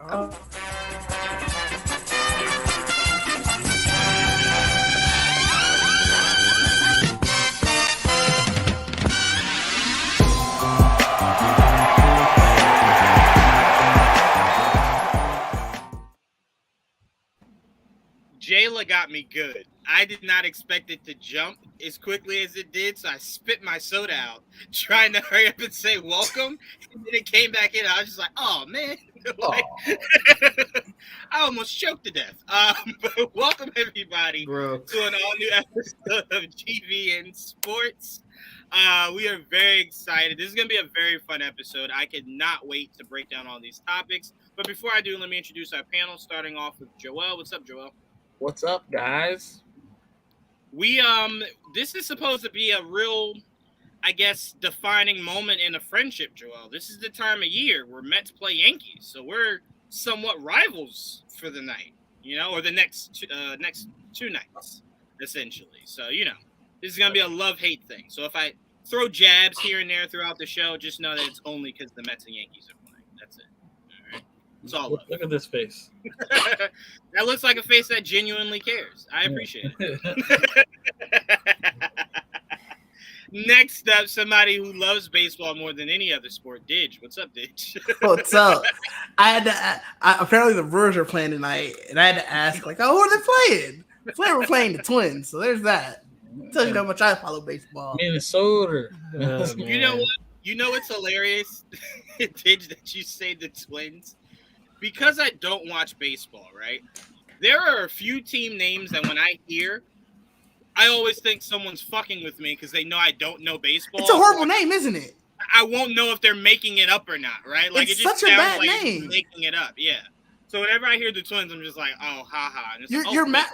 Oh. Jayla got me good. I did not expect it to jump as quickly as it did, so I spit my soda out, trying to hurry up and say welcome. And then it came back in. I was just like, oh, man. Like, I almost choked to death. But welcome, everybody, to an all-new episode of GVN Sports. We are very excited. This is going to be a very fun episode. I cannot wait to break down all these topics. But before I do, let me introduce our panel, starting off with Joel. What's up, Joel? What's up, guys? We this is supposed to be a real, I guess, defining moment in a friendship, Joel. This is the time of year where Mets play Yankees, so we're somewhat rivals for the night, or the next two nights, essentially. So this is gonna be a love-hate thing. So if I throw jabs here and there throughout the show, just know that it's only because the Mets and Yankees are playing. That's it. All right. It's all love. Look at this face. That looks like a face that genuinely cares. I appreciate it. Next up, somebody who loves baseball more than any other sport, Didge. What's up, Didge? What's up? Apparently the Brewers are playing tonight, and I had to ask, who are they playing? We're playing the Twins, so there's that. Tells you how much I follow baseball. Minnesota. You know what? You know what's hilarious, Didge, that you say the Twins? Because I don't watch baseball, right? There are a few team names that when I hear, I always think someone's fucking with me because they know I don't know baseball. It's a horrible name, isn't it? I won't know if they're making it up or not, right? Like it's it just such a sounds bad like name. Making it up, yeah. So whenever I hear the Twins, I'm just like, oh, haha.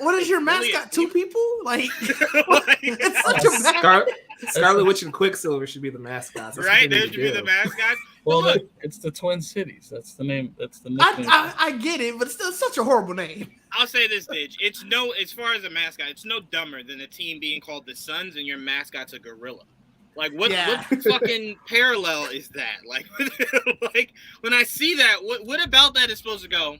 What is your mascot? Two people? It's such a bad. Scarlet Witch and Quicksilver should be the mascots. That's right? They should be the mascots. Well, look, it's the Twin Cities. That's the name. That's the nickname. I get it, but it's still such a horrible name. I'll say this, Didge. As far as a mascot, it's no dumber than a team being called the Suns and your mascot's a gorilla. Like, what fucking parallel is that? Like, when I see that, what about that is supposed to go,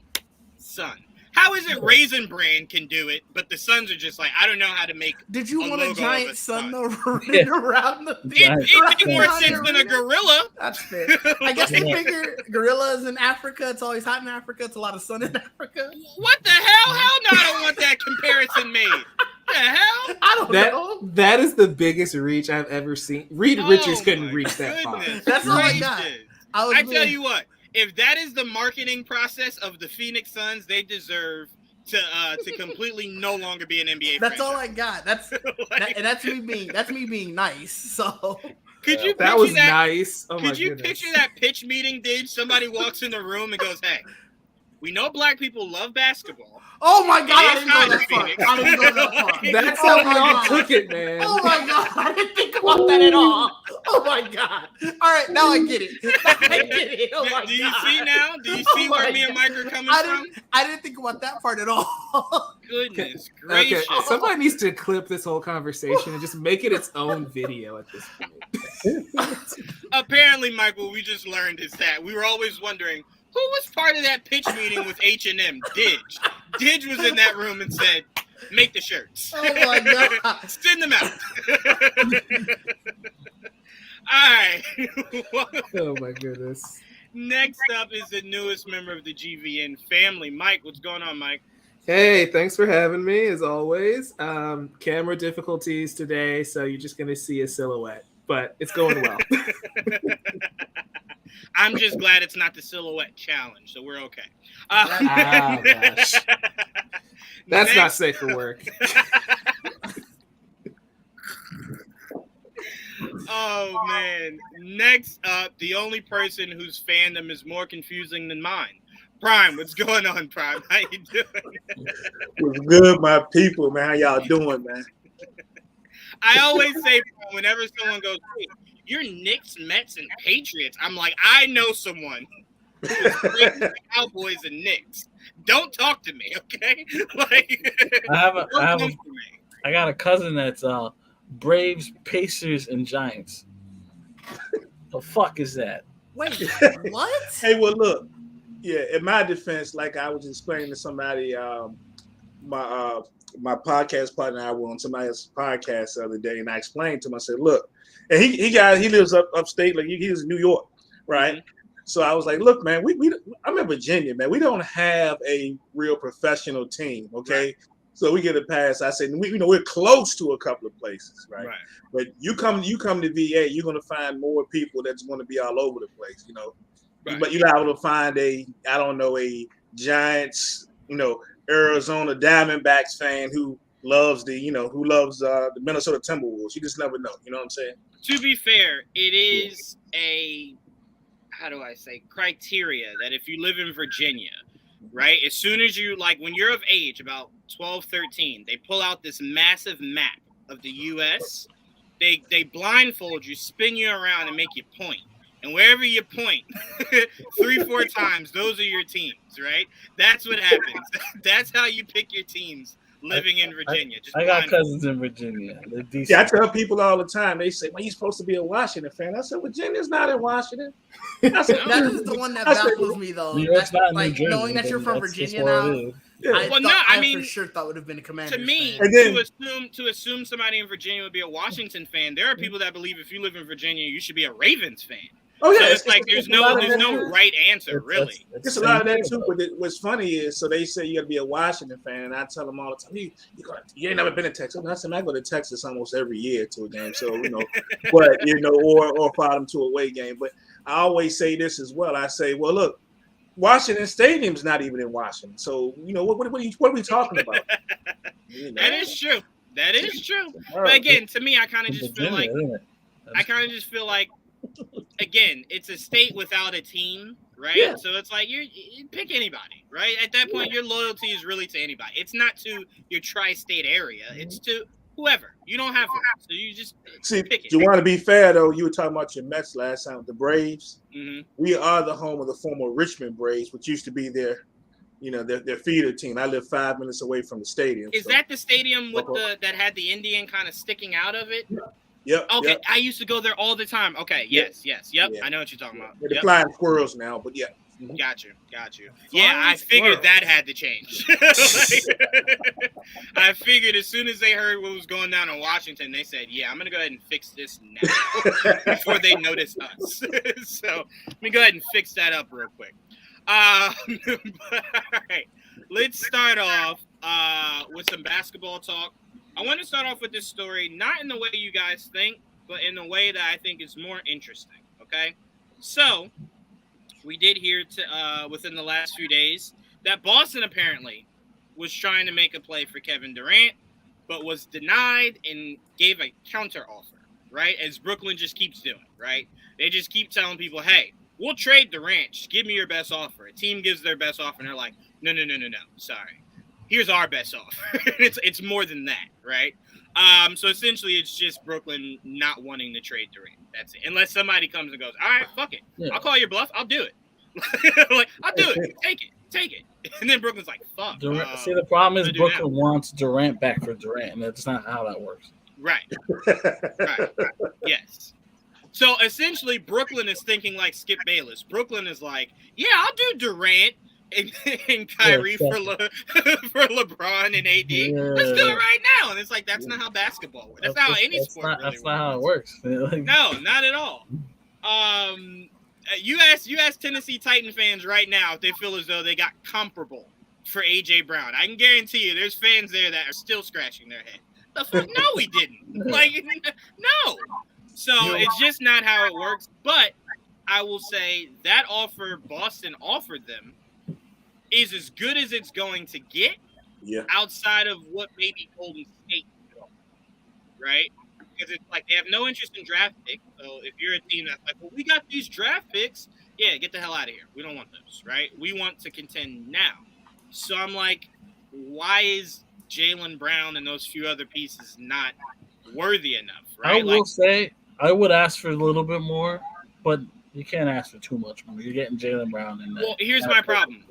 Sun? How is it Raisin Bran can do it, but the Suns are just like, I don't know how to make Did you want a giant sun around the It made more sense than a gorilla. That's fair. I guess they figure gorillas in Africa, it's always hot in Africa, it's a lot of sun in Africa. What the hell? Hell no, I don't want that comparison made. What the hell? I don't know. That is the biggest reach I've ever seen. Reed Richards couldn't reach that far. That's all I got. I tell you what. If that is the marketing process of the Phoenix Suns, they deserve to completely no longer be an NBA. That's franchise. all I got. That's me being nice. So could you? That was nice. Oh could you picture that pitch meeting? Did somebody walks in the room and goes, "Hey, we know black people love basketball." Oh my god, I didn't go that far. That's how long you took it, man. Oh my god, I didn't think about that at all. Oh my god. All right, now I get it. Oh my god. Do you see now? Do you see where me and Mike are coming from? I didn't think about that part at all. Goodness gracious. Okay, somebody needs to clip this whole conversation and just make it its own video at this point. Apparently, Michael, we just learned is that we were always wondering, who was part of that pitch meeting with H&M? Didge. Didge was in that room and said, make the shirts. Oh, my God. Send them out. All right. Oh, my goodness. Next up is the newest member of the GVN family. Mike, what's going on, Mike? Hey, thanks for having me, as always. Camera difficulties today, so you're just going to see a silhouette, but it's going well. I'm just glad it's not the silhouette challenge, so we're okay. Gosh. That's not safe for work. Oh, man. Next up, the only person whose fandom is more confusing than mine. Prime, what's going on, Prime? How you doing? What's good, my people, man? How y'all doing, man? I always say, whenever someone goes, hey, you're Knicks, Mets, and Patriots, I'm like, I know someone who's the Cowboys and Knicks. Don't talk to me, okay? I got a cousin that's Braves, Pacers, and Giants. The fuck is that? Wait, what? Hey, well, look, Yeah, in my defense, like I was explaining to somebody, my podcast partner and I were on somebody else's podcast the other day, and I explained to him. I said, "Look," and he lives upstate, like he lives in New York, right? Mm-hmm. So I was like, "Look, man, I'm in Virginia, man. We don't have a real professional team, okay? Right. So we get a pass." I said, we're close to a couple of places, right? But you come to VA, you're going to find more people that's going to be all over the place, Right. But you're not able to find a Giants, Arizona Diamondbacks fan who loves the Minnesota Timberwolves. You just never know. You know what I'm saying? To be fair, it is criteria that if you live in Virginia, right, as soon as you, when you're of age, about 12, 13, they pull out this massive map of the U.S. They blindfold you, spin you around, and make you point. And wherever you point 3-4 times, those are your teams, right? That's what happens. That's how you pick your teams living in Virginia. I got cousins in Virginia. Yeah, I tell people all the time, they say, "Well, you're supposed to be a Washington fan." I said, "Virginia's not in Washington." I said, that is the one that baffles me, though. That's like Jersey, knowing that you're from Virginia now. Yeah. I for sure thought would have been a Commanders. To me, fan. to assume somebody in Virginia would be a Washington fan, there are people that believe if you live in Virginia, you should be a Ravens fan. Oh yeah, so there's no right answer, really. It's a lot of that too. But what's funny is, so they say you got to be a Washington fan, and I tell them all the time, you ain't never been to Texas. And I said, I go to Texas almost every year to a game, so but or follow them to a away game. But I always say this as well. I say, well, look, Washington Stadium's not even in Washington, so what are we talking about? That is true. That is true. But again, to me, I kind of just feel like. Again, it's a state without a team, right? Yeah. So it's like you pick anybody, right? At that point, your loyalty is really to anybody. It's not to your tri-state area. It's to whoever. You don't have one, so you just pick it. You want to be fair, though. You were talking about your Mets last time with the Braves. Mm-hmm. We are the home of the former Richmond Braves, which used to be their feeder team. I live 5 minutes away from the stadium. Is that the stadium with that had the Indian kind of sticking out of it? Yeah. Yep. Okay, yep. I used to go there all the time. Okay, yes. Yep. Yeah. I know what you're talking about. They're flying squirrels now, but yeah. Mm-hmm. Got you. Yeah, I figured that had to change. I figured as soon as they heard what was going down in Washington, they said, "Yeah, I'm gonna go ahead and fix this now before they notice us." So let me go ahead and fix that up real quick. But, all right, let's start off with some basketball talk. I want to start off with this story, not in the way you guys think, but in the way that I think is more interesting, okay? So, we did hear within the last few days that Boston apparently was trying to make a play for Kevin Durant, but was denied and gave a counter offer, right? As Brooklyn just keeps doing, right? They just keep telling people, hey, we'll trade Durant. Just give me your best offer. A team gives their best offer, and they're like, no, sorry. Here's our best offer. It's more than that, right? So essentially, it's just Brooklyn not wanting to trade Durant. That's it. Unless somebody comes and goes, all right, fuck it. Yeah. I'll call your bluff. I'll do it. I'll do it. Take it. And then Brooklyn's like, fuck. See, the problem is Brooklyn wants Durant back for Durant, and that's not how that works. Right. Yes. So essentially, Brooklyn is thinking like Skip Bayless. Brooklyn is like, yeah, I'll do Durant and Kyrie for LeBron and AD. Yeah. Let's do it right now. And it's like, that's not how basketball works. That's not how any sport really works. That's not how it works. No, not at all. You ask Tennessee Titan fans right now if they feel as though they got comparable for AJ Brown. I can guarantee you there's fans there that are still scratching their head. The fuck? No, we didn't. No. So it's just not how it works. But I will say that offer Boston offered them is as good as it's going to get outside of what maybe Golden State will, right? Because it's like they have no interest in draft picks. So if you're a team that's like, well, we got these draft picks, yeah, get the hell out of here. We don't want those, right? We want to contend now. So I'm like, why is Jaylen Brown and those few other pieces not worthy enough, right? I will say I would ask for a little bit more, but you can't ask for too much more. You're getting Jaylen Brown in that. Well, here's my problem.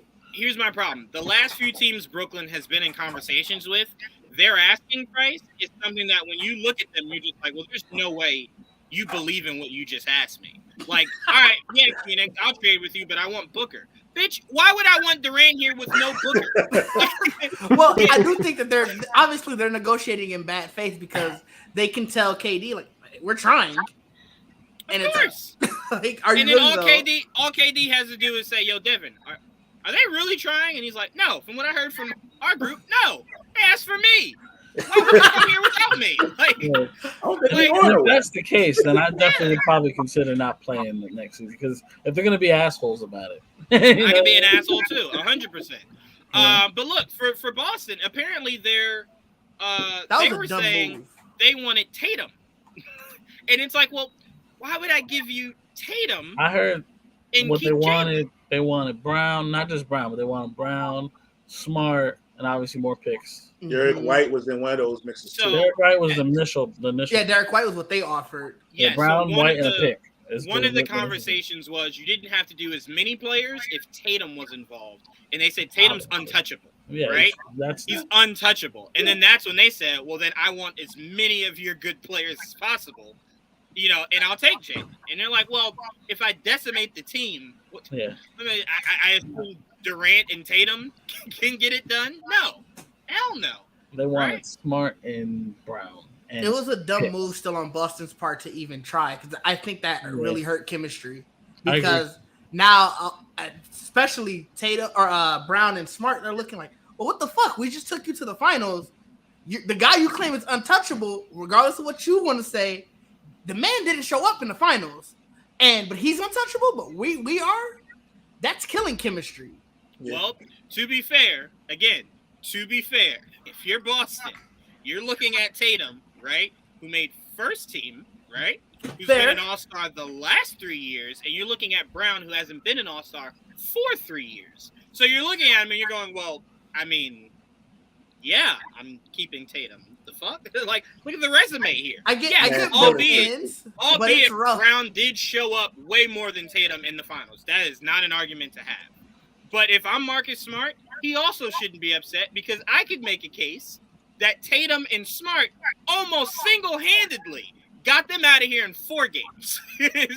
The last few teams Brooklyn has been in conversations with, their asking price is something that when you look at them, you're just like, well, there's no way you believe in what you just asked me. Like, all right, yeah, Phoenix, I'll trade with you, but I want Booker. Bitch, why would I want Durant here with no Booker? Well, I do think that they're negotiating in bad faith because they can tell KD like we're trying, Of course. Like, are you And then really all KD has to do is say, "Yo, Devin, are they really trying?" And he's like, "No." From what I heard from our group, no. They asked for me. Why would you come here without me? Like, if that's the case, then I definitely would probably consider not playing the next season because if they're going to be assholes about it, I could be an asshole too, 100%. But look, for Boston, apparently they were saying they wanted Tatum, and it's like, well, why would I give you Tatum? I heard what they wanted. Jalen? They wanted Brown, not just Brown, but they wanted Brown, Smart, and obviously more picks. Derek White was in one of those mixes too. Derek White was the initial. Yeah, Derek White was what they offered. Yeah, Brown, so White, and a pick. One of the conversations was you didn't have to do as many players if Tatum was involved, and they said Tatum's untouchable. Yeah, right? He's untouchable. And then that's when they said, well, then I want as many of your good players as possible, and I'll take Jalen. And they're like, well, if I decimate the team, I assume Durant and Tatum can get it done? No. Hell no. They wanted Smart and Brown. And it was a dumb move still on Boston's part to even try because I think that really hurt chemistry because now, especially Tatum or Brown and Smart, they're looking like, well, what the fuck? We just took you to the finals. The guy you claim is untouchable, regardless of what you want to say, the man didn't show up in the finals, but he's untouchable. But we are. That's killing chemistry. Yeah. Well, to be fair, if you're Boston, you're looking at Tatum, right, who made first team, right, who's been an all-star the last 3 years, and you're looking at Brown, who hasn't been an all-star for 3 years. So you're looking at him and you're going, well, I mean, yeah, I'm keeping Tatum. The fuck? Like, look at the resume here. I get albeit Brown did show up way more than Tatum in the finals. That is not an argument to have. But if I'm Marcus Smart, he also shouldn't be upset because I could make a case that Tatum and Smart almost single-handedly got them out of here in 4 games.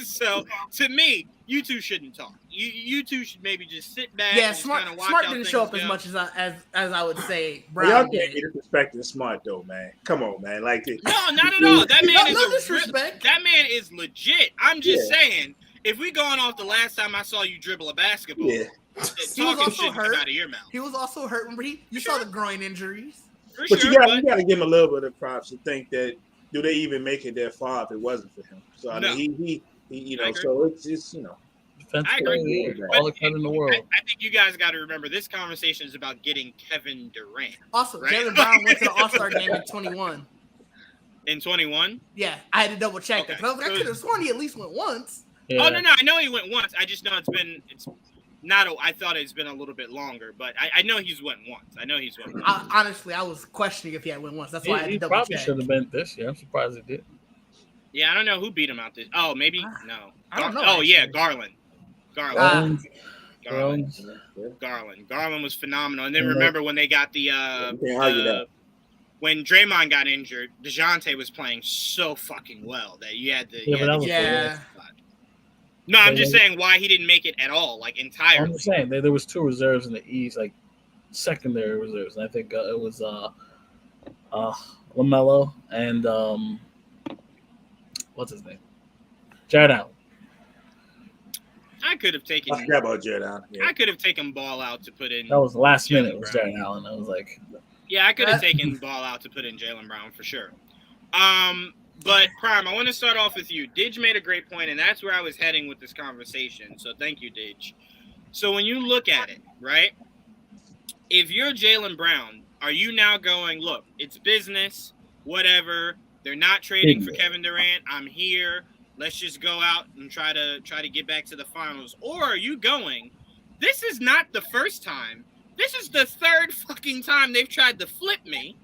So, to me, you two shouldn't talk. You two should maybe just sit back. Yeah, and Smart didn't show up as much as I would say Brown y'all can't be disrespecting Smart though, man. Come on, man. Like no, not at all. That man no disrespect. That man is legit. I'm just saying, if we going off the last time I saw you dribble a basketball, talking shit come out of your mouth. He was also hurt. Remember, you saw the groin injuries. But you got to give him a little bit of props to think that do they even make it that far if it wasn't for him? So I mean, he so it's I agree. All the credit in the world. I think you guys got to remember this conversation is about getting Kevin Durant. Also, right? Jaylen Brown went to the All-Star game in 21. In 21? Yeah, I had to double check that. I could have sworn he at least went once. Yeah. Oh no, I know he went once. I just know it's not. I thought it's been a little bit longer, but I know he's went once. Honestly, I was questioning if he had went once. That's why I had to double check. He probably should have been this year. I'm surprised he did. Yeah, I don't know who beat him out this. Oh, maybe no. I don't know. Oh yeah, Garland. Garland was phenomenal. And then remember when they got when Draymond got injured, DeJounte was playing so fucking well that you had to. No, I'm just saying why he didn't make it at all, like entirely. I'm just saying there was 2 reserves in the East, like secondary reserves, and I think it was LaMelo and what's his name, Jared Allen. I could have taken. I forgot about Jared Allen. Yeah. I could have taken Ball out to put in. That was the last minute. It was Jared Allen. I was like, yeah, I could have taken Ball out to put in Jaylen Brown for sure. But Prime, I want to start off with you. Didge made a great point, and that's where I was heading with this conversation. So thank you, Didge. So when you look at it, right? If you're Jaylen Brown, are you now going, look, it's business, whatever. They're not trading for Kevin Durant. I'm here. Let's just go out and try to get back to the finals. Or are you going, this is not the first time. This is the 3rd fucking time they've tried to flip me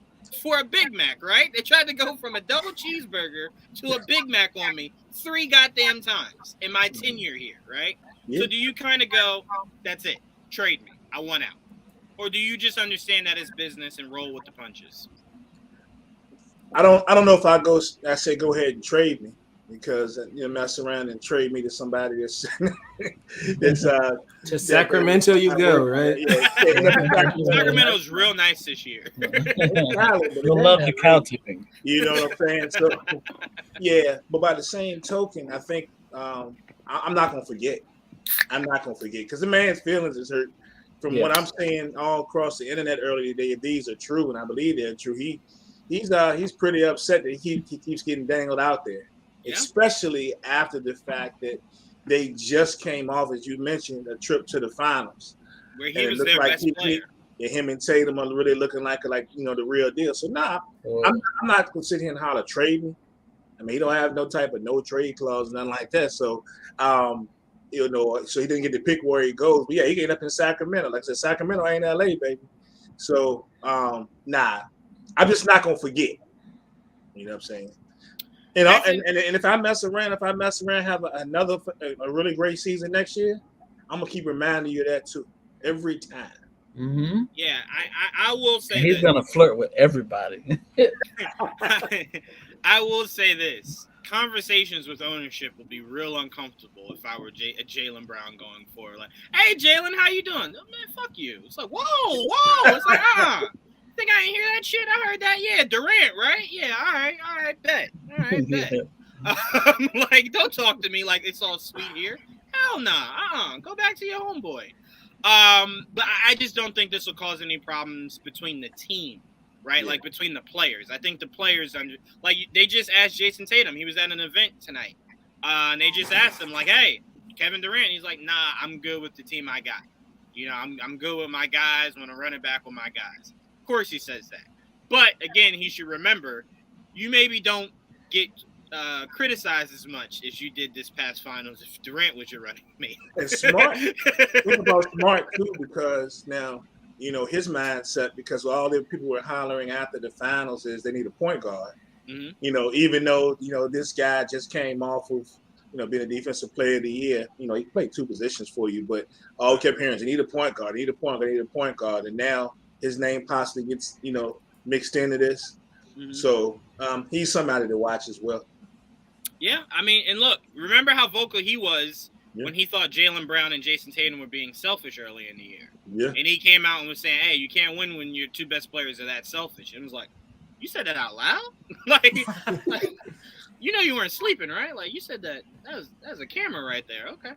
for a Big Mac, right? They tried to go from a double cheeseburger to a Big Mac on me 3 goddamn times in my tenure here, right? Yeah. So do you kind of go, that's it, trade me, I want out? Or do you just understand that it's business and roll with the punches? I don't know if I say go ahead and trade me. because mess around and trade me to somebody that's to Sacramento you go, right? Sacramento's real nice this year. You'll love the cow tipping. You know what I'm saying? So yeah, but by the same token, I think I'm not gonna forget. I'm not gonna forget because the man's feelings is hurt. From what I'm seeing all across the internet earlier today, if these are true, and I believe they're true, he's pretty upset that he keeps getting dangled out there, especially after the fact that they just came off, as you mentioned, a trip to the finals, where he was their best player. Him and Tatum are really looking like the real deal. So I'm not gonna sit here and holler trade me. I mean, he don't have no type of no trade clause, nothing like that. So so he didn't get to pick where he goes. But yeah, he ended up in Sacramento. Like I said, Sacramento ain't LA, baby. So I'm just not gonna forget. You know what I'm saying? And if I mess around, have a really great season next year, I'm gonna keep reminding you of that too, every time. Mm-hmm. Yeah, I will say he's gonna flirt with everybody. I will say this. Conversations with ownership will be real uncomfortable if I were Jaylen Brown going forward. Like, hey, Jaylen, how you doing? Oh, man, fuck you. It's like, whoa. It's like, think I didn't hear that shit? I heard that. Yeah, Durant, right? Yeah, all right, bet. All right, bet. Like, don't talk to me like it's all sweet here. Hell nah. Go back to your homeboy. But I just don't think this will cause any problems between the team. Right, like between the players. I think the players they just asked Jason Tatum. He was at an event tonight, and they just asked him like, "Hey, Kevin Durant." He's like, "Nah, I'm good with the team I got. I'm good with my guys. I'm gonna run it back with my guys." Of course, he says that, but again, he should remember, you maybe don't get criticized as much as you did this past finals if Durant was your running mate. And smart. Think about smart too, because now. His mindset, because all the people were hollering after the finals is they need a point guard. Mm-hmm. Even though, this guy just came off of, being a defensive player of the year, he played two positions for you, but all kept hearing, you need a point guard, you need a point guard, you need a point guard. And now his name possibly gets, mixed into this. Mm-hmm. So he's somebody to watch as well. Yeah. I mean, and look, remember how vocal he was when he thought Jaylen Brown and Jason Tatum were being selfish early in the year. Yeah. And he came out and was saying, hey, you can't win when your two best players are that selfish. And it was like, you said that out loud? like, you weren't sleeping, right? Like, you said that. That was a camera right there. Okay.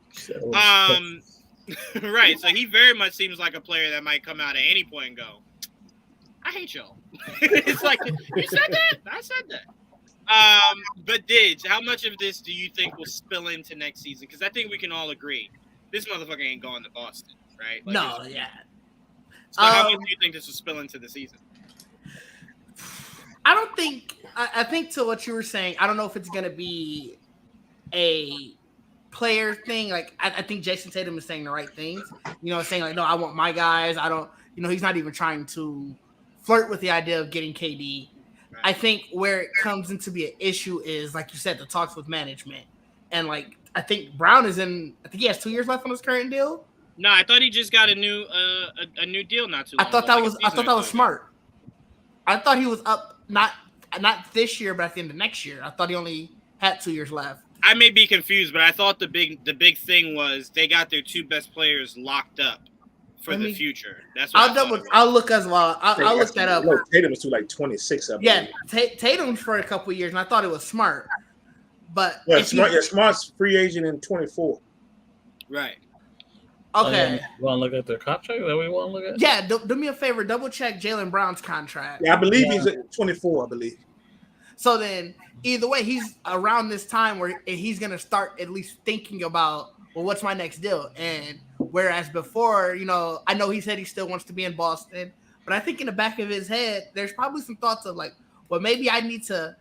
Right. So he very much seems like a player that might come out at any point and go, I hate y'all. It's like, you said that? I said that. But Didge, how much of this do you think will spill into next season? Because I think we can all agree this motherfucker ain't going to Boston, right? Like, no, yeah. So how much do you think this will spill into the season? I don't think. I think to what you were saying, I don't know if it's gonna be a player thing. Like I think Jason Tatum is saying the right things. Saying like, no, I want my guys. I don't. He's not even trying to flirt with the idea of getting KD. I think where it comes into be an issue is, like you said, the talks with management. And, like, I think Brown is I think he has 2 years left on his current deal. No, I thought he just got a new deal not too long ago. I thought that was smart. I thought he was up, not this year, but at the end of next year. I thought he only had 2 years left. I may be confused, but I thought the big thing was they got their two best players locked up for the future. That's what I'll look as well. I'll look that up. Tatum was to like 26. Yeah, Tatum's for a couple of years, and I thought it was smart. But Smart's free agent in 24. Right. Okay. You want to look at their contract? Is that what you want to look at? Yeah. Do me a favor. Double check Jaylen Brown's contract. Yeah, I believe he's at 24. I believe. So then, either way, he's around this time where he's gonna start at least thinking about, well, what's my next deal? And whereas before, I know he said he still wants to be in Boston, but I think in the back of his head, there's probably some thoughts of like, well, maybe I need to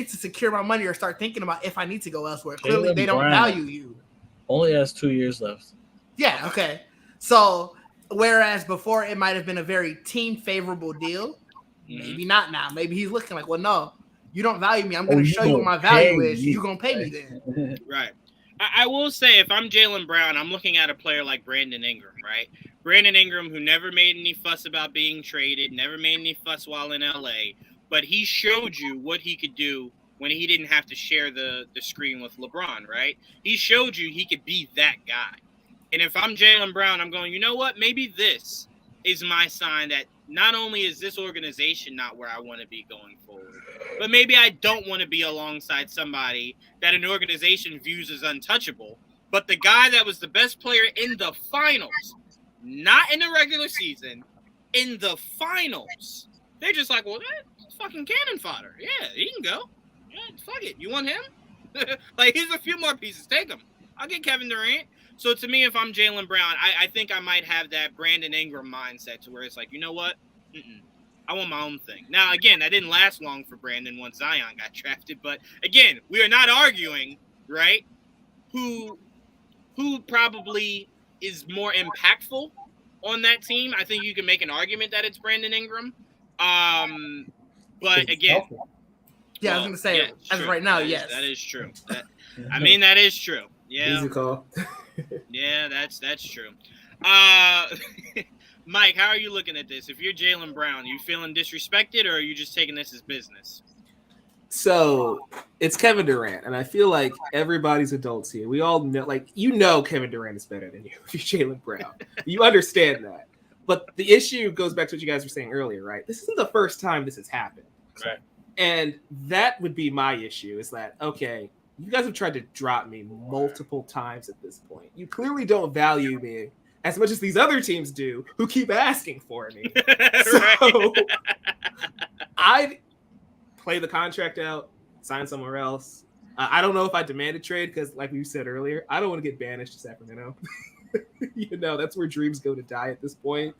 secure my money or start thinking about if I need to go elsewhere. Clearly, they don't value you. Only has 2 years left. Yeah. Okay. So whereas before it might have been a very team favorable deal, maybe not now. Maybe he's looking like, well, no, you don't value me. I'm going to show you what my value is. You're going to pay me then. Right. I will say, if I'm Jaylen Brown, I'm looking at a player like Brandon Ingram, right? Brandon Ingram, who never made any fuss about being traded, never made any fuss while in LA, but he showed you what he could do when he didn't have to share the screen with LeBron, right? He showed you he could be that guy. And if I'm Jaylen Brown, I'm going, you know what? Maybe this is my sign that not only is this organization not where I want to be going forward, but maybe I don't want to be alongside somebody that an organization views as untouchable, but the guy that was the best player in the finals, not in the regular season, in the finals. They're just like, well, that's fucking cannon fodder. Yeah, he can go. Yeah, fuck it. You want him? Like, here's a few more pieces. Take him. I'll get Kevin Durant. So to me, if I'm Jaylen Brown, I think I might have that Brandon Ingram mindset to where it's like, you know what? I want my own thing. Now, again, that didn't last long for Brandon once Zion got drafted. But again, we are not arguing, right? Who probably is more impactful on that team. I think you can make an argument that it's Brandon Ingram. But again, yeah, I was gonna say as right now, yes, that is true. I mean, that is true. Yeah, easy call. Yeah, that's true. Mike, how are you looking at this? If you're Jaylen Brown, are you feeling disrespected, or are you just taking this as business? So it's Kevin Durant, and I feel like everybody's adults here. We all know, like, you know, Kevin Durant is better than you if you're Jaylen Brown. You understand that. But the issue goes back to what you guys were saying earlier, right? This isn't the first time this has happened. Right. And that would be my issue, is that, okay, you guys have tried to drop me multiple times at this point. You clearly don't value me as much as these other teams do, who keep asking for me. So I'd play the contract out, sign somewhere else. I don't know if I demand a trade because, like we said earlier, I don't want to get banished to Sacramento. You know, that's where dreams go to die at this point.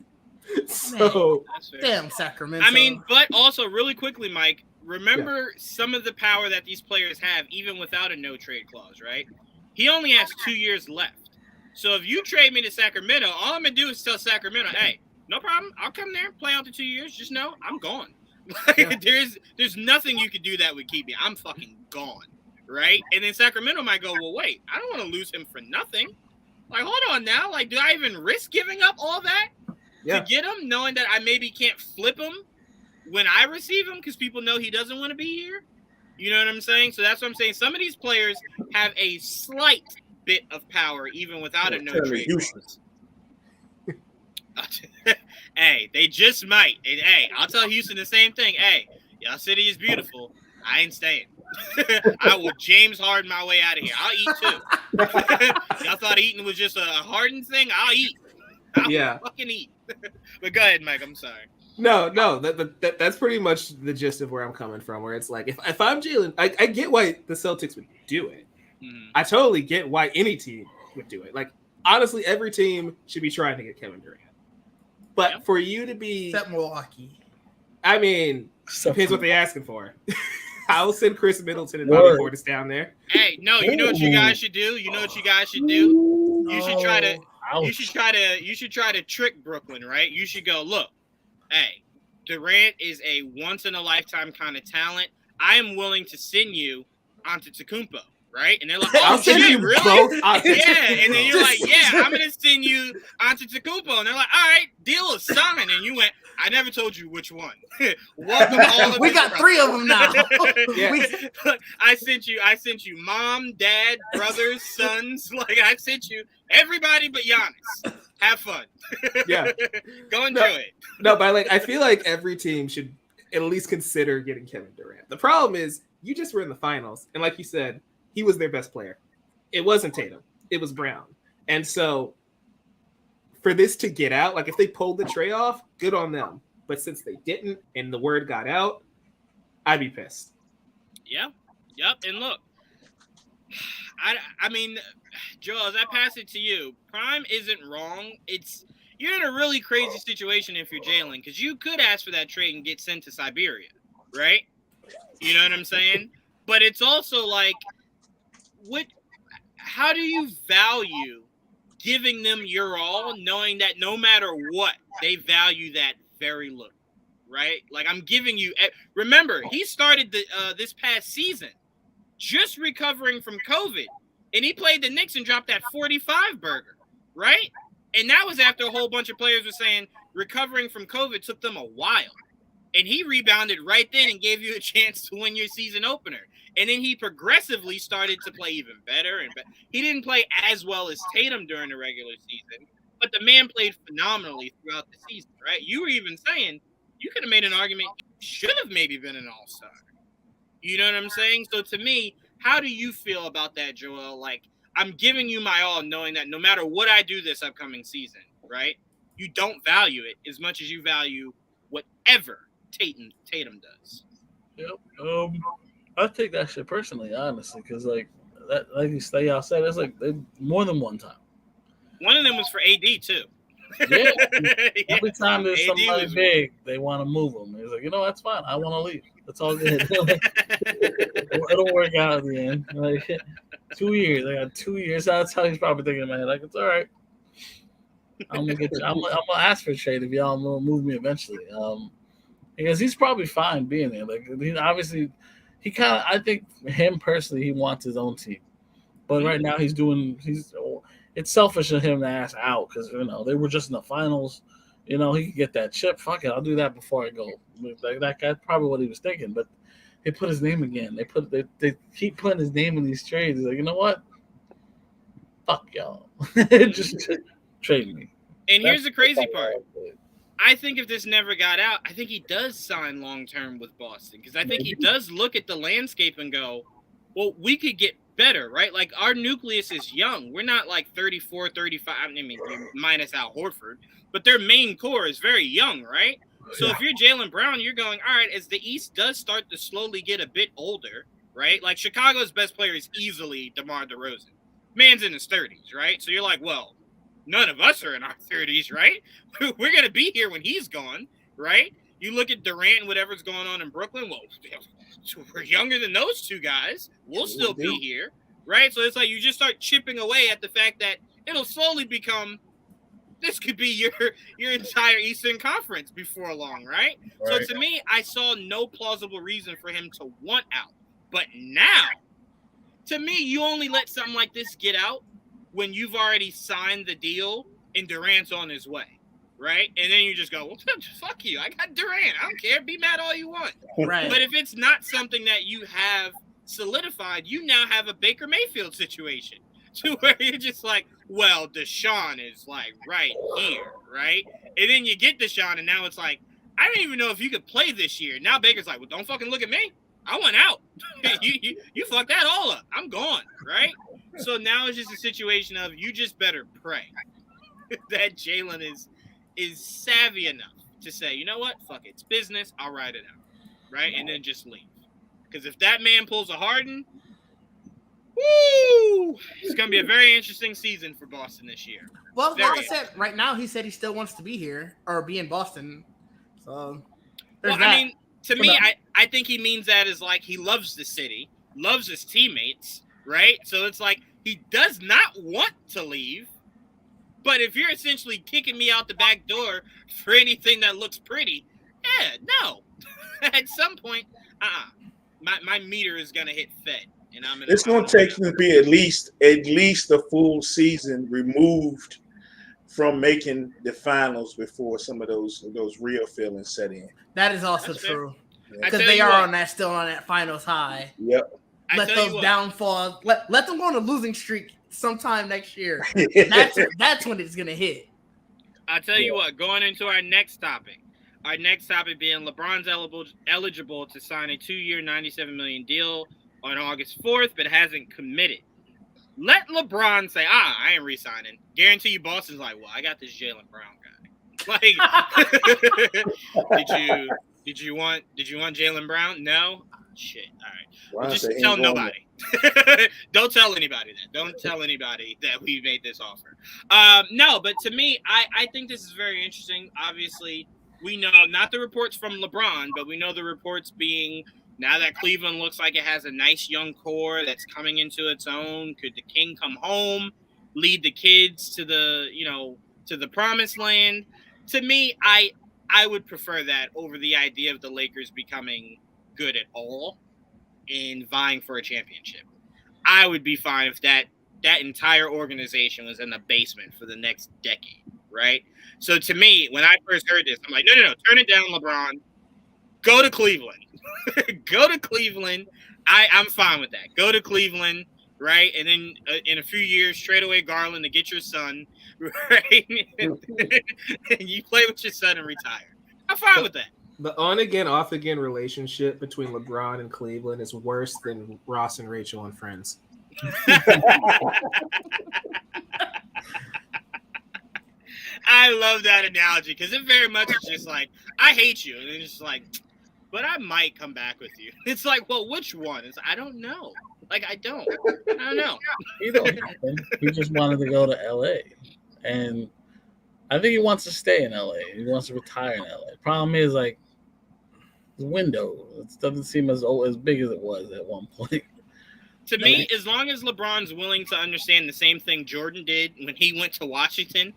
So, damn Sacramento. I mean, but also really quickly, Mike, remember some of the power that these players have even without a no trade clause, right? He only has 2 years left. So if you trade me to Sacramento, all I'm going to do is tell Sacramento, hey, no problem. I'll come there, play out the 2 years. Just know I'm gone. There's nothing you could do that would keep me. I'm fucking gone, right? And then Sacramento might go, well, wait, I don't want to lose him for nothing. Like, hold on now. Like, do I even risk giving up all that to get him, knowing that I maybe can't flip him when I receive him because people know he doesn't want to be here? You know what I'm saying? So that's what I'm saying. Some of these players have a slight bit of power even without a no trade clause. Hey, they just might. And, hey, I'll tell Houston the same thing. Hey, y'all city is beautiful. I ain't staying. I will James Harden my way out of here. I'll eat too. Y'all thought eating was just a Harden thing? I'll eat. I'll fucking eat. But go ahead, Mike. I'm sorry. No, that's pretty much the gist of where I'm coming from. Where it's like, if I'm Jaylen, I get why the Celtics would do it. I totally get why any team would do it. Like, honestly, every team should be trying to get Kevin Durant. But for you to be, except Milwaukee, I mean, depends what they're asking for. I will send Chris Middleton and Bobby Portis down there. Hey, no, you know what you guys should do? You know what you guys should do? You should try to. You should try to trick Brooklyn, right? You should go, look, hey, Durant is a once in a lifetime kind of talent. I am willing to send you Antetokounmpo, right? And they're like, oh, I'll send you really? both. Yeah, and then you're like, yeah, I'm gonna send you Antetokounmpo, and they're like, all right, deal is signed, and you went, I never told you which one. Welcome all of we got brothers. 3 of them now. I sent you mom, dad, brothers, sons. Like, I sent you everybody but Giannis. Have fun. Yeah. Go enjoy it. No, but I feel like every team should at least consider getting Kevin Durant. The problem is you just were in the finals, and like you said, he was their best player. It wasn't Tatum. It was Brown. And so for this to get out, like if they pulled the tray off, good on them. But since they didn't and the word got out, I'd be pissed. Yeah. Yep. And look, I mean, Joel, as I pass it to you, Prime isn't wrong. You're in a really crazy situation if you're Jaylen, because you could ask for that trade and get sent to Siberia, right? You know what I'm saying? But it's also like, how do you value giving them your all, knowing that no matter what, they value that very little, right? Like, I'm giving you. Remember, he started this past season just recovering from COVID, and he played the Knicks and dropped that 45 burger, right? And that was after a whole bunch of players were saying recovering from COVID took them a while. And he rebounded right then and gave you a chance to win your season opener. And then he progressively started to play even better. And he didn't play as well as Tatum during the regular season, but the man played phenomenally throughout the season, right? You were even saying you could have made an argument he should have maybe been an all-star. You know what I'm saying? So to me, how do you feel about that, Joel? Like, I'm giving you my all, knowing that no matter what I do this upcoming season, right, you don't value it as much as you value whatever Tatum does. Yep. I take that shit personally, honestly, because like y'all said, it's like more than one time. One of them was for AD too. Yeah. Every time there's somebody big, they want to move them. He's like, that's fine. I want to leave. It's all good. It'll work out at the end. Like 2 years. I got 2 years. That's how he's probably thinking in my head. Like, it's all right. I'm gonna ask for a trade if y'all move me eventually. Because he's probably fine being there. Like, obviously, I think him personally, he wants his own team. But right now it's selfish of him to ask out because, they were just in the finals. He could get that chip. Fuck it, I'll do that before I go. Like, that's probably what he was thinking. But they put his name again. They keep putting his name in these trades. He's like, you know what? Fuck y'all. just trade me. And here's the crazy part. I think if this never got out, I think he does sign long-term with Boston because I think he does look at the landscape and go, well, we could get better, right? Like, our nucleus is young. We're not like 34, 35. I mean, minus Al Horford, but their main core is very young, right? So if you're Jaylen Brown, you're going, all right, as the East does start to slowly get a bit older, right? Like, Chicago's best player is easily DeMar DeRozan. Man's in his 30s, right? So you're like, well, none of us are in our 30s, right? We're going to be here when he's gone, right? You look at Durant and whatever's going on in Brooklyn. Well, we're younger than those two guys. We'll still be here, right? So it's like you just start chipping away at the fact that it'll slowly become this could be your entire Eastern Conference before long, right? So to me, I saw no plausible reason for him to want out. But now, to me, you only let something like this get out when you've already signed the deal and Durant's on his way, right? And then you just go, well, fuck you. I got Durant. I don't care. Be mad all you want. Right. But if it's not something that you have solidified, you now have a Baker Mayfield situation to where you're just like, well, Deshaun is like right here, right? And then you get Deshaun, and now it's like, I don't even know if you could play this year. Now Baker's like, well, don't fucking look at me. I went out. you fucked that all up. I'm gone, right? So now it's just a situation of you just better pray that Jaylen is savvy enough to say, you know what? Fuck it. It's business. I'll ride it out, right? And then just leave. Because if that man pulls a Harden, woo! It's going to be a very interesting season for Boston this year. Well, like I said, right now he said he still wants to be here or be in Boston. So, I mean, to me, I think he means that as like he loves the city, loves his teammates, right? So it's like he does not want to leave. But if you're essentially kicking me out the back door for anything that looks pretty, no. At some point, my meter is going to hit fed. And it's going to take you to be at least a full season removed from making the finals before some of those real feelings set in. That is also true because they are still on that finals high. Yep. Let those downfalls. Let them go on a losing streak sometime next year. That's when it's gonna hit. I'll tell you what. Going into our next topic. Our next topic being LeBron's eligible to sign a 2-year, $97 million deal on August 4th, but hasn't committed. Let LeBron say, I ain't re-signing. Guarantee you Boston's like, well, I got this Jaylen Brown guy. Like, did you want Jaylen Brown? No? Shit. All right. Well, just tell nobody. Don't tell anybody that. Don't tell anybody that we made this offer. No, but to me, I think this is very interesting. Obviously, we know not the reports from LeBron, but we know the reports being now that Cleveland looks like it has a nice young core that's coming into its own. Could the king come home, lead the kids to the promised land? To me, I would prefer that over the idea of the Lakers becoming good at all and vying for a championship. I would be fine if that entire organization was in the basement for the next decade, right? So to me, when I first heard this, I'm like, no, turn it down, LeBron. Go to Cleveland. Go to Cleveland. I'm fine with that. Go to Cleveland, right? And then in a few years, trade away Garland to get your son, right? And you play with your son and retire. I'm fine with that. The on-again, off-again relationship between LeBron and Cleveland is worse than Ross and Rachel and Friends. I love that analogy because it very much is just like, I hate you. And it's just like, but I might come back with you. It's like, well, which one? It's I don't know. Like, I don't know. He just wanted to go to LA. And I think he wants to stay in LA. He wants to retire in LA. Problem is, like, the window. It doesn't seem as big as it was at one point. To me, as long as LeBron's willing to understand the same thing Jordan did when he went to Washington,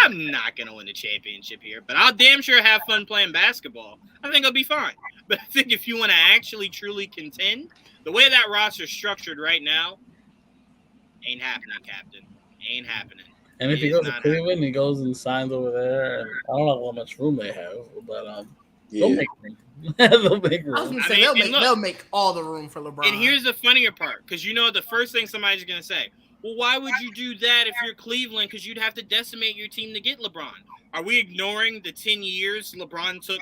I'm not going to win the championship here, but I'll damn sure have fun playing basketball. I think I'll be fine. But I think if you want to actually truly contend, the way that roster's structured right now, ain't happening, Captain. Ain't happening. And if he goes to Cleveland, he goes and signs over there. And I don't know how much room they have, but they'll make room. They'll make room. I was going to say, they'll make all the room for LeBron. And here's the funnier part, because you know the first thing somebody's going to say, well, why would you do that if you're Cleveland? Because you'd have to decimate your team to get LeBron. Are we ignoring the 10 years LeBron took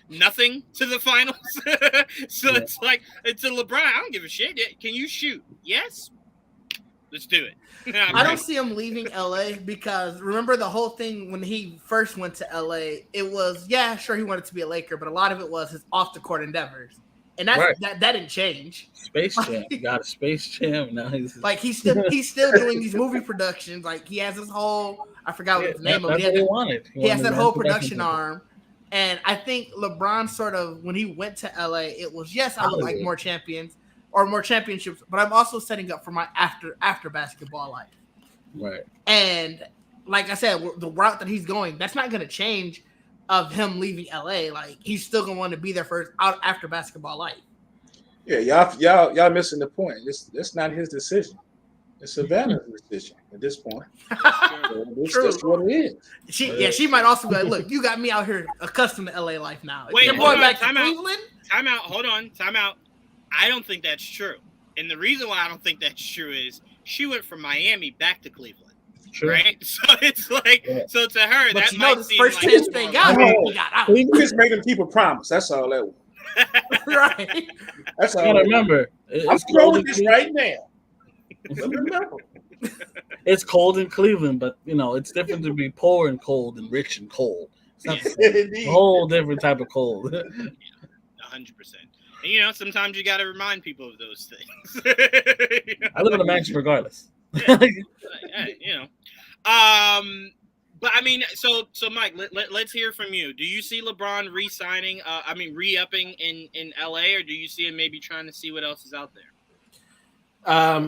nothing to the finals? It's like, it's a LeBron. I don't give a shit. Can you shoot? Yes. Let's do it. I don't see him leaving LA because remember the whole thing when he first went to LA, it was, yeah, sure, he wanted to be a Laker, but a lot of it was his off the court endeavors. And that didn't change. Space Jam. He got a Space Jam. Now he's like he's still doing these movie productions. Like he has his whole, I forgot what the name of it. He has that whole production arm. And I think LeBron sort of, when he went to LA, it was, yes, I would like more champions or more championships, but I'm also setting up for my after basketball life. Right. And like I said, the route that he's going, that's not going to change of him leaving LA. Like he's still going to want to be there for after basketball life. Yeah, y'all missing the point. It's not his decision. It's Savannah's decision at this point. That's what it is. She might also be like, look, you got me out here accustomed to LA life now. Wait, you're going back to Cleveland? Time out. I don't think that's true. And the reason why I don't think that's true is she went from Miami back to Cleveland. Sure. Right? So it's like, so to her, but that might seem first like chance they got, he got out. We just made him keep a promise. That's all that was. Right. That's all. You gotta remember. I'm scrolling this right now. Remember. It's cold in Cleveland, but it's different to be poor and cold and rich and cold. It's not a whole different type of cold. 100%. And sometimes you got to remind people of those things. I live in a mansion regardless. But I mean, so Mike, let's hear from you. Do you see LeBron re-upping in LA, or do you see him maybe trying to see what else is out there?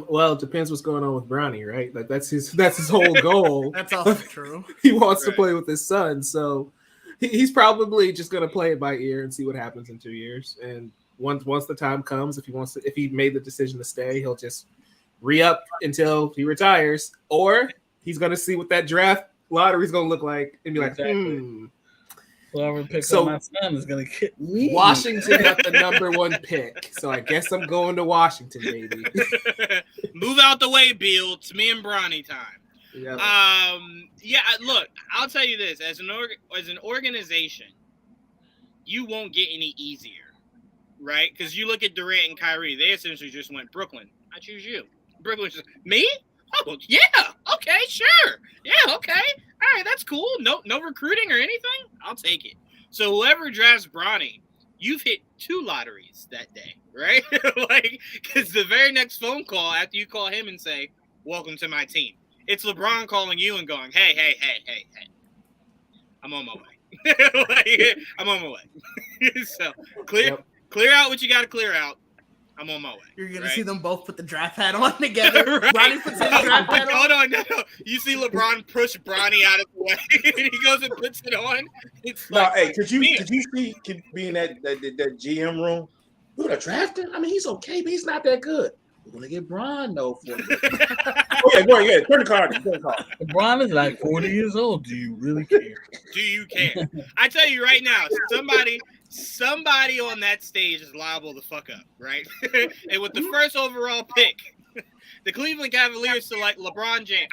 Well, it depends what's going on with Brownie, right? Like that's his whole goal. That's also true. He wants to play with his son, so he's probably just going to play it by ear and see what happens in 2 years. And once the time comes, if he made the decision to stay, he'll just re-up until he retires, or he's going to see what that draft lottery is going to look like and be like, Whoever picks up my son is going to get me. Washington got the number 1 pick, so I guess I'm going to Washington, baby. Move out the way, Bill. It's me and Bronny time. Yeah. Look, I'll tell you this: as an organization, you won't get any easier, right? Because you look at Durant and Kyrie; they essentially just went Brooklyn. I choose you. Brooklyn just me. Oh yeah. Okay. Sure. Yeah. Okay. All right. That's cool. No recruiting or anything. I'll take it. So whoever drafts Bronny, you've hit 2 lotteries that day, right? Like, because the very next phone call after you call him and say, "Welcome to my team," it's LeBron calling you and going, "Hey, I'm on my way." I'm on my way. So clear out what you got to clear out. I'm on my way. You're gonna see them both put the draft hat on together. Right. Bronny puts his draft hat on. Hold on, no. You see LeBron push Bronny out of the way, and he goes and puts it on. It's no, hey, could you be in that GM room? We're gonna draft him. I mean, he's okay, but he's not that good. We're gonna get Bron though. For go ahead. Turn the card. LeBron is like 40 years old. Do you really care? Do you care? I tell you right now, somebody on that stage is liable to fuck up, right? And with the first overall pick, the Cleveland Cavaliers select LeBron James.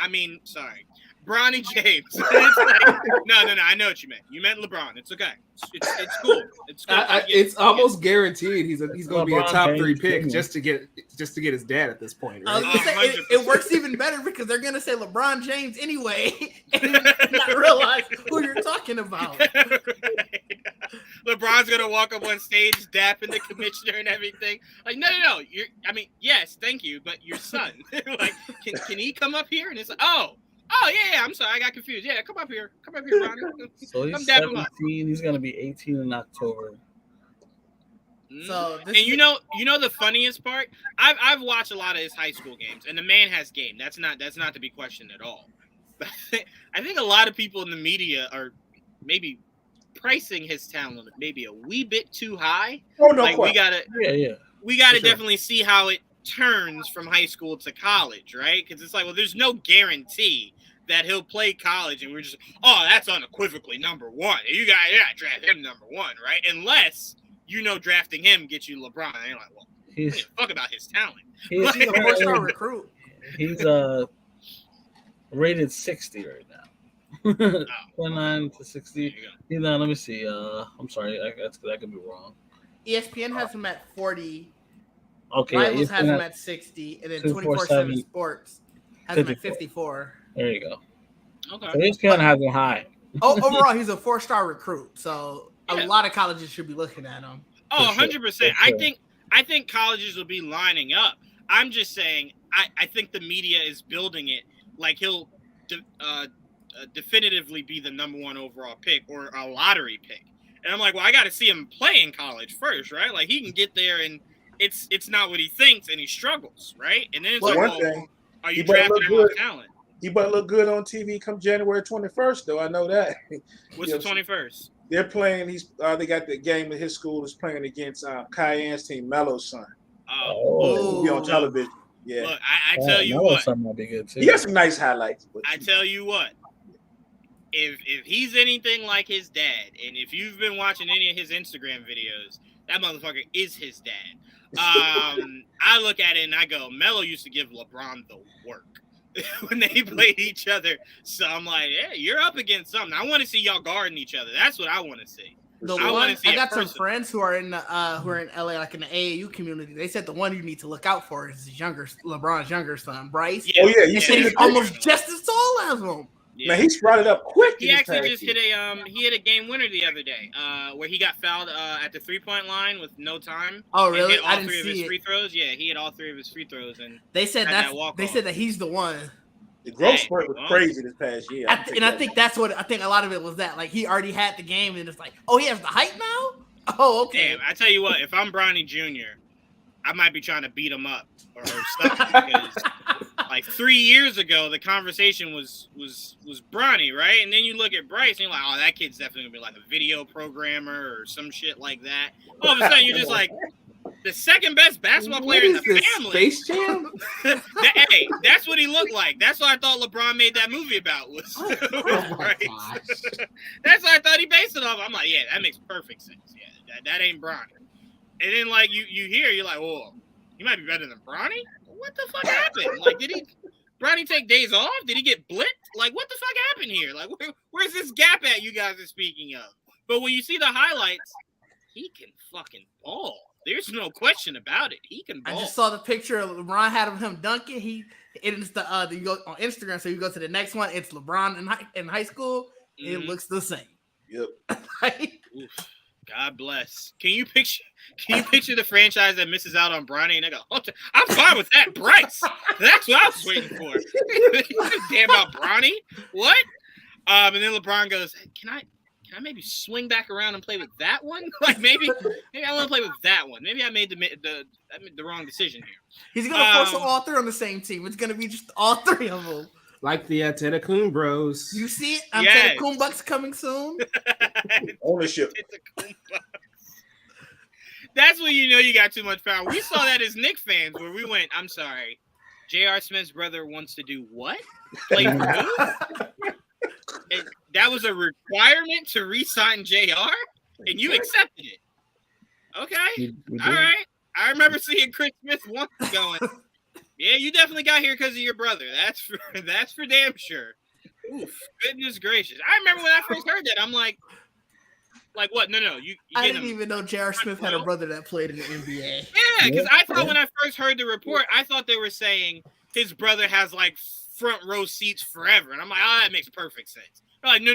Bronny James. It's like, no. I know what you meant. You meant LeBron. It's okay. It's cool. It's cool. It's almost guaranteed he's going to be a top 3 pick James. just to get his dad at this point. I Right? was gonna say, it works even better because they're gonna say LeBron James anyway, and not realize who you're talking about. LeBron's gonna walk up on stage, dapping the commissioner and everything. Like, no. Yes, thank you, but your son, like, can he come up here? And it's like, oh yeah. I'm sorry, I got confused. Yeah, come up here, Ronnie. So he's 17. He's gonna be 18 in October. So, and you know the funniest part, I've watched a lot of his high school games, and the man has game. That's not to be questioned at all. But I think a lot of people in the media are maybe pricing his talent maybe a wee bit too high. Oh no, like, we gotta For sure. definitely see how it turns from high school to college, right? Because it's like, well, there's no guarantee that he'll play college, and we're just, that's unequivocally number 1. You got draft him number 1, right? Unless drafting him gets you LeBron. And you're like, well, fuck about his talent. he's a 4-star recruit. He's rated 60 right now. 29 to 60. Let me see. I'm sorry, that could be wrong. ESPN has him at 40. Okay, Rivals has him at 60, and then 24/7 Sports has him at 54. There you go. Okay. So ESPN has him high. Overall, he's a 4-star recruit, so a lot of colleges should be looking at him. Oh, 100%. I think colleges will be lining up. I'm just saying, I think the media is building it like he'll definitively be the number 1 overall pick or a lottery pick. And I'm like, well, I got to see him play in college first, right? Like, he can get there and it's not what he thinks, and he struggles, right? And then it's are you drafting him on talent? He better look good on TV come January 21st, though. I know that. What's the 21st? They're playing. They got the game at his school is playing against Cayenne's team, Melo's son. He'll be on television. Yeah. Look, I tell you what. Son might be good too. He got some nice highlights. I tell you what. If he's anything like his dad, and if you've been watching any of his Instagram videos, that motherfucker is his dad. I look at it and I go, Melo used to give LeBron the work when they played each other. So I'm like, yeah, you're up against something. I want to see y'all guarding each other. That's what I want to see. I got some friends who are in LA, like in the AAU community. They said the one you need to look out for is LeBron's younger son, Bryce. Yeah. Oh yeah, He said he's almost just as tall as him. Yeah. Man, he sprouted up quick. He actually just hit a game winner the other day, where he got fouled at the 3-point line with no time. Oh really? Hit all I didn't three see of his it. free throws. Yeah, he had all 3 of his free throws, and they said they said that he's the one. The growth spurt was crazy this past year. I think a lot of it was that, like, he already had the game, and it's like, oh, he has the height now. Oh, okay. Damn, I tell you what, if I'm Bronny Jr., I might be trying to beat him up or something, because like 3 years ago, the conversation was Bronny, right? And then you look at Bryce and you're like, oh, that kid's definitely gonna be like a video programmer or some shit like that. All of a sudden, you're just like the second best basketball player in the family. Space Jam? Hey, that's what he looked like. That's what I thought LeBron made that movie about. Was Bryce. That's what I thought he based it off. I'm like, yeah, that makes perfect sense. Yeah, that ain't Bronny. And then, like, you hear, you're like, whoa, he might be better than Bronny? What the fuck happened? Like, did Bronny take days off? Did he get blipped? Like, what the fuck happened here? Like, where's this gap at you guys are speaking of? But when you see the highlights, he can fucking ball. There's no question about it. He can ball. I just saw the picture of LeBron had him dunking. You go on Instagram, so you go to the next one. It's LeBron in high school. Mm-hmm. It looks the same. Yep. Oof. God bless. Can you picture the franchise that misses out on Bronny and they go, oh, I'm fine with that, Bryce. That's what I was waiting for. Damn about Bronny. What? And then LeBron goes, Can I maybe swing back around and play with that one? Like maybe I want to play with that one. Maybe I made the wrong decision here. He's gonna force all 3 on the same team. It's gonna be just all 3 of them. Like the Tentacum Bros. You see it? Tentacum Bucks coming soon. Ownership. That's when you know you got too much power. We saw that as Knicks fans where we went, I'm sorry, J.R. Smith's brother wants to do what? Play for who? And that was a requirement to re-sign JR, and you accepted it. Okay. All right. I remember seeing Chris Smith once going, yeah, you definitely got here because of your brother. That's for damn sure. Oof, goodness gracious. I remember when I first heard that. I'm like what? No. I didn't even know J.R. Smith had a brother that played in the NBA. Yeah, because I thought when I first heard the report, I thought they were saying his brother has like front row seats forever. And I'm like, that makes perfect sense. They're like, no.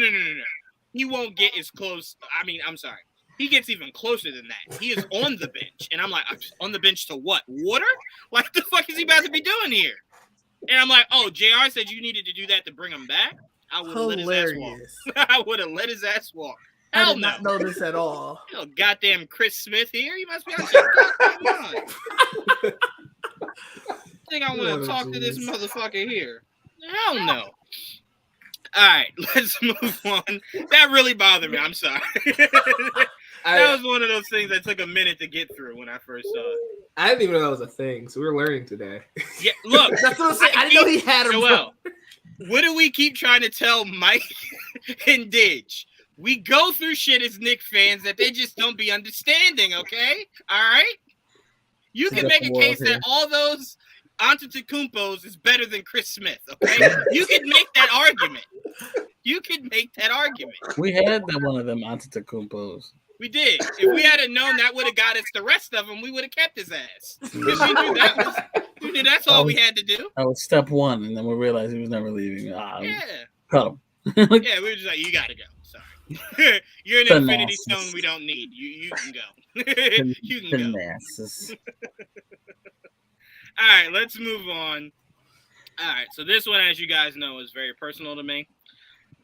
He won't get as close. I mean, I'm sorry. He gets even closer than that. He is on the bench. And I'm like, on the bench to what? Water? What the fuck is he about to be doing here? And I'm like, oh, JR said you needed to do that to bring him back? I would have let his ass walk. I would have let his ass walk. I did not know this at all. Goddamn Chris Smith here. You must be on your goddamn mind. I think I want to talk to this motherfucker here. Hell no. All right, let's move on. That really bothered me. I'm sorry. That was one of those things that took a minute to get through when I first saw it. I didn't even know that was a thing, so we're learning today. Yeah, look. That's what I'm saying. I didn't know he had him. Joel, what do we keep trying to tell Mike and Didge? We go through shit as Knicks fans that they just don't be understanding, okay? All right? You can make a case that all those Antetokounmpos is better than Chris Smith, okay? You can make that argument. We had one of them Antetokounmpos. We did. If we had known that would have got us the rest of them, we would have kept his ass. Because we knew that's all we had to do. That was step one, and then we realized he was never leaving. Yeah. Cut him. Yeah, we were just like, you got to go. Sorry. You're an infinity stone we don't need. You can go. You can go. All right, let's move on. All right, so this one, as you guys know, is very personal to me.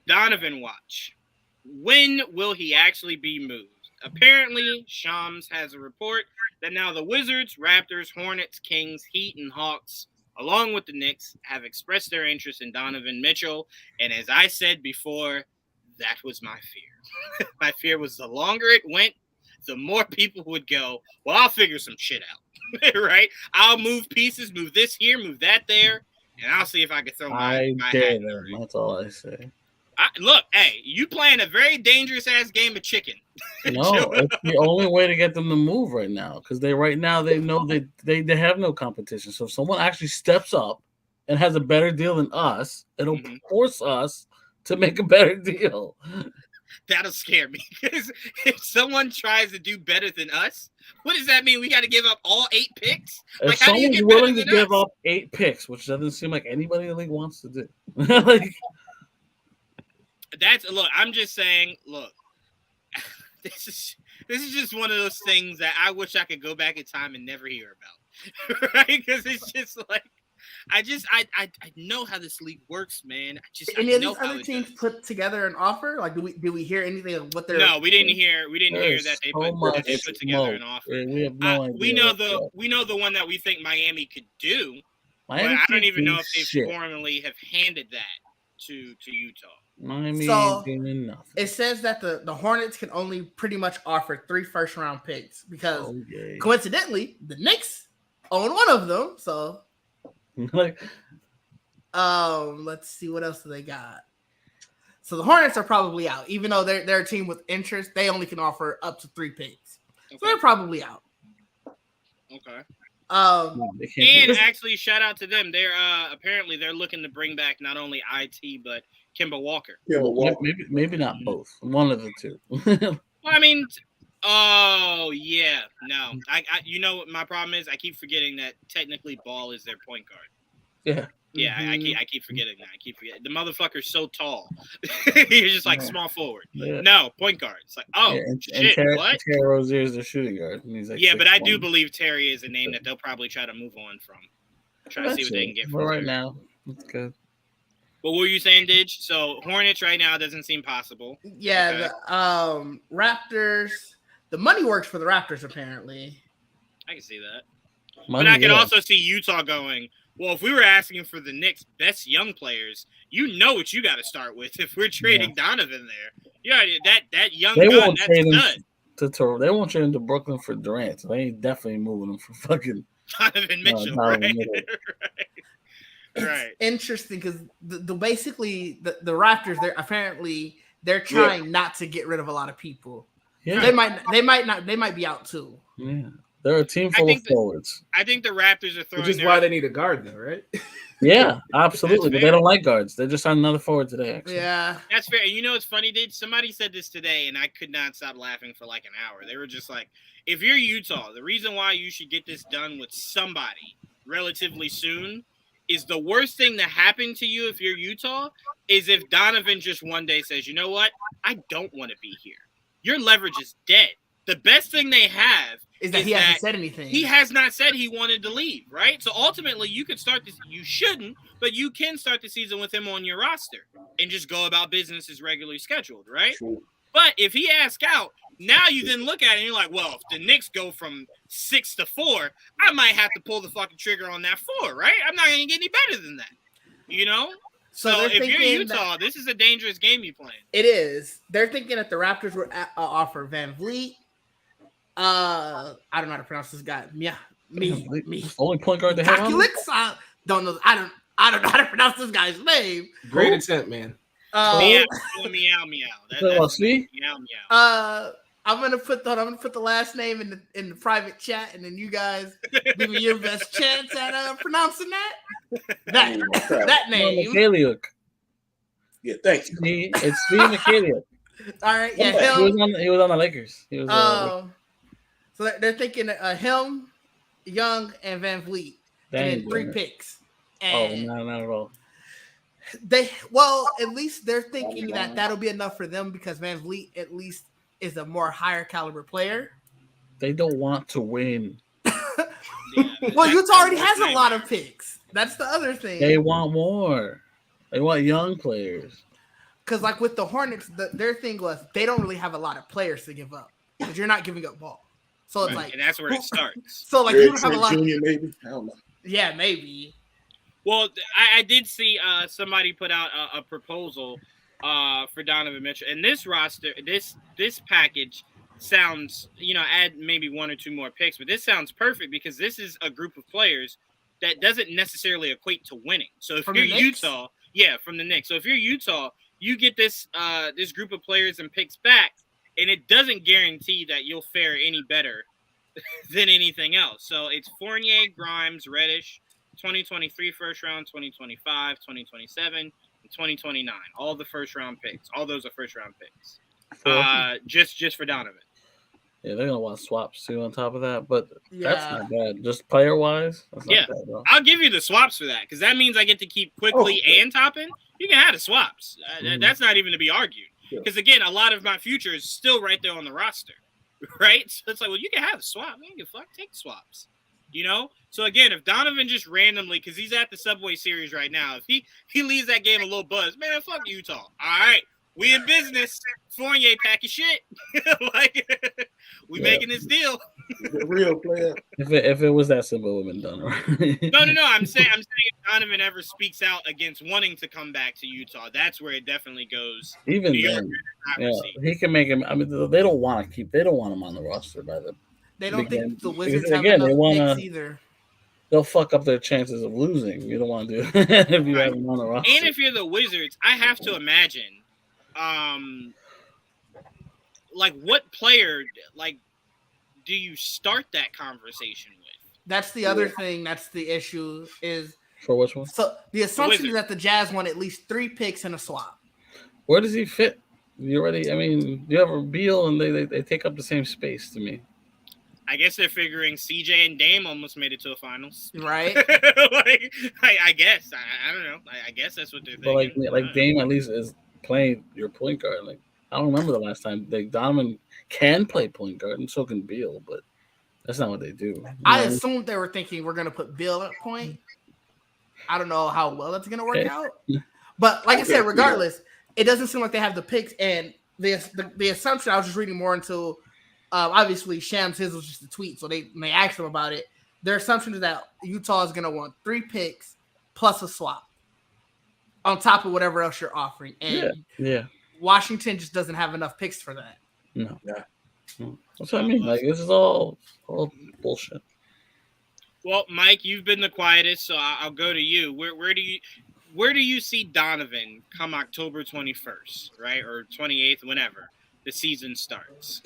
Donovan watch. When will he actually be moved? Apparently, Shams has a report that now the Wizards, Raptors, Hornets, Kings, Heat, and Hawks, along with the Knicks, have expressed their interest in Donovan Mitchell. And as I said before, that was my fear. My fear was the longer it went, the more people would go, well, I'll figure some shit out. Right? I'll move pieces, move this here, move that there, and I'll see if I can throw my hat. That's all I say. Look, hey, you playing a very dangerous-ass game of chicken. No, it's the only way to get them to move right now, because they know they have no competition. So if someone actually steps up and has a better deal than us, it'll force us to make a better deal. That'll scare me, because if someone tries to do better than us, what does that mean? We got to give up all 8 picks? If someone's willing to give up 8 picks, which doesn't seem like anybody in the league wants to do. Look, I'm just saying, look, this is just one of those things that I wish I could go back in time and never hear about. Right? Because it's just like, I know how this league works, man. Any of these other teams put together an offer? Like, do we hear anything of what they're? No, we didn't hear that they put together an offer. We have no idea. We know the one that we think Miami could do. But I don't even know if they formally have handed that to Utah. Miami doing nothing. It says that the Hornets can only pretty much offer 3 first-round picks because coincidentally the Knicks own one of them. So, let's see what else do they got. So the Hornets are probably out, even though they're a team with interest. They only can offer up to 3 picks, so they're probably out. Okay. And actually, shout out to them. They're apparently they're looking to bring back not only IT but Kemba Walker. Maybe not both. One of the two. Well, I mean, oh yeah, no. I you know what my problem is? I keep forgetting that technically Ball is their point guard. Yeah. Yeah, I keep forgetting that. I keep forgetting. The motherfucker's so tall. He's just like small forward. Yeah. No, point guard. It's like, shit, what? Terry Rozier is the shooting guard. And he's like but I do believe Terry is a name that they'll probably try to move on from. Try to see what they can get from right now. That's good. But what were you saying, Didge? So Hornets right now doesn't seem possible. Yeah, the Raptors. The money works for the Raptors apparently. I can see that. But I can also see Utah going, well, if we were asking for the Knicks' best young players, you know what you got to start with if we're trading Donovan there. Yeah, that young gun, that's stud. They won't trade him to Brooklyn for Durant. So they ain't definitely moving him for fucking Donovan Mitchell, right? It's interesting because basically the Raptors, they're trying not to get rid of a lot of people. Yeah. They might be out too. Yeah. They're a team full of forwards. I think the Raptors are throwing. Which is why they need a guard, though, right? Yeah, absolutely. But they don't like guards. They just signed another forward today, actually. Yeah. That's fair. You know what's funny, dude? Somebody said this today, and I could not stop laughing for like an hour. They were just like, if you're Utah, the reason why you should get this done with somebody relatively soon is the worst thing to happen to you if you're Utah is if Donovan just one day says, you know what? I don't want to be here. Your leverage is dead. The best thing they have is that he hasn't said anything. He has not said he wanted to leave, right? So ultimately, you could start this. You shouldn't, but you can start the season with him on your roster and just go about business as regularly scheduled, right? True. But if he asks out, now you then look at it and you're like, well, if the Knicks go from 6 to 4, I might have to pull the fucking trigger on that 4, right? I'm not going to get any better than that, you know? So if you're Utah, this is a dangerous game you playing. It is. They're thinking that the Raptors would offer Van Vliet. I don't know how to pronounce this guy. Me. Only point guard they have. I don't know. I don't know how to pronounce this guy's name. Great attempt, man. Meow. That's meow. I'm gonna put the last name in the private chat, and then you guys give me your best chance at pronouncing that name. Mikhaliuk. Yeah, thank you. It's Steve Mikhaliuk. All right, yeah. He was on the Lakers. He was. So they're thinking him, Young, and Van Vliet, and then 3 picks. And no, not at all. At least they're thinking that that'll be enough for them because Van Vliet at least is a more higher caliber player. They don't want to win. Well, Utah already has a lot of picks. That's the other thing. They want more. They want young players. Because like with the Hornets, their thing was they don't really have a lot of players to give up because you're not giving up ball. So it's like, and that's where it starts. So like you don't have a lot. Junior, maybe. I don't know. Yeah, maybe. Well, I did see somebody put out a proposal for Donovan Mitchell, and this roster, this package sounds, add maybe 1 or 2 more picks, but this sounds perfect because this is a group of players that doesn't necessarily equate to winning. So if you're Utah, from the Knicks. So if you're Utah, you get this this group of players and picks back, and it doesn't guarantee that you'll fare any better than anything else. So it's Fournier, Grimes, Reddish, 2023 first round, 2025, 2027, and 2029. All the first round picks. All those are first round picks. Just for Donovan. Yeah, they're gonna want swaps too on top of that, but that's not bad. Just player wise, bad, I'll give you the swaps for that because that means I get to keep Quickly and Toppin. You can have the swaps. That's not even to be argued. Because again, a lot of my future is still right there on the roster, right? So it's like, well, you can have a swap, man. Take the swaps, So again, if Donovan just randomly, because he's at the Subway Series right now, if he leaves that game a little buzz, man, fuck Utah. All right, we in business. Fournier, pack your shit. We making this deal. The real player. If it was that simple, it would have been done. Right? No. I'm saying if Donovan ever speaks out against wanting to come back to Utah, that's where it definitely goes. Even then, he can make him. I mean, they don't want to They don't want him on the roster by the. They don't again, think the Wizards have enough picks either. They'll fuck up their chances of losing. You don't want to do it if you have him on the roster. And if you're the Wizards, I have to imagine, what player, do you start that conversation with? That's the other thing. That's the issue is. For which one? So the assumption is that the Jazz want at least 3 picks and a swap. Where does he fit? You have a Beal and they take up the same space to me. I guess they're figuring CJ and Dame almost made it to the finals. Right. I guess. I don't know. I guess that's what they're thinking. But Dame at least is playing your point guard. I don't remember the last time Donovan can play point guard and so can Beal, but that's not what they do. I assumed they were thinking we're going to put Beal at point. I don't know how well that's going to work out. But like I said, regardless, it doesn't seem like they have the picks. And the assumption, I was just reading more into, obviously, Shams, his was just a tweet, so they asked him about it. Their assumption is that Utah is going to want 3 picks plus a swap on top of whatever else you're offering. And Washington just doesn't have enough picks for that. No. Yeah. That's what I mean. This is all bullshit. Well, Mike, you've been the quietest, so I'll go to you. Where do you see Donovan come October 21st, right, or 28th, whenever the season starts?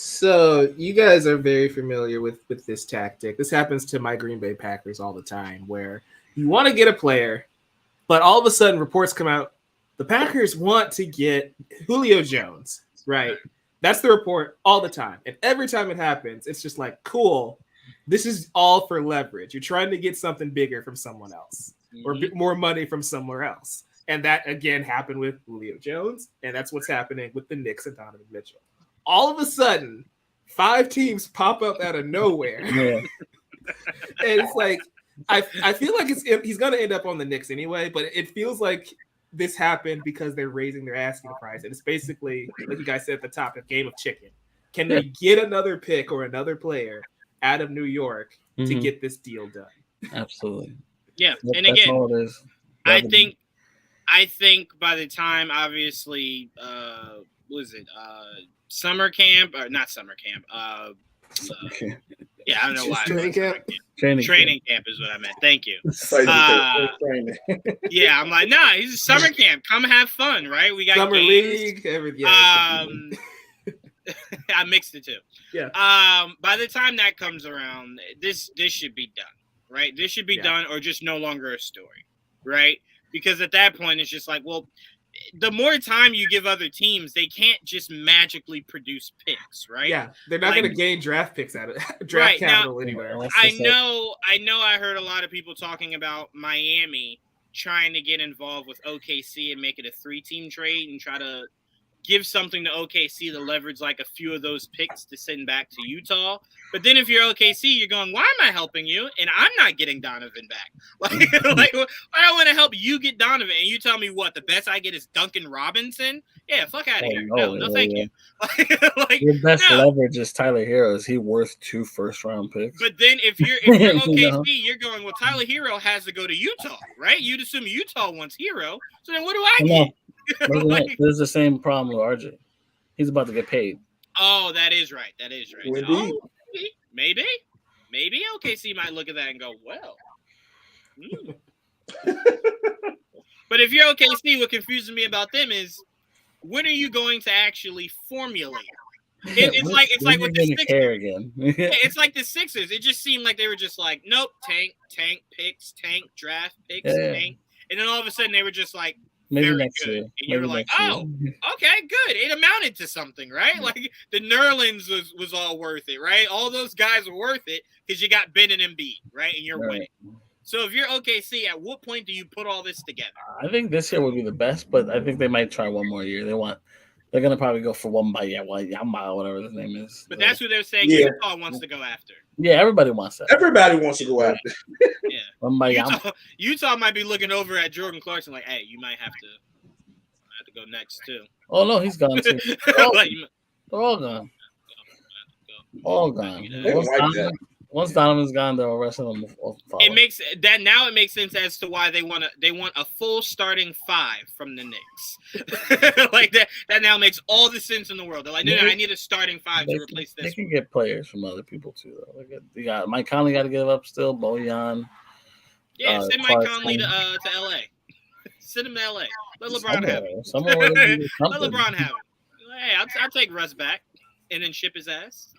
So you guys are very familiar with this tactic. This happens to my Green Bay Packers all the time, where you want to get a player, but all of a sudden reports come out. The Packers want to get Julio Jones, right? That's the report all the time. And every time it happens, it's just like, cool, this is all for leverage. You're trying to get something bigger from someone else or more money from somewhere else. And that, again, happened with Julio Jones, and that's what's happening with the Knicks and Donovan Mitchell. All of a sudden, 5 teams pop up out of nowhere. Yeah. And it's like, I feel like he's going to end up on the Knicks anyway, but it feels like this happened because they're raising their asking price. And it's basically, like you guys said at the top, a game of chicken. Can they get another pick or another player out of New York to get this deal done? Absolutely. Yeah. And That's again, all it is. I think by the time, obviously, summer camp or not summer camp? Yeah, I don't know why. Training camp? Training camp is what I meant. Thank you. Yeah, I'm like, nah, he's a summer camp. Come have fun, right? We got summer games. league. Everything. I mixed the two. Yeah. By the time that comes around, this should be done, right? This should be done, or just no longer a story, right? Because at that point, it's just like, well, the more time you give other teams, they can't just magically produce picks, right? Yeah, they're not going to gain draft picks out of draft capital anywhere. I know. I heard a lot of people talking about Miami trying to get involved with OKC and make it a 3-team trade and try to give something to OKC to leverage like a few of those picks to send back to Utah. But then if you're OKC, you're going, why am I helping you? And I'm not getting Donovan back. Like I want to help you get Donovan. And you tell me what, the best I get is Duncan Robinson? Yeah, fuck out of here. No, thank you. Your best leverage is Tyler Hero. Is he worth 2 first-round picks? But then if you're OKC, you're going, well, Tyler Hero has to go to Utah, right? You'd assume Utah wants Hero. So then what do I get? There's the same problem with RJ. He's about to get paid. Oh, that is right. Indeed. Oh, maybe OKC might look at that and go, well. But if you're OKC, what confuses me about them is when are you going to actually formulate? It's like with the Sixers. Again. It's like the Sixers. It just seemed like they were just like, nope, tank picks, tank draft picks, tank, and then all of a sudden they were just like. Maybe next year. And you were like, oh, okay, good. It amounted to something, right? Like the Nerlens was all worth it, right? All those guys were worth it because you got Ben and Embiid, right? And you're winning. So if you're OKC, at what point do you put all this together? I think this year would be the best, but I think they might try one more year. They're gonna probably go for Yamba, whatever his name is. But that's who they're saying Utah wants to go after. Yeah, everybody wants that. Everybody wants to go after. Yeah. Utah might be looking over at Jordan Clarkson like, hey, you might have to go next too. Oh no, he's gone too. They're all gone. All gone. Once Donovan's gone, the rest of them will follow. It makes sense as to why they want a full starting 5 from the Knicks. Like that now makes all the sense in the world. They're like, no, I need a starting 5 to replace this. They can get players from other people too, though. Mike Conley got to give up still. Bojan. Yeah, send Mike Conley to LA. Send him to LA. Let LeBron have it. Let LeBron have it. Hey, I'll take Russ back. And then ship his ass.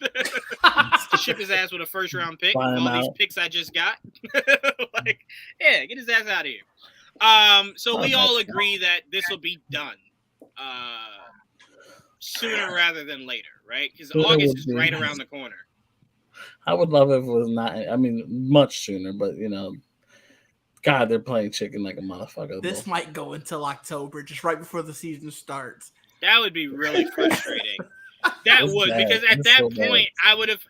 Ship his ass with a first-round pick. All these picks I just got. Get his ass out of here. So we all agree that this will be done sooner rather than later, right? Because August is right around the corner. I would love if it was not. I mean, much sooner, but God, they're playing chicken like a motherfucker. This might go until October, just right before the season starts. That would be really frustrating. That would, because at that point, I would have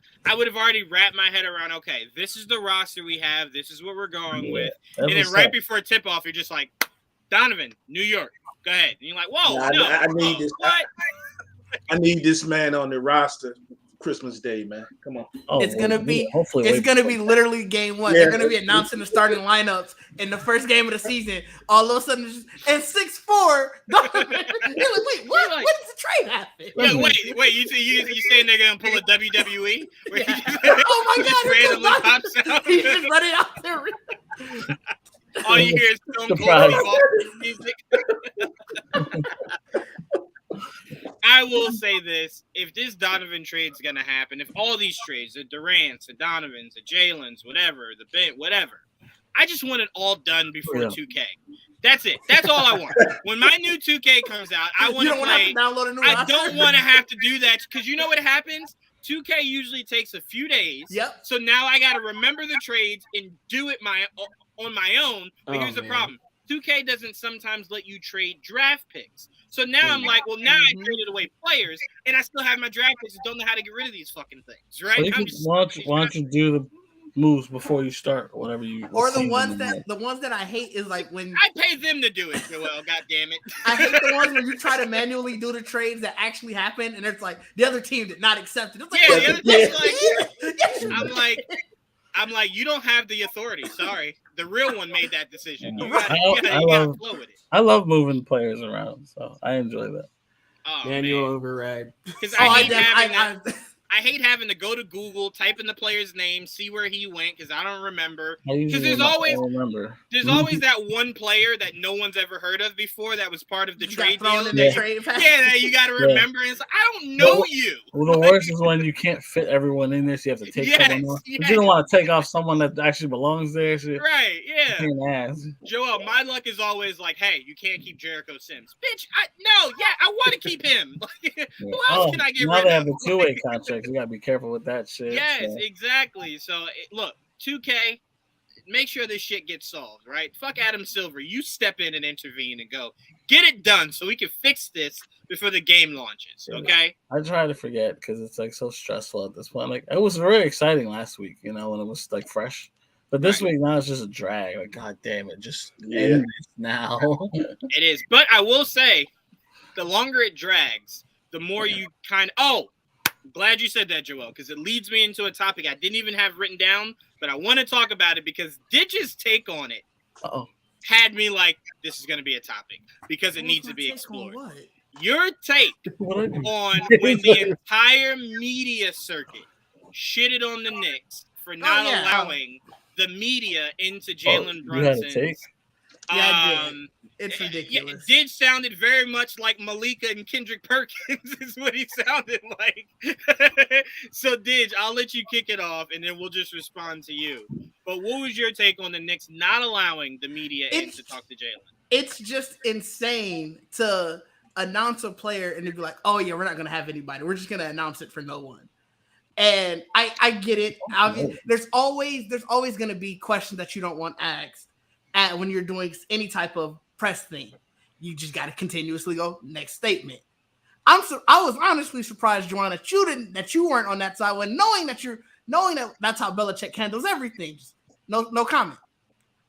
already wrapped my head around, okay, this is the roster we have. This is what we're going with. And then right before tip-off, you're just like, Donovan, New York, go ahead. And you're like, whoa, I need this. What? I need this man on the roster Christmas Day, man. Come on. It's gonna be literally game 1. They're gonna be announcing the starting lineups in the first game of the season. All of a sudden, and 6'4", Donovan. You're like, wait, what? When does the trade happen? Yeah, wait. You saying they're gonna pull a WWE? Where he just, oh my God! randomly pops out. He's just running out there. All you hear is Stone Cold music. I will say this: if this Donovan trade's gonna happen, if all these trades, the Durants, the Donovans, the Jalen's, whatever, the Ben, whatever, I just want it all done before 2K. That's it. That's all I want. When my new 2K comes out, I want to play. I don't want to have to do that because you know what happens? 2K usually takes a few days. Yep. So now I got to remember the trades and do it on my own. But here's the problem. 2K doesn't sometimes let you trade draft picks. So now I'm like, well, now I traded away players, and I still have my draft picks and don't know how to get rid of these fucking things, right? Why don't you do the moves before you start, whatever you. Or the ones that I hate is like when I pay them to do it. Joel, God damn it! I hate the ones when you try to manually do the trades that actually happen, and it's like the other team did not accept it. It's like, the other team's like, I'm like, you don't have the authority. Sorry, the real one made that decision. You gotta flow with it. I love moving players around, so I enjoy that. Oh, manual override. Because I hate having to go to Google, type in the player's name, see where he went because I don't remember. Because there's always that one player that no one's ever heard of before that was part of the trade deal. That you got to remember. And it's like, I don't know you. Well, the worst is when you can't fit everyone in there, so you have to take someone off. But you don't want to take off someone that actually belongs there. So right, yeah. Joel, my luck is always like, hey, you can't keep Jericho Sims. Bitch, I want to keep him. Who else can I get rid of? Now they have a two-way contract. You gotta be careful with that shit. Yes, exactly. So look, 2K, make sure this shit gets solved, right? Fuck Adam Silver. You step in and intervene and go get it done so we can fix this before the game launches. Okay. I try to forget because it's like so stressful at this point. Like it was very exciting last week, when it was like fresh. But this week now it's just a drag. Like, god damn it, just end this now. It is. But I will say, the longer it drags, the more you kind of glad you said that, Joel, because it leads me into a topic I didn't even have written down, but I want to talk about it because Ditch's take on it had me like, this is going to be a topic because it needs to be explored. Your take on when the entire media circuit shitted on the Knicks for not allowing the media into Jalen Brunson's. It's ridiculous. It did sounded very much like Malika and Kendrick Perkins is what he sounded like. So, Didge, I'll let you kick it off, and then we'll just respond to you. But what was your take on the Knicks not allowing the media in to talk to Jalen? It's just insane to announce a player and they'd be like, oh, yeah, we're not going to have anybody. We're just going to announce it for no one. And I get it. I mean, there's always going to be questions that you don't want asked when you're doing any type of press thing. You just got to continuously go next statement. I was honestly surprised, Juwan, that you weren't on that side when knowing that that's how Belichick handles everything. Just no comment.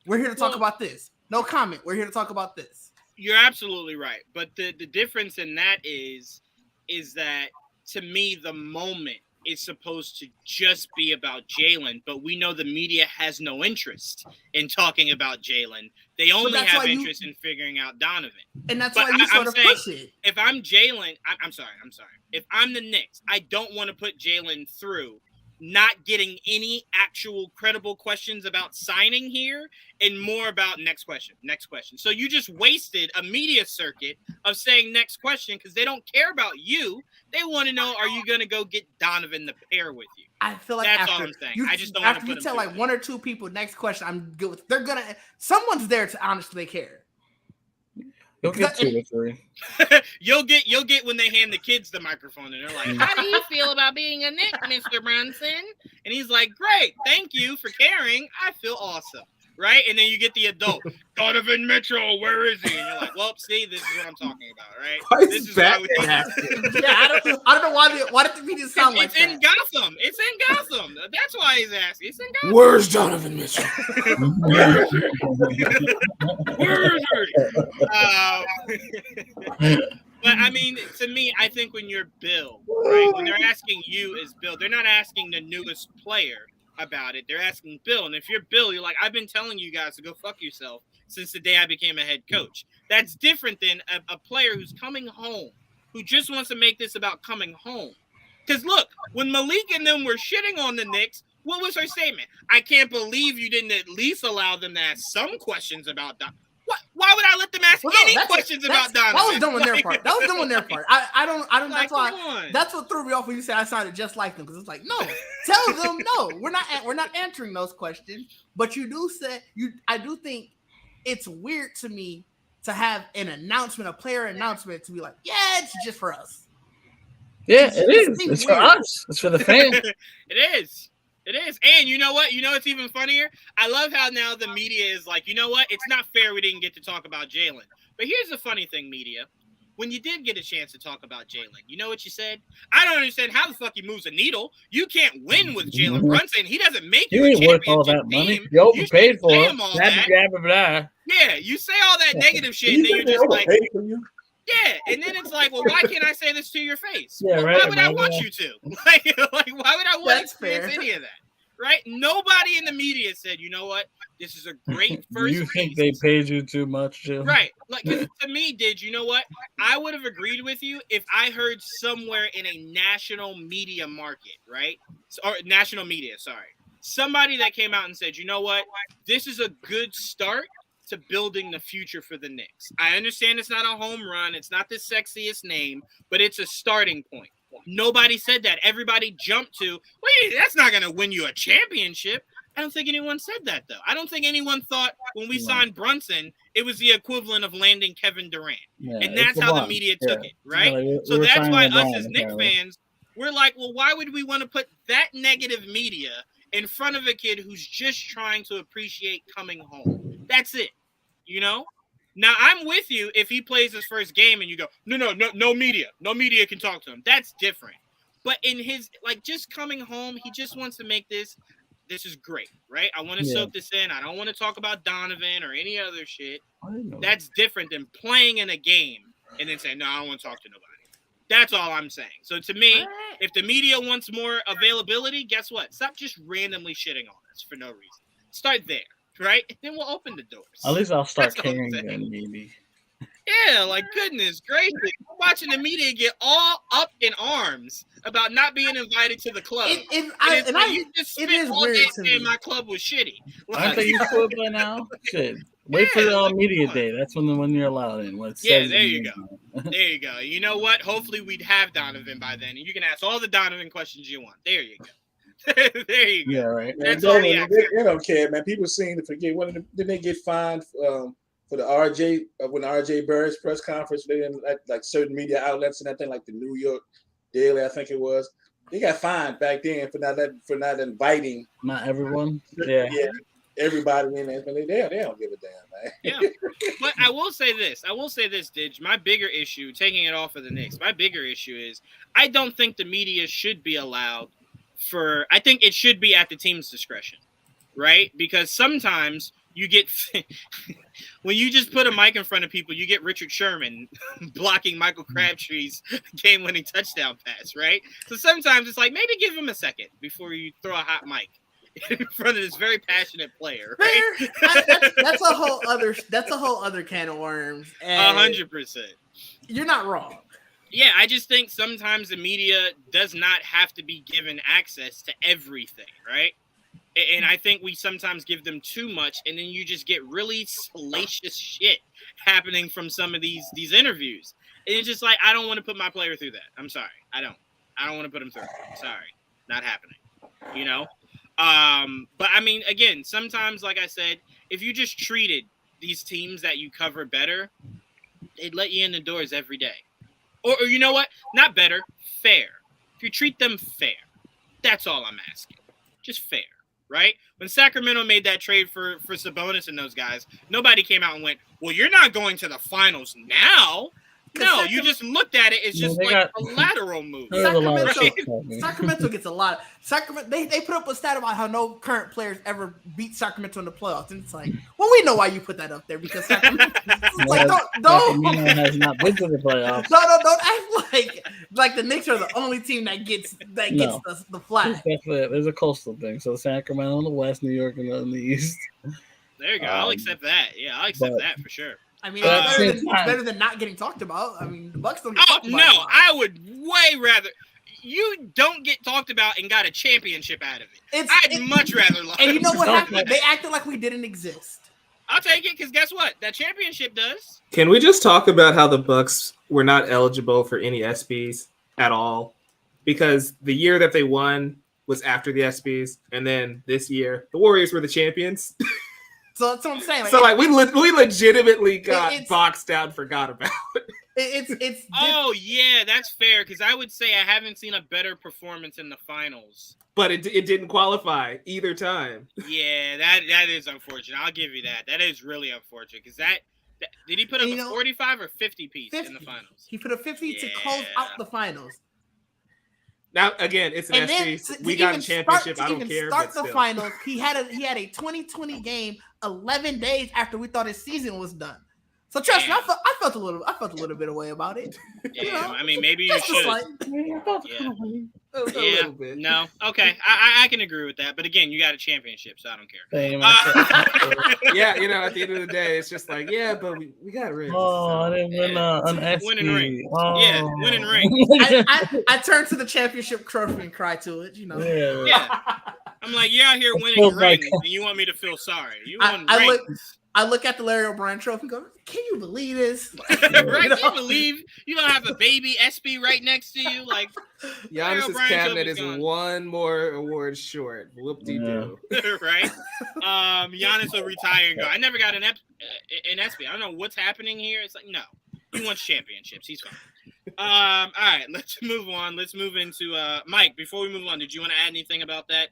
We're here to talk about this. No comment. We're here to talk about this. You're absolutely right. But the difference in that is that to me the moment is supposed to just be about Jalen, but we know the media has no interest in talking about Jalen. They only have interest in figuring out Donovan. And that's why you sort of push it. If I'm Jalen, I'm sorry. If I'm the Knicks, I don't want to put Jalen through not getting any actual credible questions about signing here and more about next question. So you just wasted a media circuit of saying next question because they don't care about you. They want to know, are you going to go get Donovan to pair with you? I feel like that's all I'm saying. I just don't want to put you tell like one or two people next question, I'm good with. Someone's there to honestly care. You'll get 2 or 3. You'll get when they hand the kids the microphone and they're like, how do you feel about being a Knick, Mr. Brunson? And he's like, great, thank you for caring. I feel awesome. Right? And then you get the adult, Donovan Mitchell, where is he? And you're like, well, see, this is what I'm talking about, right? This is why I don't know why did the media sound like that? It's in Gotham. It's in Gotham. That's why he's asking. It's in Gotham. Where's Donovan Mitchell? Where is he? But I mean, to me, I think when you're Bill, right? When they're asking you as Bill, they're not asking the newest player about it. They're asking Bill. And if you're Bill, you're like, I've been telling you guys to go fuck yourself since the day I became a head coach. That's different than a player who's coming home, who just wants to make this about coming home. Because look, when Malik and them were shitting on the Knicks, what was her statement? I can't believe you didn't at least allow them to ask some questions about that. Why would I let them ask any questions about Donovan? That was done on their part. That was done on their part. I don't. Like, That's why. That's what threw me off when you said I sounded just like them, because it's like, no, tell them no. We're not answering those questions. But you do say I do think it's weird to me to have an announcement, a player announcement, to be like, yeah, it's just for us. Yeah, it is. It's for us. It's for the fans. It is. It is. And you know what? You know, it's even funnier. I love how now the media is like, you know what? It's not fair we didn't get to talk about Jalen. But here's the funny thing, media. When you did get a chance to talk about Jalen, you know what you said? I don't understand how the fuck he moves a needle. You can't win with Jalen Brunson. He doesn't make you a championship all that money. team. You overpaid for him. Yeah, you say all that negative shit, and then you're just like, yeah, and then it's like, well, why can't I say this to your face? Yeah, well, right. Why would I want you to? Like, why would I want to experience any of that? Right? Nobody in the media said, you know what? This is a great first. You think they paid you too much, Jim? Right. Like, to me, you know what? I would have agreed with you if I heard somewhere in a national media market, right? Or national media, sorry. Somebody that came out and said, you know what? This is a good start to building the future for the Knicks. I understand it's not a home run. It's not the sexiest name, but it's a starting point. Nobody said that. Everybody jumped to, wait, that's not going to win you a championship. I don't think anyone said that, though. I don't think anyone thought when we signed Brunson, it was the equivalent of landing Kevin Durant. Yeah, and that's how the media took it, right? Yeah, so that's why us as Knicks fans, we're like, well, why would we want to put that negative media in front of a kid who's just trying to appreciate coming home? That's it. You know? Now, I'm with you if he plays his first game and you go, no media. No media can talk to him. That's different. But in his, like, just coming home, he just wants to make this is great, right? I want to soak this in. I don't want to talk about Donovan or any other shit. That's different than playing in a game and then saying, no, I don't want to talk to nobody. That's all I'm saying. So to me, if the media wants more availability, guess what? Stop just randomly shitting on us for no reason. Start there. Right? And then we'll open the doors. At least I'll start caring then, maybe. Yeah, like, goodness gracious. I'm watching the media get all up in arms about not being invited to the club. You just spent all day saying my club was shitty. Aren't they used to it by now? Shit. Wait for the media day. That's when you're allowed in. There you go. There you go. You know what? Hopefully we'd have Donovan by then, and you can ask all the Donovan questions you want. There you go. There you go. Yeah, right. That's all they don't care, man. People seem to forget. Didn't they get fined for the RJ when the RJ Barrett's press conference? They didn't like certain media outlets and that thing, like the New York Daily, I think it was. They got fined back then for not inviting. Not everyone. Yeah. Everybody in there, but they don't give a damn, man. Yeah, but I will say this, Didge. My bigger issue, taking it off of the Knicks, my bigger issue is I don't think the media should be allowed. I think it should be at the team's discretion, right? Because sometimes you get when you just put a mic in front of people, you get Richard Sherman blocking Michael Crabtree's game-winning touchdown pass, right? So sometimes it's like, maybe give him a second before you throw a hot mic in front of this very passionate player, right? That's a whole other can of worms. 100%. You're not wrong. Yeah, I just think sometimes the media does not have to be given access to everything, right? And I think we sometimes give them too much, and then you just get really salacious shit happening from some of these interviews. And it's just like, I don't want to put my player through that. I'm sorry. I don't want to put him through it. Sorry. Not happening. You know? But I mean, again, sometimes, like I said, if you just treated these teams that you cover better, they'd let you in the doors every day. Or you know what? Not better, fair. If you treat them fair, that's all I'm asking. Just fair, right? When Sacramento made that trade for Sabonis and those guys, nobody came out and went, well, you're not going to the finals now. No, you just looked at it. It's just a lateral move. Sacramento gets a lot. They put up a stat about how no current players ever beat Sacramento in the playoffs, and it's like, well, we know why you put that up there because Sacramento. Sacramento has not been to the playoffs. Don't act like the Knicks are the only team that gets the flag. There's a coastal thing. So Sacramento in the West, New York in the East. There you go. I'll accept that. Yeah, I'll accept that for sure. I mean, it's better than not getting talked about. I mean, the Bucks don't get talked about. No, I would way rather you don't get talked about and got a championship out of it. I'd much rather love. And you know what happened? They acted like we didn't exist. I'll take it because guess what? That championship does. Can we just talk about how the Bucks were not eligible for any ESPYs at all? Because the year that they won was after the ESPYs, and then this year the Warriors were the champions. So that's what I'm saying. So like we legitimately got boxed out, forgot about it. It's oh yeah, that's fair because I would say I haven't seen a better performance in the finals. But it didn't qualify either time. Yeah, that is unfortunate. I'll give you that. That is really unfortunate because that did he put up a 45 or 50 piece 50. In the finals? He put a 50 to close out the finals. Now again, it's an SC. We got a championship. I don't care. Start the finals. He had a 2020 game 11 days after we thought his season was done. So trust me, I felt a little bit away about it. Yeah, you know? I mean maybe you should. A little bit. No, okay, I can agree with that. But again, you got a championship, so I don't care. Yeah, at the end of the day, it's just like, yeah, but we got rings. Oh, I didn't win an SP. Winning ring. Oh. Yeah, winning ring. I turned to the championship trophy and cried to it. Yeah. I'm like, you're out here winning rings, and you want me to feel sorry? You won rings. I look at the Larry O'Brien trophy and go, can you believe this? Right? Can you believe you don't have a baby SB right next to you? Like, Giannis's cabinet is one more award short. Whoop-de-doo. Right? Giannis will retire and go, I never got an SB. I don't know what's happening here. It's like, no. He wants championships. He's fine. All right, let's move on. Let's move into Mike, before we move on, did you want to add anything about that?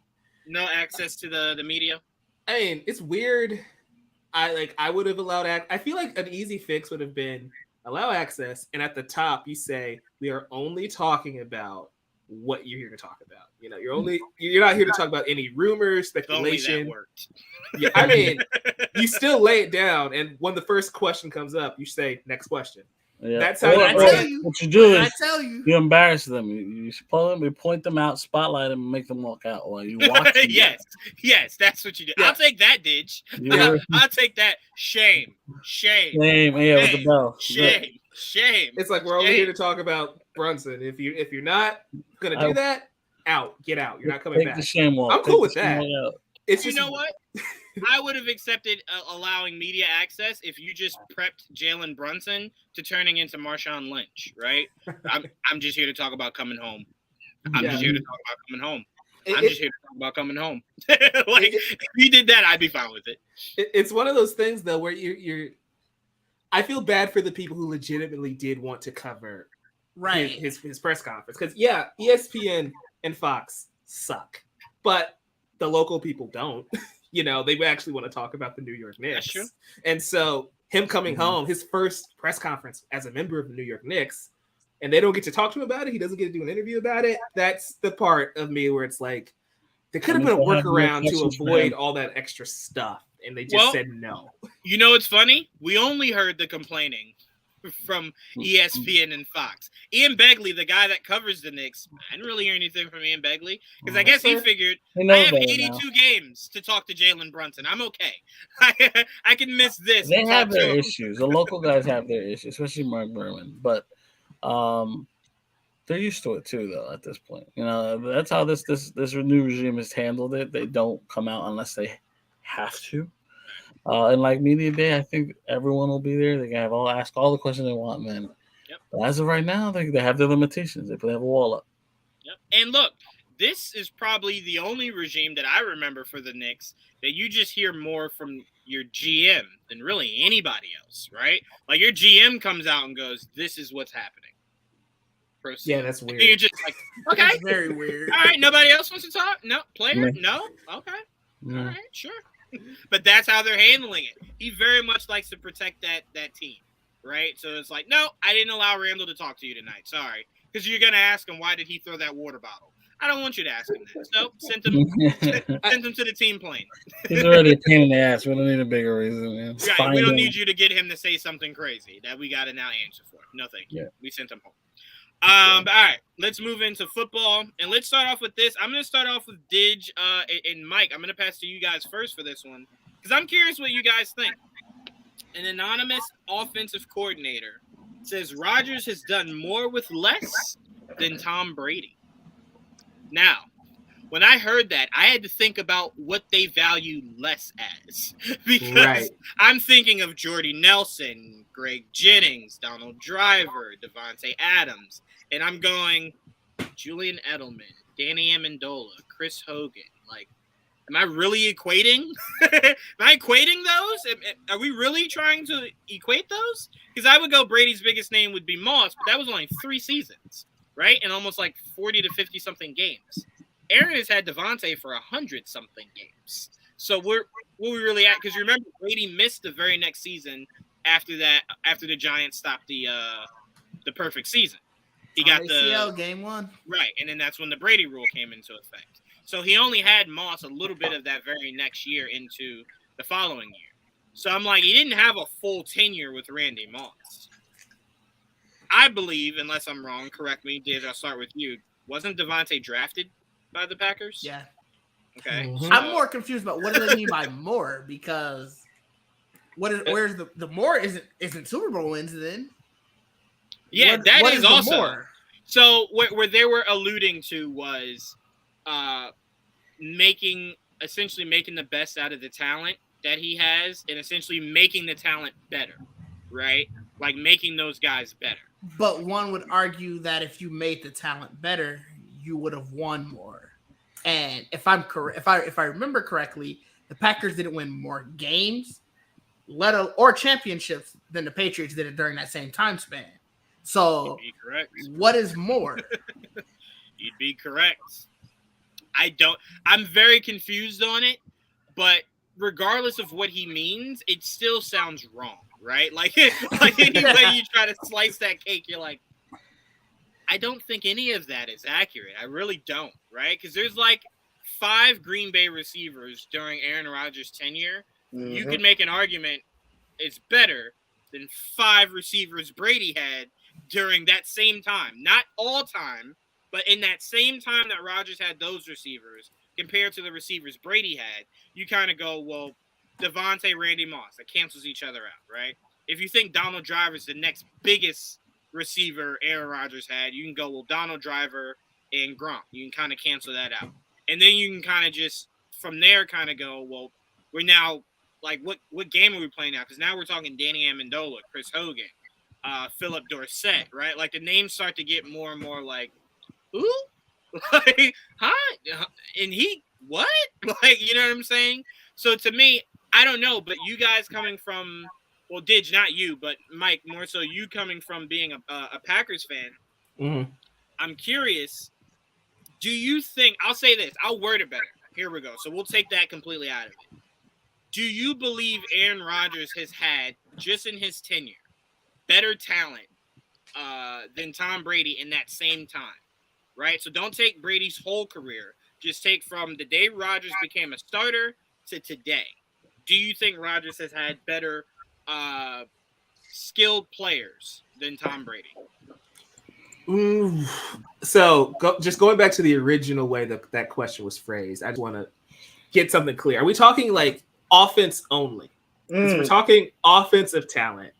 No access to the media? I mean, it's weird. I would have allowed I feel like an easy fix would have been allow access, and at the top you say we are only talking about what you're here to talk about. You're not here to talk about any rumors, speculation. Only that worked. Yeah, I mean, you still lay it down, and when the first question comes up, you say next question. Yeah. That's how what you do is you embarrass them. You pull them, you point them out, spotlight them, and make them walk out while you watch them. Yes, that's what you do. Yeah. I'll take that, Didge. Yeah. I'll take that. Shame. Yeah, with the bell. Shame. It's like we're only here to talk about Brunson. If you're not gonna do that, get out. You're not coming back. The shame walk. I'm cool with that. It's just, you know what? I would have accepted allowing media access if you just prepped Jalen Brunson to turning into Marshawn Lynch, right? I'm just here to talk about coming home. I'm just here to talk about coming home. Like, if you did that, I'd be fine with it. It's one of those things though where you're. I feel bad for the people who legitimately did want to cover his press conference because ESPN and Fox suck, but the local people don't. They actually want to talk about the New York Knicks. That's true. And so him coming home, his first press conference as a member of the New York Knicks, and they don't get to talk to him about it. He doesn't get to do an interview about it. That's the part of me where it's like, there could have been a workaround to avoid all that extra stuff. And they just said no. You know what's funny? We only heard the complaining from ESPN and Fox. Ian Begley, the guy that covers the Knicks, I didn't really hear anything from Ian Begley because I guess he figured I have 82 games to talk to Jalen Brunson. I'm okay. I can miss this. They have their issues. The local guys have their issues, especially Mark Berman. But they're used to it too, though. At this point, that's how this new regime has handled it. They don't come out unless they have to. And like media day, I think everyone will be there. They can ask all the questions they want, man. Yep. But as of right now, they have their limitations. They have a wall up. Yep. And look, this is probably the only regime that I remember for the Knicks that you just hear more from your GM than really anybody else, right? Like your GM comes out and goes, "This is what's happening." Proceed. Yeah, that's weird. And you're just like, okay, that's very weird. All right, nobody else wants to talk? No, player? No? Okay. All right, sure. But that's how they're handling it. He very much likes to protect that team, right? So it's like, no, I didn't allow Randall to talk to you tonight. Sorry. Because you're going to ask him, why did he throw that water bottle? I don't want you to ask him that. So send him to the team plane. He's already a pain in the ass. We don't need a bigger reason, man. Right. We don't need you to get him to say something crazy that we got to now answer for. No, thank you. Yeah. We sent him home. All right, let's move into football, and let's start off with this. I'm going to start off with Didge and Mike. I'm going to pass to you guys first for this one because I'm curious what you guys think. An anonymous offensive coordinator says Rodgers has done more with less than Tom Brady. Now, when I heard that, I had to think about what they value less as. Because I'm thinking of Jordy Nelson, Greg Jennings, Donald Driver, Devontae Adams. And I'm going Julian Edelman, Danny Amendola, Chris Hogan. Like, am I really equating? Am I equating those? Are we really trying to equate those? Because I would go Brady's biggest name would be Moss, but that was only 3 seasons, right? And almost like 40 to 50-something games. Aaron has had Devontae for 100-something games. So what we really at? Because remember, Brady missed the very next season after that, after the Giants stopped the perfect season. He got the ACL game 1. Right, and then that's when the Brady rule came into effect. So he only had Moss a little bit of that very next year into the following year. So I'm like, he didn't have a full tenure with Randy Moss. I believe, unless I'm wrong, correct me, Diz, I'll start with you. Wasn't Devontae drafted by the Packers? Yeah. Okay. Mhm. So, I'm more confused about what do they mean by more, because where's the more isn't Super Bowl wins then? yeah, that what is the also. more? So where they were alluding to was essentially making the best out of the talent that he has and essentially making the talent better, right? Like making those guys better. But one would argue that if you made the talent better, you would have won more. And if I'm correct, if I remember correctly, the Packers didn't win more games, or championships than the Patriots did it during that same time span. So, You'd be correct. what is more? You'd be correct. I'm very confused on it, but regardless of what he means, it still sounds wrong, right? Like any way you try to slice that cake, you're like, I don't think any of that is accurate. I really don't, right? Because there's like 5 Green Bay receivers during Aaron Rodgers' tenure. Mhm. You could make an argument it's better than 5 receivers Brady had during that same time. Not all time, but in that same time that Rodgers had those receivers compared to the receivers Brady had, you kind of go, well, Devontae, Randy Moss, that cancels each other out, right? If you think Donald Driver is the next biggest receiver Aaron Rodgers had, you can go, well, Donald Driver and Gronk. You can kind of cancel that out. And then you can kind of just, from there, kind of go, well, we're now, like, what game are we playing now? Because now we're talking Danny Amendola, Chris Hogan, Philip Dorsett, right? Like, the names start to get more and more like, who? Like, huh? And he, what? Like, you know what I'm saying? So to me, I don't know, but you guys coming from, well, Didge, not you, but Mike, more so you coming from being a Packers fan, Mm-hmm. I'm curious, do you think, I'll say this, I'll word it better. Here we go. So we'll take that completely out of it. Do you believe Aaron Rodgers has had, just in his tenure, better talent than Tom Brady in that same time? Right? So don't take Brady's whole career. Just take from the day Rodgers became a starter to today. Do you think Rodgers has had better skilled players than Tom Brady? So just going back to the original way that question was phrased, I just want to get something clear. Are we talking like offense only? If we're talking offensive talent,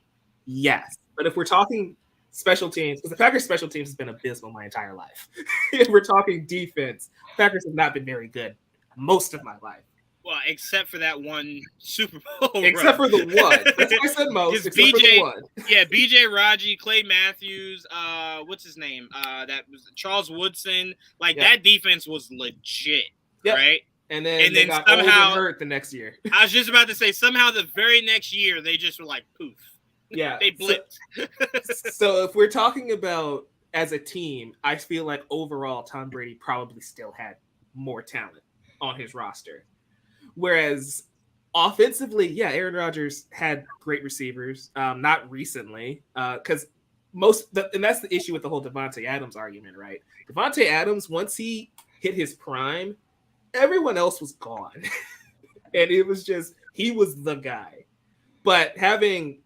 yes. But if we're talking special teams, because the Packers special teams has been abysmal my entire life. If we're talking defense, Packers have not been very good most of my life. Well, except for that one Super Bowl Except run. for the one. That's why I said most, except for the one. Yeah, BJ Raji, Clay Matthews, what's his name? That was Charles Woodson. Like, that defense was legit, right? And then they got somehow hurt the next year. I was just about to say, somehow the very next year, they just were like, poof. Yeah. They blipped. So if we're talking about as a team, I feel like overall Tom Brady probably still had more talent on his roster. Whereas offensively, yeah, Aaron Rodgers had great receivers. Not recently, because and that's the issue with the whole Devontae Adams argument, right? Devontae Adams, once he hit his prime, everyone else was gone, and it was just he was the guy. But having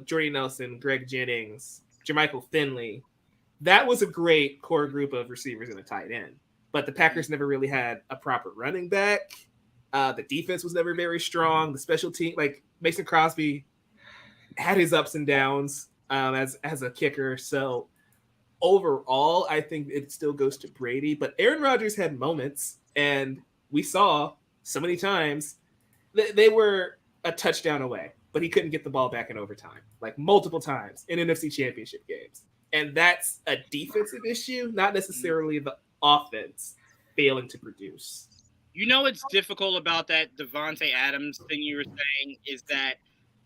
Jordy Nelson, Greg Jennings, Jermichael Finley, that was a great core group of receivers and a tight end. But the Packers never really had a proper running back. The defense was never very strong. The special team, like Mason Crosby, had his ups and downs as a kicker. So overall, I think it still goes to Brady. But Aaron Rodgers had moments. And we saw so many times they were a touchdown away, but he couldn't get the ball back in overtime, like multiple times in NFC Championship games. And that's a defensive issue, not necessarily the offense failing to produce. You know what's difficult about that Devontae Adams thing you were saying is that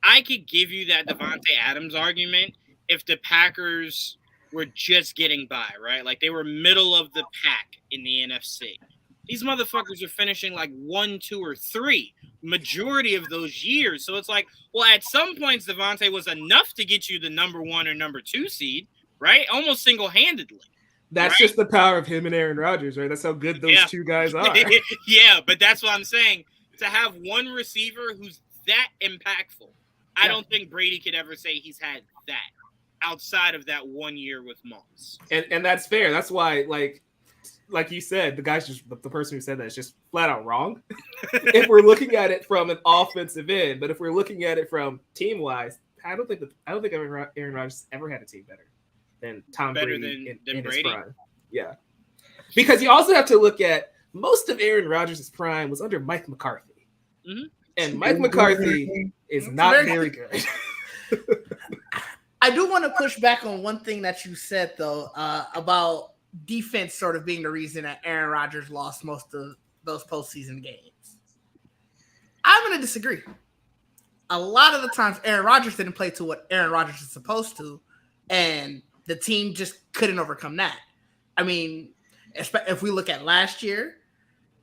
I could give you that Devontae Adams argument if the Packers were just getting by, right? Like they were middle of the pack in the NFC. These motherfuckers are finishing like 1, 2, or 3 majority of those years. So it's like, well, at some points, Devontae was enough to get you the number 1 or number 2 seed, right? Almost single-handedly. That's right? just the power of him and Aaron Rodgers, right? That's how good those two guys are. Yeah, but that's what I'm saying. To have one receiver who's that impactful, I don't think Brady could ever say he's had that outside of that 1 year with Moss. And that's fair. That's why, like you said, the guy's just the person who said that is just flat out wrong. If we're looking at it from an offensive end, but if we're looking at it from team wise, I don't think Aaron Rodgers ever had a team better than Tom Brady in Brady? His prime. Yeah, because you also have to look at most of Aaron Rodgers' prime was under Mike McCarthy, and Mike McCarthy is not very good. I do want to push back on one thing that you said though about defense sort of being the reason that Aaron Rodgers lost most of those postseason games. I'm going to disagree. A lot of the times, Aaron Rodgers didn't play to what Aaron Rodgers is supposed to, and the team just couldn't overcome that. I mean, if we look at last year,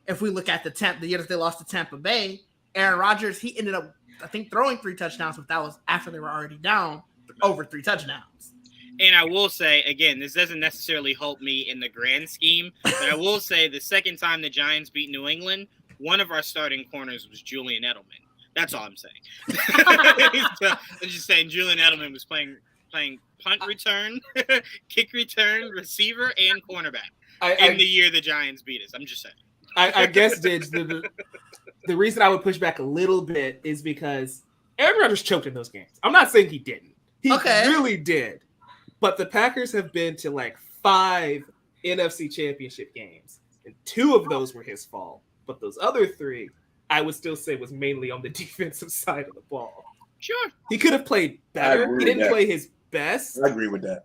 if we look at the year that they lost to Tampa Bay, Aaron Rodgers, he ended up, I think, throwing 3 touchdowns, but that was after they were already down over 3 touchdowns. And I will say, again, this doesn't necessarily help me in the grand scheme, but I will say the second time the Giants beat New England, one of our starting corners was Julian Edelman. That's all I'm saying. I'm just saying Julian Edelman was playing punt return, kick return, receiver, and cornerback in the year the Giants beat us. I'm just saying. I guess, Didge, the reason I would push back a little bit is because Aaron Rodgers choked in those games. I'm not saying he didn't. He really did. But the Packers have been to like 5 NFC Championship games, and 2 of those were his fault. But those other 3, I would still say was mainly on the defensive side of the ball. Sure. He could have played better. He didn't play his best. I agree with that.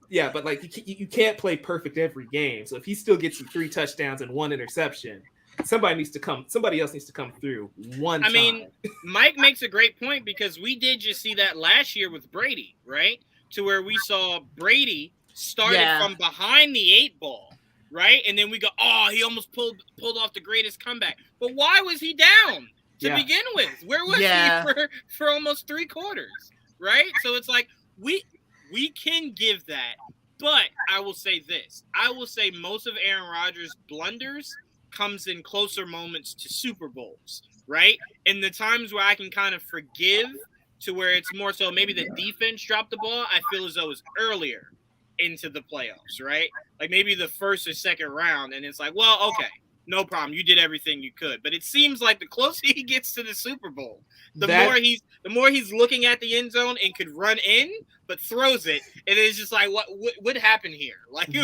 Yeah, but like you can't play perfect every game. So if he still gets you 3 touchdowns and 1 interception, somebody else needs to come through one time. I mean, Mike makes a great point because we did just see that last year with Brady, right? To where we saw Brady started from behind the 8 ball, right? And then we go, oh, he almost pulled off the greatest comeback. But why was he down to begin with? Where was he for almost 3 quarters, right? So it's like we can give that. But I will say this. I will say most of Aaron Rodgers' blunders comes in closer moments to Super Bowls, right? And the times where I can kind of forgive to where it's more so maybe the defense dropped the ball, I feel as though it's earlier into the playoffs, right? Like maybe the first or second round, and it's like, well, okay, no problem. You did everything you could. But it seems like the closer he gets to the Super Bowl, the more he's looking at the end zone and could run in, but throws it. And it's just like, what happened here? Like,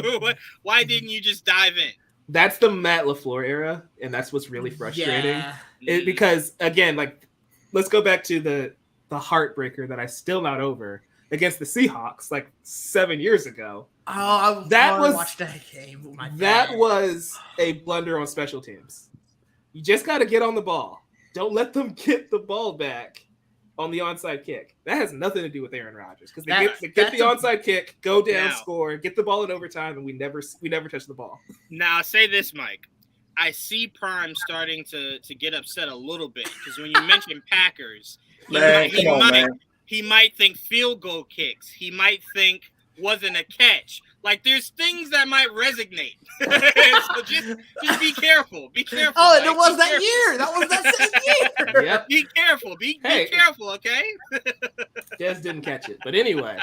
why didn't you just dive in? That's the Matt LaFleur era, and that's what's really frustrating. Because, again, like, let's go back to the heartbreaker that I'm still not over against the Seahawks like 7 years ago. Oh, watched that game. That was a blunder on special teams. You just got to get on the ball. Don't let them get the ball back on the onside kick. That has nothing to do with Aaron Rodgers because they get the onside kick, go down, score, get the ball in overtime, and we never touch the ball. Now, I'll say this, Mike. I see Prime starting to get upset a little bit because when you mention Packers, he might think field goal kicks. He might think wasn't a catch. Like there's things that might resonate. So just be careful. Be careful. Oh, and it was that year. That was that same year. Yep. Be careful. Be careful, okay? Des didn't catch it. But anyway.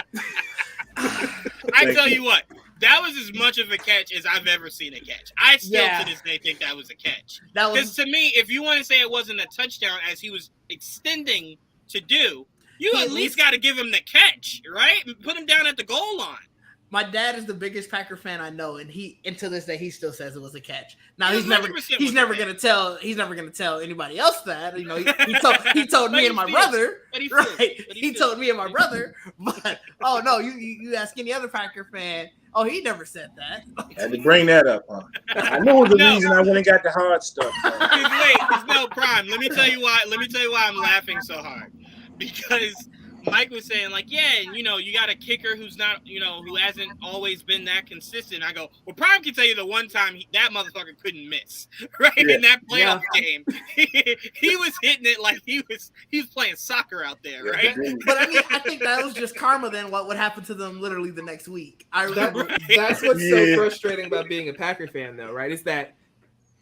I tell you what, that was as much of a catch as I've ever seen a catch. I still to this day think that was a catch. Because to me, if you want to say it wasn't a touchdown as he was extending to do, you at least got to give him the catch, right? And put him down at the goal line. My dad is the biggest Packer fan I know, and to this day he still says it was a catch. Now he's never gonna tell anybody else that. You know, he told me and my brother. Right? He told me and my brother. But oh no, you ask any other Packer fan. Oh, he never said that. Had to bring that up, huh? I knew it was the reason I went and got the hard stuff. Wait, no, Prime. Let me tell you why I'm laughing so hard. Because Mike was saying, like, yeah, and, you know, you got a kicker who's not, you know, who hasn't always been that consistent. I go, well, Prime can tell you the one time that motherfucker couldn't miss, right? Yeah. In that playoff game. He was hitting it like he was playing soccer out there, right? But, I mean, I think that was just karma then what would happen to them literally the next week. I remember. That's what's so frustrating about being a Packer fan, though, right? Is that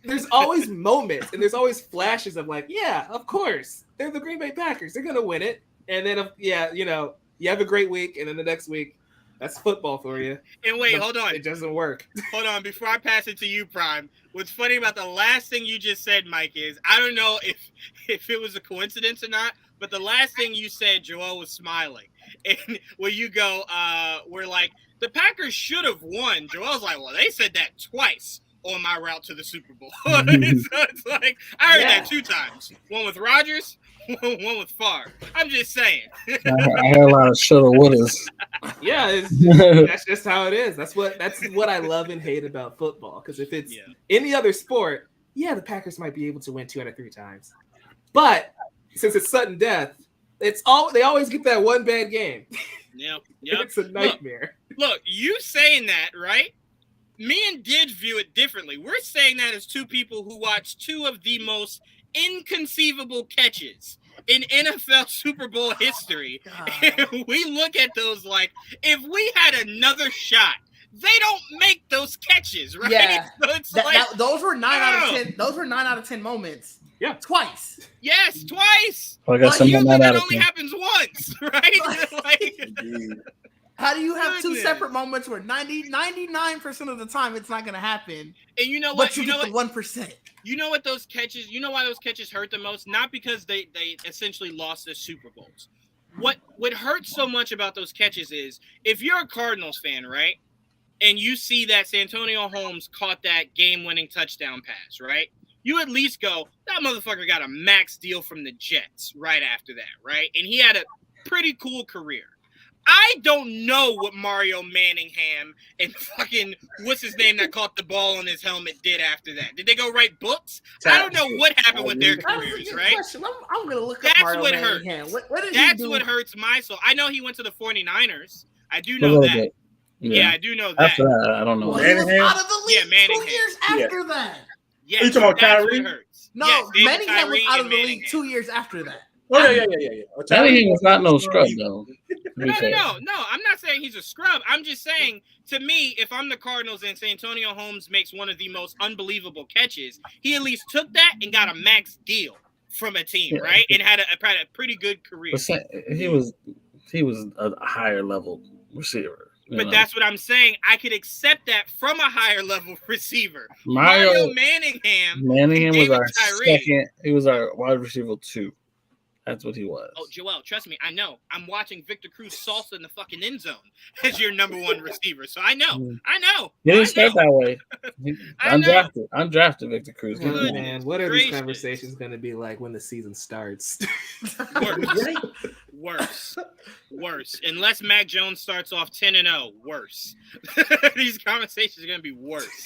there's always moments and there's always flashes of like, yeah, of course. They're the Green Bay Packers. They're going to win it. And then, you know, you have a great week, and then the next week, that's football for you. And wait, hold on. It doesn't work. Hold on. Before I pass it to you, Prime, what's funny about the last thing you just said, Mike, is I don't know if it was a coincidence or not, but the last thing you said, Joel was smiling. And where you go, we're like, the Packers should have won. Joel's like, well, they said that twice on my route to the Super Bowl. So it's like, I heard that 2 times. One with Rodgers, one with Favre. I'm just saying. I heard a lot of shoulda wouldas. Yeah, that's just how it is. That's what I love and hate about football. Because if it's any other sport, the Packers might be able to win 2 out of 3 times. But since it's sudden death, they always get that one bad game. Yep. It's a nightmare. Look, you saying that, right? Me and Didge view it differently. We're saying that as 2 people who watched 2 of the most inconceivable catches in NFL Super Bowl history. And we look at those like, if we had another shot, they don't make those catches, right? Yeah. So it's those were 9 out of 10. Those were 9 out of 10 moments. Yeah, twice. Yes, twice. Well, I got but usually that only happens once, right? How do you have 2 separate moments where 99% of the time it's not going to happen? And you know what? But you get the 1%. You know what those catches? You know why those catches hurt the most? Not because they essentially lost their Super Bowls. What hurts so much about those catches is if you're a Cardinals fan, right, and you see that Santonio Holmes caught that game-winning touchdown pass, right? You at least go, that motherfucker got a max deal from the Jets right after that, right? And he had a pretty cool career. I don't know what Mario Manningham and fucking what's his name that caught the ball on his helmet did after that. Did they go write books? I don't know what happened with their careers, right? I'm gonna look up Mario Manningham. What did he do? What hurts my soul. I know he went to the 49ers. I do know that. Yeah, I do know that. After that, I don't know. Well, he was out of the league 2 years after that. Yeah, you talking about Kyrie? No, Manningham was out of the league 2 years after that. Oh yeah. Manningham was not no scrub though. No. I'm not saying he's a scrub. I'm just saying, to me, if I'm the Cardinals and Santonio Holmes makes one of the most unbelievable catches, he at least took that and got a max deal from a team, right? And had a pretty good career. He was a higher level receiver. But that's what I'm saying. I could accept that from a higher level receiver. Mario Manningham was our second. He was our wide receiver 2. That's what he was. Oh, Joel, trust me, I know. I'm watching Victor Cruz salsa in the fucking end zone as your number 1 receiver. So I know. He didn't start that way. Undrafted Victor Cruz. Oh, man, what are these conversations going to be like when the season starts? Worse. Unless Mac Jones starts off 10-0, worse. These conversations are going to be worse.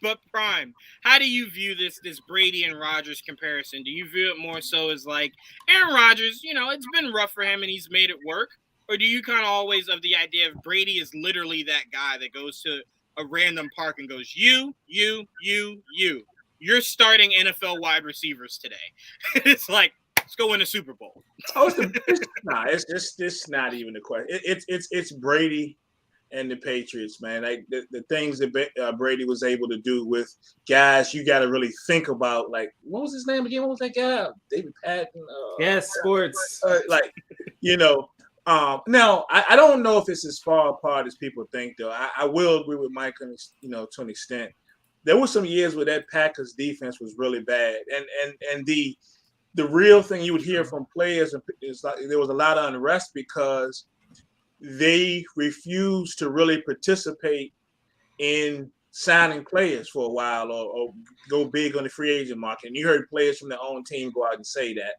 But Prime, how do you view this Brady and Rodgers comparison? Do you view it more so as like Aaron Rodgers, you know, it's been rough for him and he's made it work? Or do you kind of always of the idea of Brady is literally that guy that goes to a random park and goes, you're starting NFL wide receivers today. It's like, let's go win a Super Bowl. It's not even a question. It's Brady and the Patriots, man. Like the things that Brady was able to do with guys, you got to really think about. Like, what was his name again? What was that guy? David Patton. Yes, sports. Now I don't know if it's as far apart as people think, though. I will agree with Mike, to an extent. There were some years where that Packers defense was really bad, and the real thing you would hear from players is like there was a lot of unrest because they refused to really participate in signing players for a while or go big on the free agent market. And you heard players from their own team go out and say that.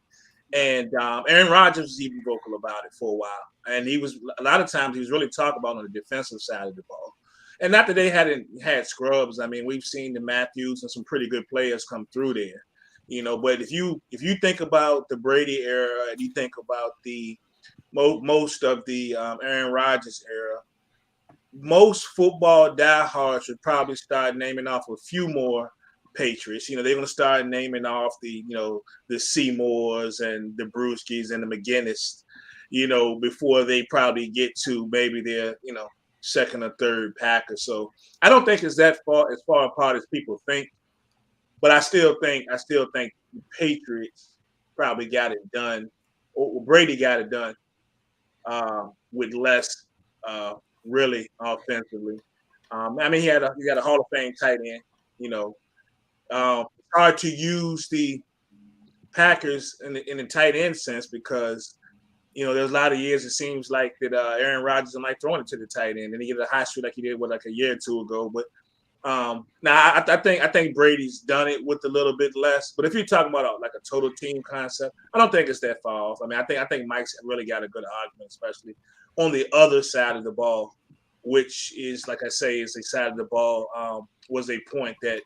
And Aaron Rodgers was even vocal about it for a while. And he was a lot of times he was really talking about on the defensive side of the ball. And not that they hadn't had scrubs. I mean, we've seen the Matthews and some pretty good players come through there, you know. But if you think about the Brady era and you think about the most of the Aaron Rodgers era, most football diehards would probably start naming off a few more Patriots. You know, they're going to start naming off the Seymours and the Brewskis and the McGinnis, you know, before they probably get to maybe their, you know, second or third Packer. So I don't think it's that far apart as people think, but I still think the Patriots probably got it done, or Brady got it done with less really offensively. I mean, he got a Hall of Fame tight end. You know, it's hard to use the Packers in the tight end sense because, you know, there's a lot of years it seems like that Aaron Rodgers might throw it to the tight end and he get a high streak like he did like a year or two ago. But now I think Brady's done it with a little bit less. But if you're talking about like a total team concept, I don't think it's that far off. I mean, I think Mike's really got a good argument, especially on the other side of the ball, which is, like I say, is the side of the ball was a point that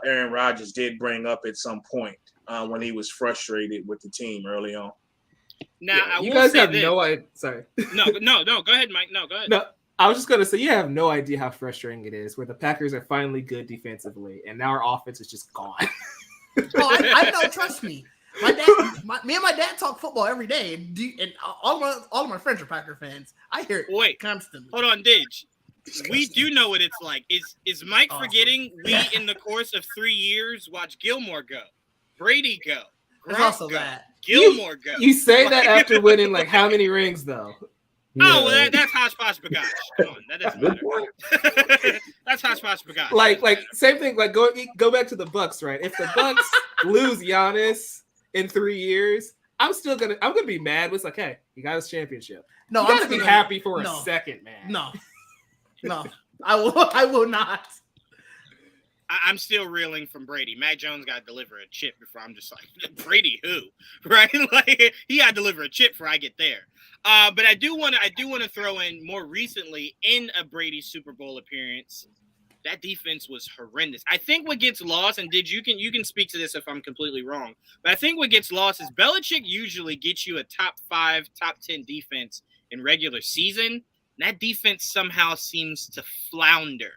Aaron Rodgers did bring up at some point when he was frustrated with the team early on. Now, yeah, you guys have no idea. Sorry. No. Go ahead, Mike. No, go ahead. No, I was just gonna say you have no idea how frustrating it is, where the Packers are finally good defensively, and now our offense is just gone. I know. Trust me. My dad, me and my dad talk football every day, and all of my friends are Packer fans. I hear it constantly. Hold on, Didge. We do know what it's like. Is Mike forgetting we, in the course of 3 years, watched Gilmore go, Brady go, There's also that. Gilmore go. You say that after winning like how many rings though? Oh, well, that's hodgepodge bagage. Come on, that doesn't matter. That's hodgepodge bagage. Like same thing. Like go back to the Bucks, right? If the Bucks lose Giannis in 3 years, I'm gonna be mad. It's like, hey, he got his championship. No, you gotta be happy for a second, man. No, I will not. I'm still reeling from Brady. Mac Jones got to deliver a chip before I'm just like, Brady who? Right? Like, he got to deliver a chip before I get there. But I do want to throw in more recently in a Brady Super Bowl appearance, that defense was horrendous. I think what gets lost, and you can speak to this if I'm completely wrong, but I think what gets lost is Belichick usually gets you a top 5, top 10 defense in regular season. That defense somehow seems to flounder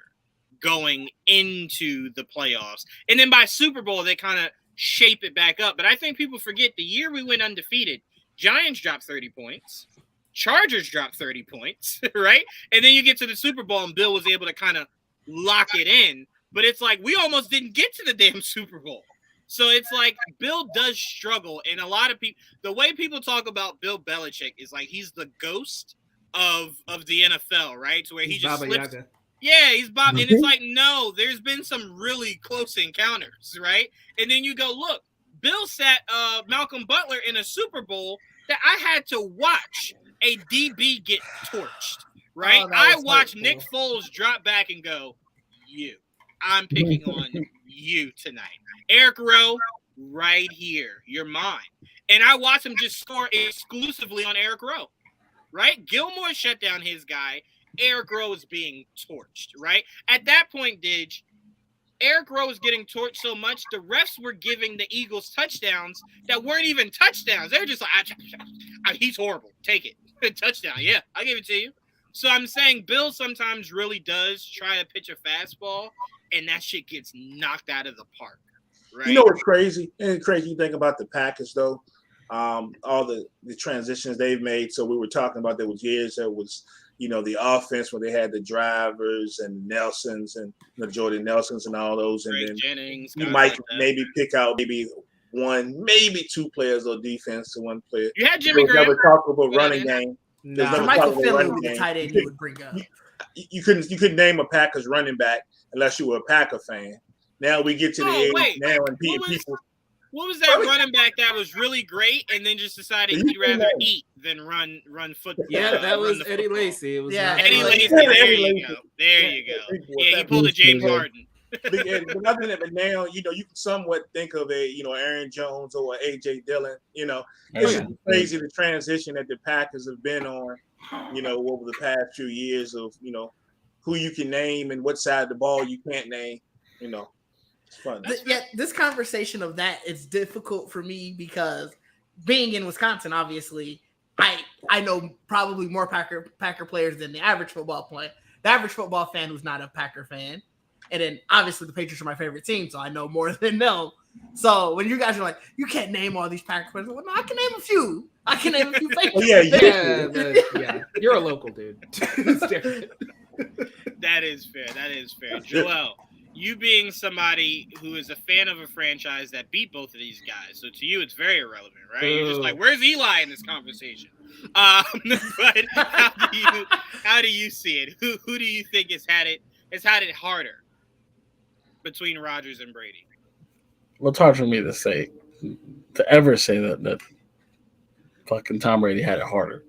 going into the playoffs. And then by Super Bowl, they kind of shape it back up. But I think people forget the year we went undefeated, Giants dropped 30 points. Chargers dropped 30 points, right? And then you get to the Super Bowl and Bill was able to kind of lock it in. But it's like we almost didn't get to the damn Super Bowl. So it's like Bill does struggle. And a lot of people, the way people talk about Bill Belichick is like he's the ghost of the NFL, right? To where he just slips. Yeah, he's Bob. And it's like, no, there's been some really close encounters, right? And then you go, look, Bill sat Malcolm Butler in a Super Bowl that I had to watch a DB get torched, right? I watched Nick Foles drop back and go, I'm picking on you tonight. Eric Rowe, right here, you're mine. And I watched him just score exclusively on Eric Rowe, right? Gilmore shut down his guy. Eric Rowe is being torched, right? At that point, Didge, Eric Rowe was getting torched so much, the refs were giving the Eagles touchdowns that weren't even touchdowns. They were just like, he's horrible. Take it. Touchdown. Yeah, I'll give it to you. So I'm saying Bill sometimes really does try to pitch a fastball, and that shit gets knocked out of the park, right? You know what's crazy? And crazy thing about the Packers, though, all the transitions they've made. So we were talking about there was years that was, the offense where they had the drivers and Nelsons and Jordan Nelsons and all those. And then Jennings, you might maybe pick out maybe one, maybe two players on defense to one player. You had Jimmy Graham. Never talked about running game. Michael Finley would be the tight end you would bring up. You couldn't name a Packers running back unless you were a Packer fan. Now we get to the age now when people What was that running back that was really great and then just decided he'd rather eat than run football? Yeah, that was Eddie Lacy. It was Eddie Lacy. There you go. There you go. Yeah, he pulled a James Harden. Big Eddie, but other than that, now you can somewhat think of Aaron Jones or AJ Dillon. It's just crazy the transition that the Packers have been on. Over the past few years of who you can name and what side of the ball you can't name. It's fun. This conversation of that is difficult for me because being in Wisconsin, obviously, I know probably more Packer players than the average football player. The average football fan who's not a Packer fan. And then obviously the Patriots are my favorite team, so I know more than them. So when you guys are like, you can't name all these Packer players, well, no, I can name a few. I can name a few favorites. Yeah. You're a local dude. It's different. That is fair. Joel, you being somebody who is a fan of a franchise that beat both of these guys, so to you it's very irrelevant, right? You're just like, where's Eli in this conversation? But how do you see it? Who do you think has had it harder between Rodgers and Brady? Well, it's hard for me to ever say that fucking Tom Brady had it harder.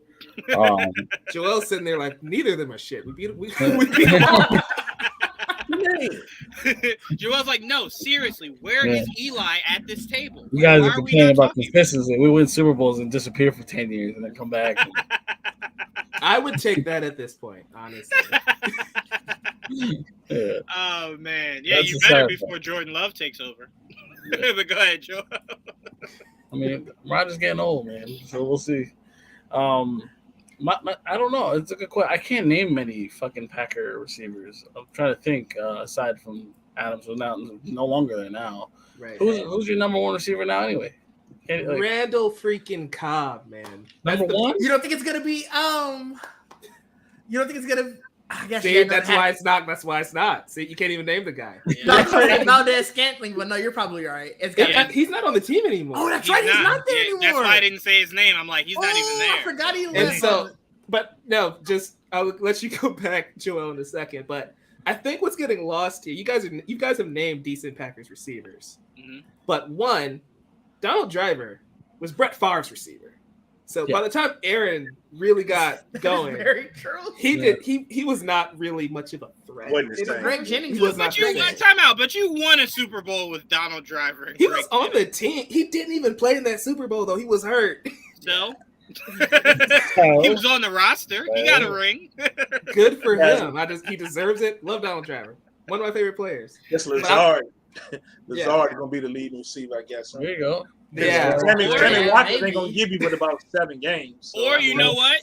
Joel's sitting there like, neither of them are shit. We beat them all. Joel's like, no, seriously, where is Eli at this table? You guys are complaining about consistency. We win Super Bowls and disappear for 10 years and then come back. I would take that at this point, honestly. Yeah. Oh, man. Yeah, you better before Jordan Love takes over. Yeah. But go ahead, Joel. I mean, Rodgers getting old, man, so we'll see. I don't know. It's a good question. I can't name many fucking Packer receivers. I'm trying to think. Aside from Adams, who's no longer there now. Right. Who's your number one receiver now, anyway? Randall freaking Cobb, man. Number one. You don't think it's gonna be? You don't think it's gonna? I guess that's why it's not. That's why it's not. See, you can't even name the guy. Valdez Scantling, but no, you're probably right. He's not on the team anymore. Oh, that's right. He's not there anymore. That's why I didn't say his name. I'm like, he's not even there. I forgot he And left. so, but no, I'll let you go back, Joel, in a second. But I think what's getting lost here, you guys have named decent Packers receivers, but one, Donald Driver was Brett Favre's receiver. So by the time Aaron really got going, very true. He was not really much of a threat. Greg Jennings was not. But you won a Super Bowl with Donald Driver. He was on the team. He didn't even play in that Super Bowl though. He was hurt. So he was on the roster. He got a ring. Good for him. He deserves it. Love Donald Driver. One of my favorite players. Yes, Lazard. Lazard is gonna be the leading receiver, I guess. There you go. Yeah, Sammy Watkins ain't gonna give you but about 7 games. So, or you know what?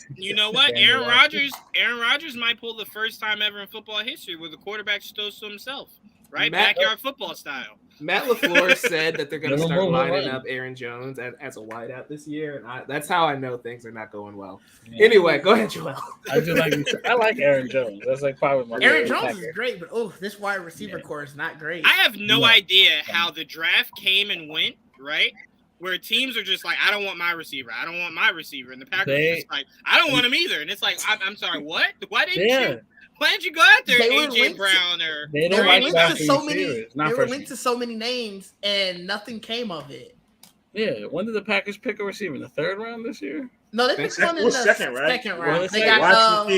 Aaron Rodgers might pull the first time ever in football history where the quarterback throws to himself, right? Backyard football style. Matt LaFleur said that they're going to start lining up Aaron Jones as a wideout this year, and that's how I know things are not going well. Yeah. Anyway, go ahead, Joel. I like Aaron Jones. That's like probably my Aaron Jones is great, but this wide receiver core is not great. I have no idea how the draft came and went, right? Where teams are just like, I don't want my receiver. I don't want my receiver. And the Packers are just like, I don't want him either. And it's like, I'm sorry, what? Why didn't you go out there, AJ Brown? They were linked to so many names, and nothing came of it. Yeah. When did the Packers pick a receiver? In the 3rd round this year? No, they picked one in the second round. They got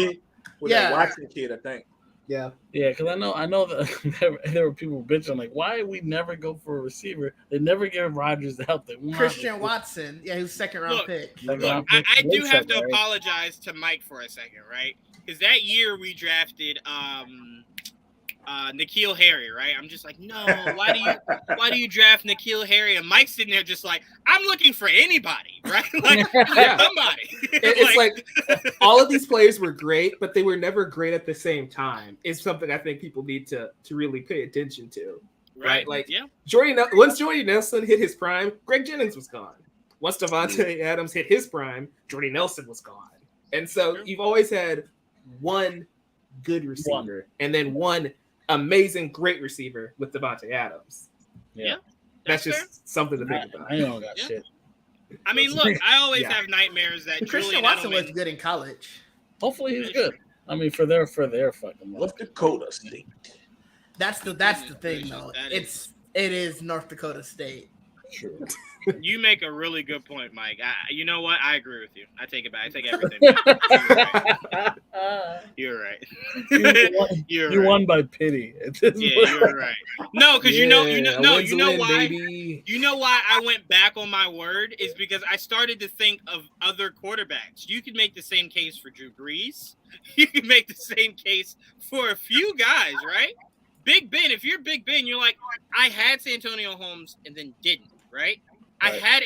Watson kid, I think. Yeah, because I know that there were people bitching like, why we never go for a receiver? They never give Rodgers the help they want. Christian Watson, he was 2nd round pick. I do have to apologize to Mike for a second, right? Because that year we drafted Nikhil Harry, right? I'm just like, no, why do you draft Nikhil Harry? And Mike's sitting there just like, I'm looking for anybody, right? Like somebody. It's like all of these players were great, but they were never great at the same time. It's something I think people need to really pay attention to. Right? Like once Jordy Nelson hit his prime, Greg Jennings was gone. Once Devontae Adams hit his prime, Jordy Nelson was gone. And so you've always had one good receiver and then one amazing, great receiver with Devontae Adams. Yeah. That's just something to think about. I don't got shit. I mean, look, I always have nightmares that Christian Watson was good in college. Hopefully he's good. I mean, for their fucking North Dakota State. That's the thing, though. It is North Dakota State. True. You make a really good point, Mike. You know what? I agree with you. I take it back. I take everything back. You're right. You won by pity. Yeah, you're right. No, because you know why. Baby. You know why I went back on my word is because I started to think of other quarterbacks. You could make the same case for Drew Brees. You can make the same case for a few guys, right? Big Ben. If you're Big Ben, you're like, I had Santonio Holmes and then didn't, right? I had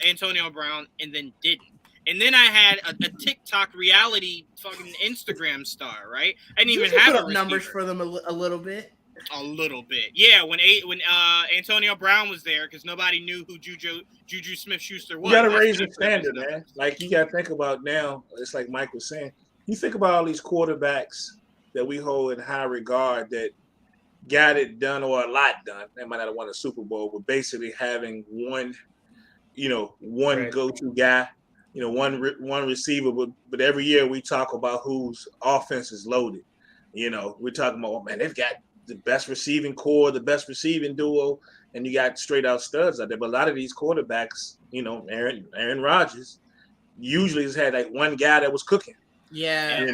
Antonio Brown and then didn't. And then I had a TikTok reality fucking Instagram star, right? I didn't even have put up numbers for them a little bit. A little bit, yeah. When Antonio Brown was there, because nobody knew who Juju Smith-Schuster was. You got to raise the standard, man. Like you got to think about now. It's like Mike was saying. You think about all these quarterbacks that we hold in high regard that got it done or a lot done. They might not have won a Super Bowl, but basically having one go-to guy, one receiver. But every year we talk about whose offense is loaded. We're talking about, man, they've got the best receiving core, the best receiving duo, and you got straight out studs out there. But a lot of these quarterbacks, Aaron Rodgers, usually has had like one guy that was cooking. Yeah.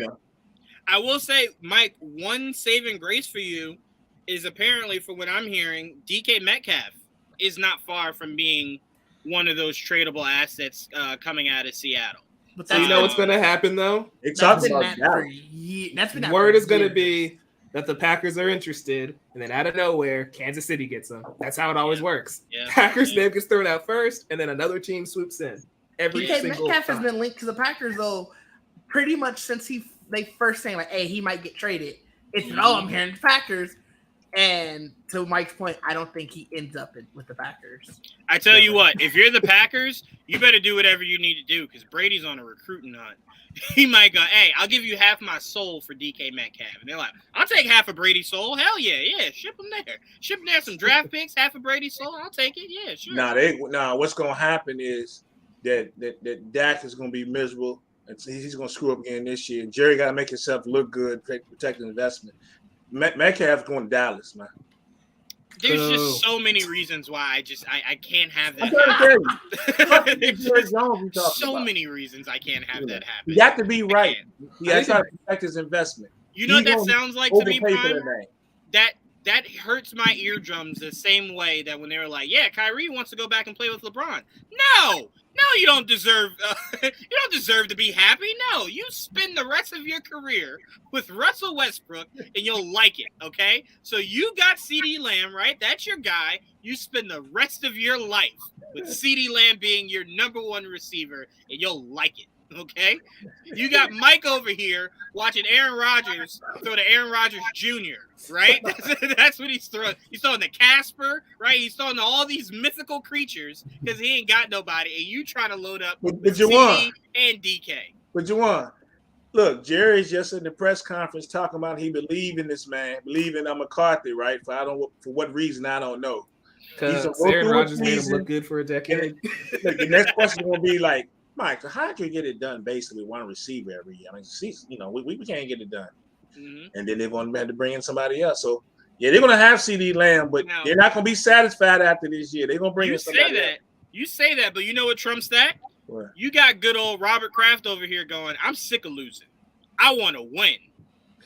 I will say, Mike, one saving grace for you is apparently, for what I'm hearing, DK Metcalf is not far from being one of those tradable assets coming out of Seattle. But so you know what's going to happen, though? That's been word is going to be that the Packers are interested, and then out of nowhere, Kansas City gets them. That's how it always works. Yeah. Packers name gets thrown out first, and then another team swoops in. Every single Metcalf time. has been linked to the Packers, though, pretty much since they first saying, like, hey, he might get traded. It's, I'm hearing the Packers. And to Mike's point, I don't think he ends up with the Packers. I tell you what, if you're the Packers, you better do whatever you need to do because Brady's on a recruiting hunt. He might go, hey, I'll give you half my soul for DK Metcalf. And they're like, I'll take half of Brady's soul. Hell yeah, ship him there. Ship him there some draft picks, half of Brady's soul. I'll take it. Yeah, sure. What's going to happen is that Dak is going to be miserable. He's going to screw up again this year. Jerry got to make himself look good, protect the investment. Metcalf's going to Dallas, man. There's just so many reasons why I can't have that happen. So many reasons I can't have that happen. You got to be right. You got to protect his investment. You know what that sounds like to me, Brian? That hurts my eardrums the same way that when they were like, yeah, Kyrie wants to go back and play with LeBron. No, you don't deserve to be happy. No, you spend the rest of your career with Russell Westbrook and you'll like it, okay? So you got CeeDee Lamb, right? That's your guy. You spend the rest of your life with CeeDee Lamb being your number one receiver and you'll like it. Okay, you got Mike over here watching Aaron Rodgers throw to Aaron Rodgers Jr., right? That's what he's throwing. He's throwing to Casper, right? He's throwing to all these mythical creatures because he ain't got nobody, and you trying to load up with CD and DK. But Juwan, look, Jerry's just in the press conference talking about he believe in this man, believing in McCarthy, right? For what reason I don't know. Because Aaron Rodgers made him look good for a decade. The next question will be like, Mike, how do you get it done basically one receiver every year? I mean, we can't get it done. Mm-hmm. And then they're going to have to bring in somebody else. So, yeah, they're going to have CeeDee Lamb, but they're not going to be satisfied after this year. They're going to bring in somebody else. You say that, but you know what trumps that? What? You got good old Robert Kraft over here going, I'm sick of losing. I want to win.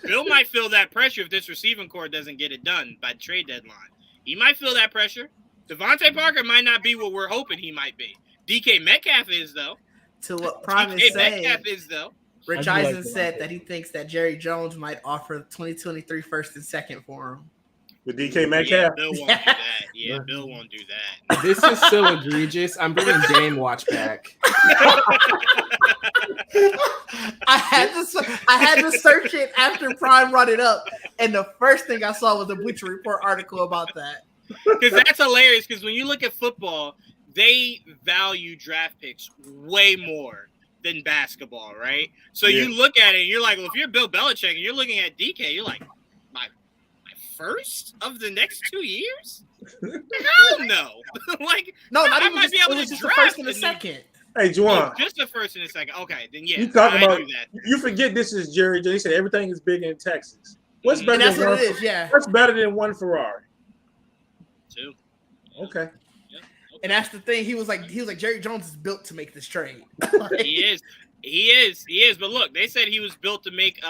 Bill might feel that pressure if this receiving core doesn't get it done by the trade deadline. He might feel that pressure. Devontae Parker might not be what we're hoping he might be. DK Metcalf is, though. To what Prime is saying, though. Rich Eisen said that he thinks that Jerry Jones might offer 2023 first and second for him. With DK Metcalf? Yeah, Bill won't do that. Yeah, Bill won't do that. This is so egregious. I'm bringing Dame Watch back. I had to search it after Prime brought it up, and the first thing I saw was a Bleacher Report article about that. Because that's hilarious, because when you look at football, they value draft picks way more than basketball, right? So you look at it and you're like, well, if you're Bill Belichick and you're looking at DK, you're like, my first of the next 2 years? Hell no. I might be able to draft the first and the second. Hey, Juwan. Just the first and the second. Okay, then yeah. You talking about that. You forget this is Jerry. He said everything is big in Texas. What's better than what it is, yeah. What's better than one Ferrari? Two. Okay. And that's the thing. He was like Jerry Jones is built to make this trade. Like, he is. But look, they said he was built to make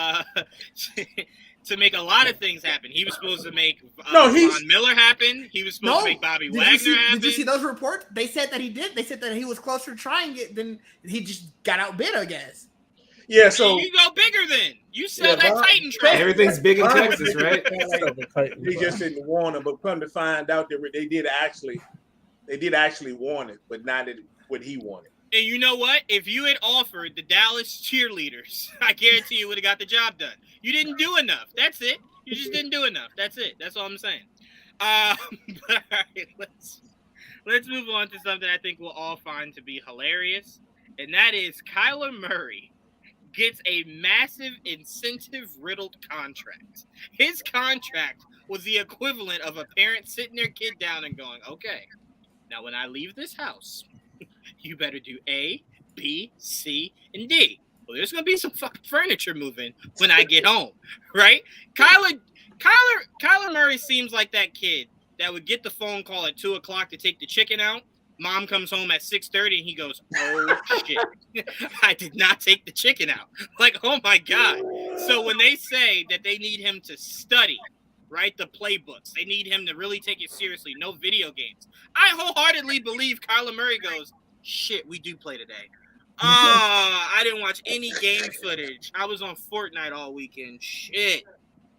to make a lot of things happen. He was supposed to make Von Miller happen. He was supposed to make Bobby Wagner happen. Did you see those reports? They said that he did. They said that he was closer to trying it than he just got outbid, I guess. Yeah, so you go bigger then. You sell that Titan trade. Everything's big in Texas, right? He just didn't want him, but come to find out that they did actually want it, but not what he wanted. And you know what? If you had offered the Dallas cheerleaders, I guarantee you would have got the job done. You didn't do enough. That's it. You just didn't do enough. That's it. That's all I'm saying. But all right, let's move on to something I think we'll all find to be hilarious, and that is Kyler Murray gets a massive incentive-riddled contract. His contract was the equivalent of a parent sitting their kid down and going, okay, now when I leave this house, you better do A, B, C, and D. Well, there's going to be some fucking furniture moving when I get home, right? Kyler Murray seems like that kid that would get the phone call at 2 o'clock to take the chicken out. Mom comes home at 6:30 and he goes, oh, shit, I did not take the chicken out. Like, oh, my God. So when they say that they need him to study, right, the playbooks, they need him to really take it seriously, no video games. I wholeheartedly believe Kyler Murray goes, shit, we do play today. Oh, I didn't watch any game footage. I was on Fortnite all weekend. Shit.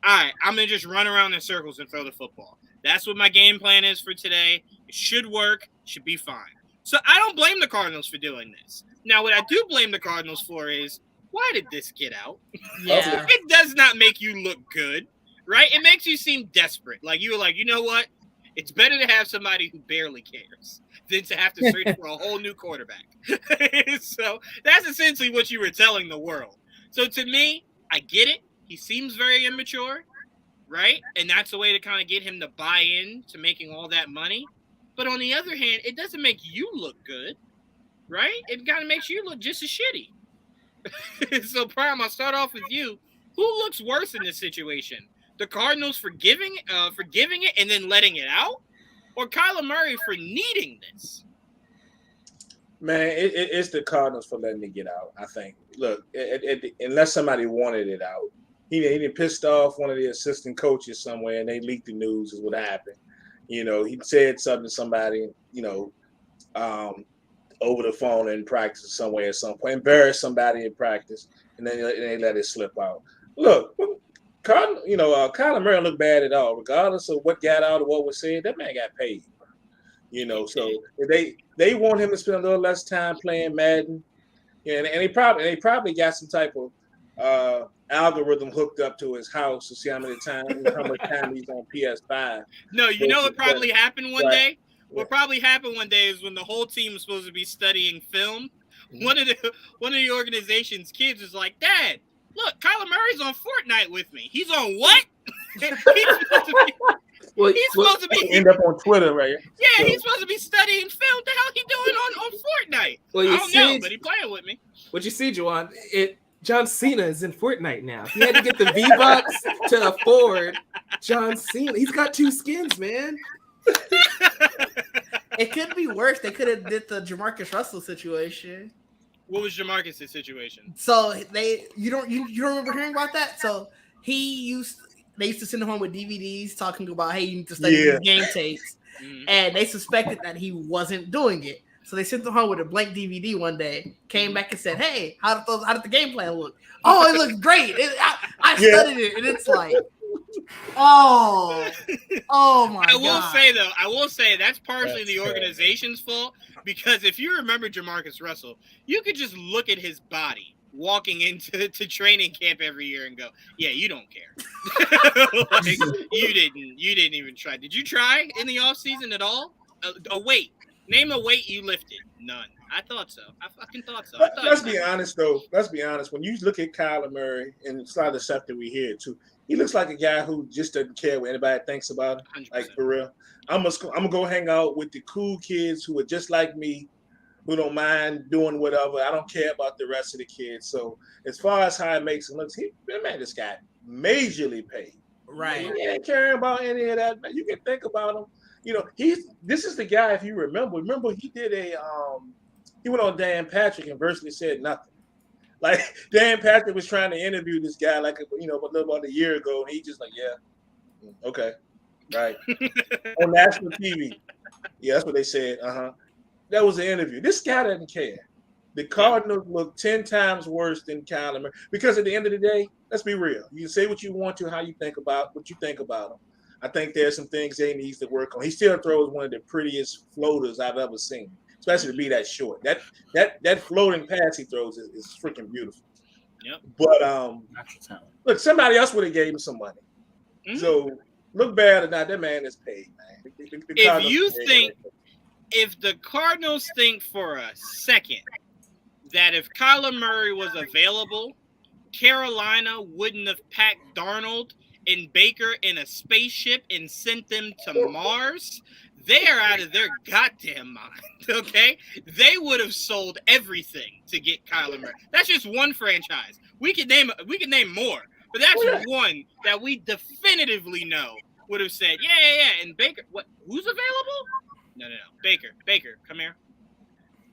All right, I'm going to just run around in circles and throw the football. That's what my game plan is for today. It should work. Should be fine. So I don't blame the Cardinals for doing this. Now, what I do blame the Cardinals for is, why did this get out? Yeah. It does not make you look good, right? It makes you seem desperate. Like, you were like, you know what? It's better to have somebody who barely cares than to have to search for a whole new quarterback. So that's essentially what you were telling the world. So to me, I get it. He seems very immature, right? And that's a way to kind of get him to buy in to making all that money. But on the other hand, it doesn't make you look good, right? It kind of makes you look just as shitty. So, Prime, I'll start off with you. Who looks worse in this situation? The Cardinals for giving it and then letting it out? Or Kyler Murray for needing this? Man, it's the Cardinals for letting it get out, I think. Look, unless somebody wanted it out. He didn't pissed off one of the assistant coaches somewhere, and they leaked the news is what happened. You know, he said something to somebody, you know, over the phone in practice somewhere at some point, embarrassed somebody in practice, and then they let it slip out. Look, Kyler Murray looked bad at all, regardless of what got out or what was said. That man got paid, you know. So if they want him to spend a little less time playing Madden, and they probably got some type of algorithm hooked up to his house to see how much time he's on PS5. No, you know what probably happened one day? What probably happened one day is when the whole team was supposed to be studying film. One of the organization's kids was like, Dad, look, Kyler Murray's on Fortnite with me. He's on what? He's supposed to be end up on Twitter, right? Yeah, he's supposed to be studying film. The hell he doing on Fortnite? Well, I don't know, but he playing with me. What you see, Juwan, John Cena is in Fortnite now. He had to get the V-Bucks to afford John Cena. He's got two skins, man. It could be worse. They could have did the Jamarcus Russell situation. What was Jamarcus' situation? So you don't remember hearing about that? So they used to send him home with DVDs talking about, hey, you need to study these game tapes. And they suspected that he wasn't doing it. So they sent him home with a blank DVD one day, came back and said, hey, how did the game plan look? Oh, it looks great. I studied it, and it's like, oh my God. I will say that's partially the organization's fault, because if you remember Jamarcus Russell, you could just look at his body walking into training camp every year and go, yeah, you don't care. Like, you didn't even try. Did you try in the offseason at all? A weight. Name a weight you lifted. None. I thought so. I fucking thought so. Let's be honest, though. Let's be honest. When you look at Kyler Murray, and it's a lot of the stuff that we hear, too, he looks like a guy who just doesn't care what anybody thinks about him. 100%. Like, for real. I'm gonna go hang out with the cool kids who are just like me, who don't mind doing whatever. I don't care about the rest of the kids. So as far as how it makes him look, that man just got majorly paid. Right. He ain't caring about any of that. Man. You can think about him. You know, this is the guy. If you remember, he did he went on Dan Patrick and virtually said nothing. Like Dan Patrick was trying to interview this guy like about a year ago, and he just like, yeah, okay, right, on national TV. Yeah, that's what they said. That was the interview. This guy doesn't care. The Cardinals look 10 times worse than Kyler Murray because at the end of the day, let's be real. You can say what you want to, how you think about what you think about him. I think there's some things they needs to work on. He still throws one of the prettiest floaters I've ever seen, especially to be that short. That floating pass he throws is freaking beautiful. Yep. But natural talent. Look, somebody else would have gave him some money. Mm-hmm. So look bad or not, that man is paid, man. If the Cardinals think for a second that if Kyler Murray was available, Carolina wouldn't have packed Darnold and Baker in a spaceship and sent them to Mars, they are out of their goddamn mind, okay? They would have sold everything to get Kyler Murray. That's just one franchise. We could name more, but that's one that we definitively know would have said, yeah. And Baker, what? Who's available? No. Baker, come here.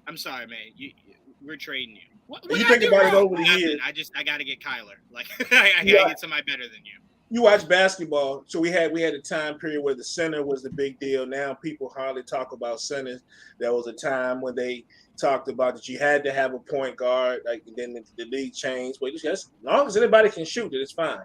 I'm sorry, man. We're trading you. What you think about it over the years. I got to get Kyler. Like I got to get somebody better than you. You watch basketball, so we had a time period where the center was the big deal. Now people hardly talk about centers. There was a time when they talked about that you had to have a point guard. Like then the league changed. But as long as anybody can shoot it, it's fine.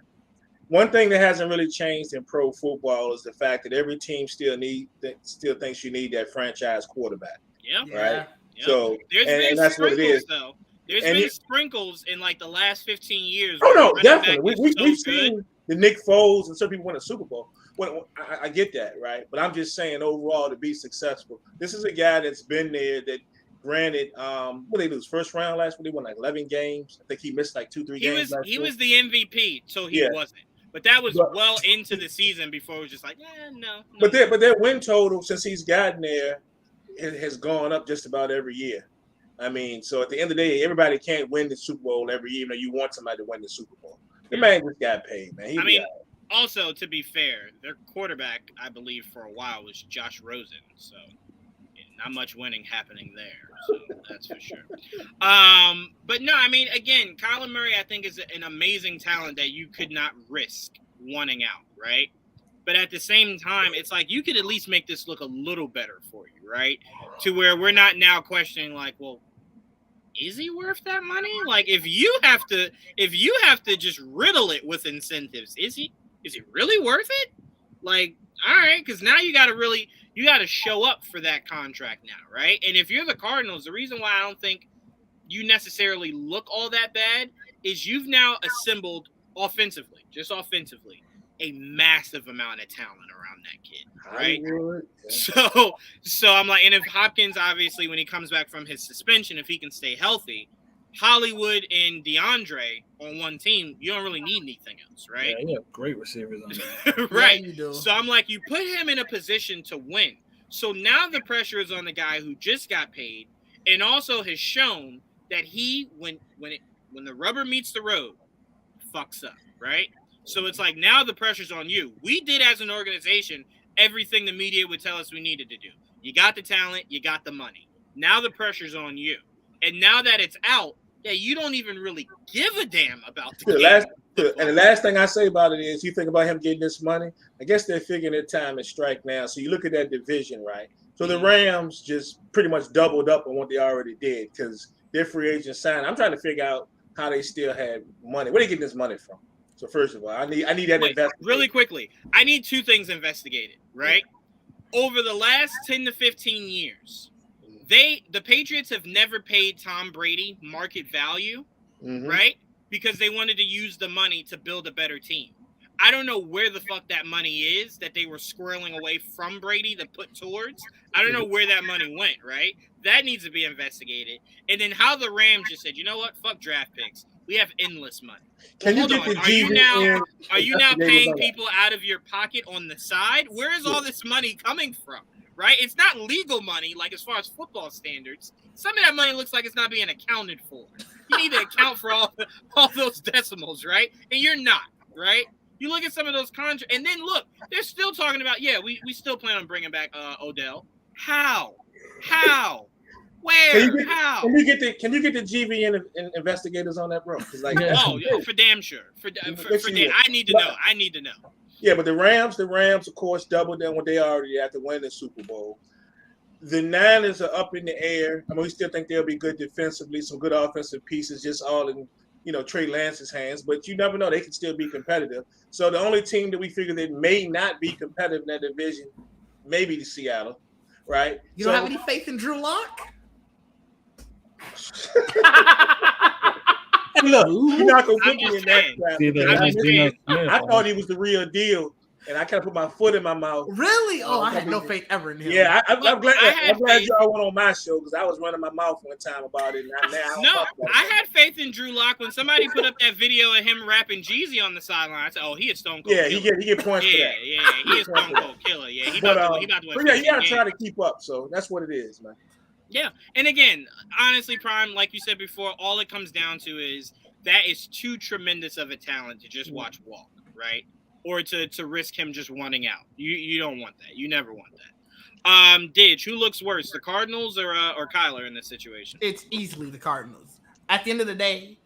One thing that hasn't really changed in pro football is the fact that every team still thinks you need that franchise quarterback. Yeah. Right. Yep. So and that's what it is. Though. There's been sprinkles in like the last 15 years. Oh no, definitely. We've seen the Nick Foles and some people win a Super Bowl. Well, I get that, right? But I'm just saying overall to be successful, this is a guy that's been there. That granted, what they lose first round last week? They won like 11 games. I think he missed like 2-3 games. He was the MVP, so he wasn't. But that was well into the season before it was just like, no. But their win total since he's gotten there has gone up just about every year. I mean, so at the end of the day, everybody can't win the Super Bowl every year. You know, you want somebody to win the Super Bowl. The man just got paid, man. Also, to be fair, their quarterback, I believe, for a while was Josh Rosen. So not much winning happening there. So that's for sure. But no, I mean, again, Kyler Murray, I think, is an amazing talent that you could not risk wanting out, right? But at the same time, it's like you could at least make this look a little better for you, right? To where we're not now questioning, like, well, is he worth that money? Like, if you have to just riddle it with incentives, is he really worth it? Like, all right, because now you got to show up for that contract now, right? And if you're the Cardinals, the reason why I don't think you necessarily look all that bad is you've now assembled offensively, a massive amount of talent around that kid, right? Yeah. So I'm like, and if Hopkins, obviously, when he comes back from his suspension, if he can stay healthy, Hollywood and DeAndre on one team, you don't really need anything else, right? Yeah, you have great receivers on that. Right. Yeah, you do. So I'm like, you put him in a position to win. So now the pressure is on the guy who just got paid and also has shown that he, when the rubber meets the road, fucks up, right? So it's like now the pressure's on you. We did as an organization everything the media would tell us we needed to do. You got the talent, you got the money. Now the pressure's on you. And now that it's out, you don't even really give a damn about the game. And the last thing I say about it is you think about him getting this money, I guess they're figuring their time to strike now. So you look at that division, right? So the Rams just pretty much doubled up on what they already did because their free agent signed. I'm trying to figure out how they still had money. Where are they getting this money from? So first of all, I need that investment. Really quickly, I need two things investigated, right? Over the last 10 to 15 years, the Patriots have never paid Tom Brady market value, right? Because they wanted to use the money to build a better team. I don't know where the fuck that money is that they were squirreling away from Brady to put towards. I don't know where that money went, right? That needs to be investigated. And then how the Rams just said, you know what? Fuck draft picks. We have endless money. Hold on. Are you now paying people out of your pocket on the side? Where is all this money coming from? Right? It's not legal money, like as far as football standards. Some of that money looks like it's not being accounted for. You need to account for all those decimals, right? And you're not, right? You look at some of those contracts, and then look, they're still talking about, we still plan on bringing back Odell. How? Where? How? Can you get the GVN investigators on that, bro? Like, for damn sure. For damn. I need to know. Yeah, but the Rams, of course, doubled down what they already after winning the Super Bowl. The Niners are up in the air. I mean, we still think they'll be good defensively, some good offensive pieces, just all in, Trey Lance's hands. But you never know; they can still be competitive. So the only team that we figure that may not be competitive in that division, maybe the Seattle, right? You don't have any faith in Drew Lock? Look, you're not gonna put me in that trap. I thought he was the real deal, and I kind of put my foot in my mouth. Really? Oh, I had no faith ever in him. Yeah, I'm glad y'all went on my show because I was running my mouth one time about it. I had faith in Drew Lock when somebody put up that video of him rapping Jeezy on the sideline. I said, "Oh, he is Stone Cold." Yeah, he get points for that. Yeah, he is Stone Cold Killer. Yeah, he about to win. But you gotta try to keep up. So that's what it is, man. Yeah, and again, honestly, Prime, like you said before, all it comes down to is that is too tremendous of a talent to just watch walk, right? Or to risk him just wanting out. You don't want that. You never want that. Didge, who looks worse, the Cardinals or Kyler in this situation? It's easily the Cardinals. At the end of the day,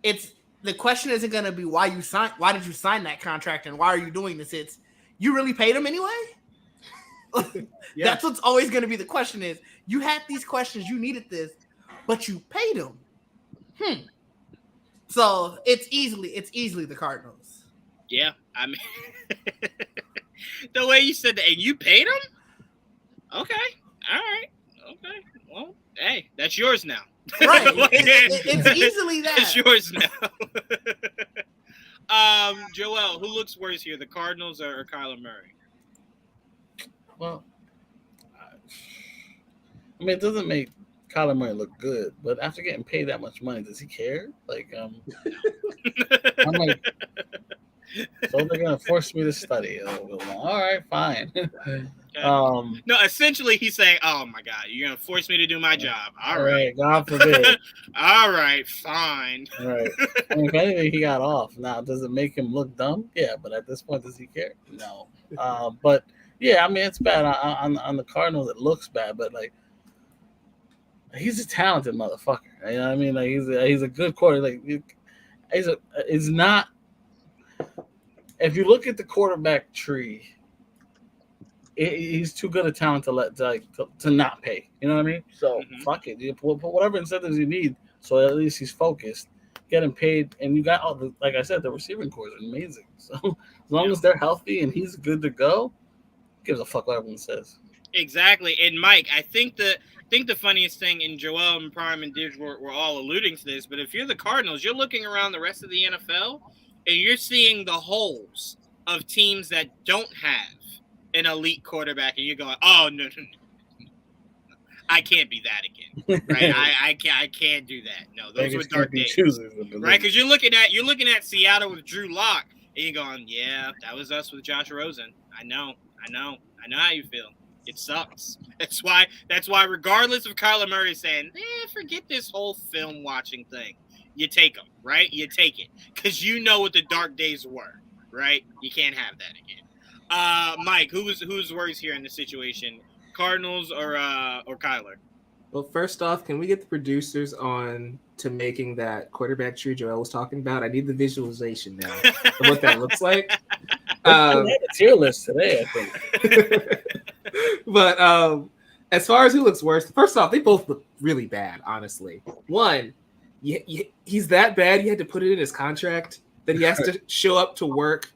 the question isn't going to be why did you sign that contract and why are you doing this? It's you really paid him anyway. Yeah. That's what's always going to be the question is you had these questions, you needed this, but you paid him. So it's easily the Cardinals. Yeah, I mean, the way you said that, and you paid him? Okay, all right, okay. Well, hey, that's yours now. Right, it's easily that. It's yours now. Joel, who looks worse here, the Cardinals or Kyler Murray? Well, I mean, it doesn't make Kyler Murray look good, but after getting paid that much money, does he care? Like, I'm like, so they're gonna force me to study. All right, fine. No, essentially he's saying, "Oh my God, you're gonna force me to do my job." All right, God forbid. All right, fine. All right. I mean, if anything, he got off. Now, does it make him look dumb? Yeah, but at this point, does he care? No. But yeah, I mean, it's bad on the Cardinals. It looks bad, but like, he's a talented motherfucker. You know what I mean? Like, he's a good quarterback. Like, he's not. If you look at the quarterback tree, he's too good a talent to not pay. You know what I mean? So fuck it. You put whatever incentives you need, so at least he's focused, get him paid, and you got all the, like I said, the receiving corps is amazing. So as long as they're healthy and he's good to go, gives a fuck what everyone says. Exactly. And Mike, I think the funniest thing, and Joel and Prime and Didge were all alluding to this, but if you're the Cardinals, you're looking around the rest of the NFL and you're seeing the holes of teams that don't have an elite quarterback, and you're going, "Oh no, I can't be that again." Right? I can't do that. No, those were dark days. Right? Because you're looking at Seattle with Drew Lock, and you're going, "Yeah, that was us with Josh Rosen." I know how you feel. It sucks. That's why regardless of Kyler Murray saying, forget this whole film watching thing, you take them, right? You take it because you know what the dark days were, right? You can't have that again. Mike, who's worse here in this situation, Cardinals or Kyler? Well, first off, can we get the producers on to making that quarterback tree Joel was talking about? I need the visualization now of what that looks like. I had a tier list today, I think. But as far as who looks worse, first off, they both look really bad, honestly. One, he's that bad, he had to put it in his contract that he has to show up to work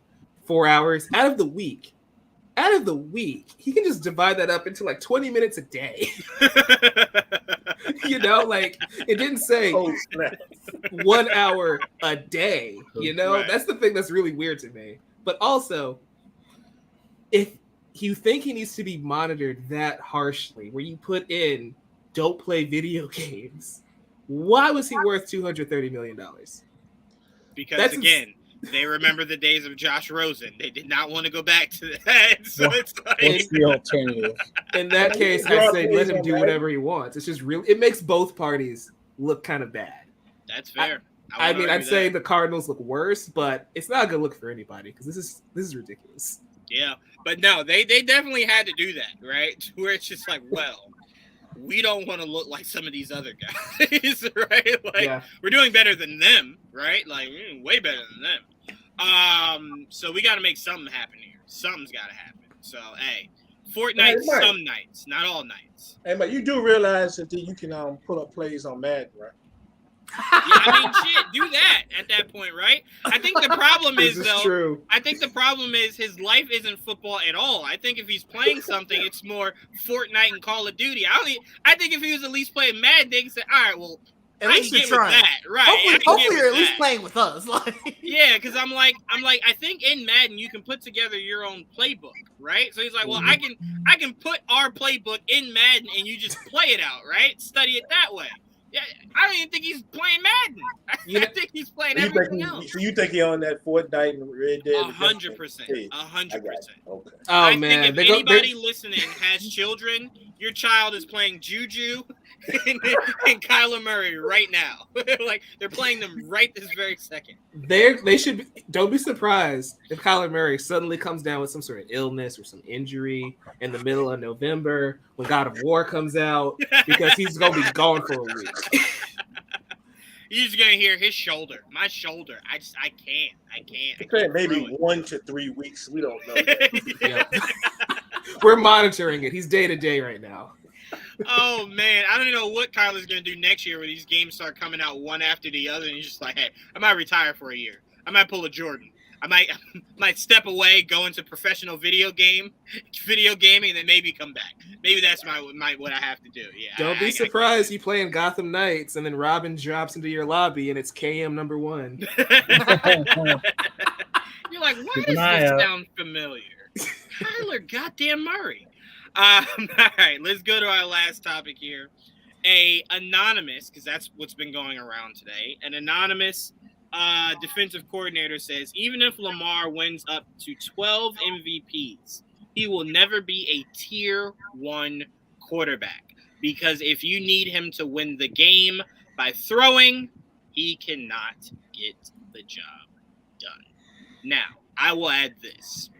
4 hours out of the week. He can just divide that up into like 20 minutes a day. Like it didn't say 1 hour a day. Right. That's the thing that's really weird to me. But also, if you think he needs to be monitored that harshly, where you put in "don't play video games," why was he worth $230 million? Because again, they remember the days of Josh Rosen. They did not want to go back to that. So it's like, what's the alternative? In that case, I say let him do whatever he wants. It's just real. It makes both parties look kind of bad. That's fair. I mean, I'd say the Cardinals look worse, but it's not a good look for anybody because this is ridiculous. Yeah, but no, they definitely had to do that, right? Where it's just like, well, we don't want to look like some of these other guys, right? Like we're doing better than them, right? Like we're doing way better than them. So we got to make something happen here. Something's got to happen. So hey, Fortnite some nights, not all nights. Hey, but you do realize that you can pull up plays on Madden, right? Yeah, I mean, shit, do that at that point, right? I think the problem is true. I think the problem is his life isn't football at all. I think if he's playing something, it's more Fortnite and Call of Duty. I think if he was at least playing Madden, they could say, all right, well, at least you're trying. That, right? Hopefully you're at least playing with us. Yeah, because I'm like, I think in Madden you can put together your own playbook, right? So he's like, well, I can put our playbook in Madden and you just play it out, right? Study it that way. Yeah, I don't even think he's playing Madden. I think he's playing everything else. So you think he's on that Fortnite and Red Dead? 100%. 100%. Okay. I think if anybody listening has children, your child is playing Juju and Kyler Murray right now. Like they're playing them right this very second. They should be, don't be surprised if Kyler Murray suddenly comes down with some sort of illness or some injury in the middle of November when God of War comes out because he's gonna be gone for a week. You're just gonna hear his shoulder, my shoulder. I can't. Okay, maybe 1 to 3 weeks. We don't know. Yeah. We're monitoring it. He's day to day right now. Oh man, I don't know what Kyler's gonna do next year when these games start coming out one after the other, and he's just like, hey, I might retire for a year. I might pull a Jordan. I might step away, go into professional video gaming, and then maybe come back. Maybe that's what I have to do. Yeah. Don't be surprised you play in Gotham Knights and then Robin drops into your lobby and it's KM number 1. You're like, why does this sound familiar? Kyler goddamn Murray. All right, let's go to our last topic here. Anonymous, because that's what's been going around today. An anonymous defensive coordinator says even if Lamar wins up to 12 MVPs, he will never be a tier 1 quarterback because if you need him to win the game by throwing, he cannot get the job done. Now, I will add this.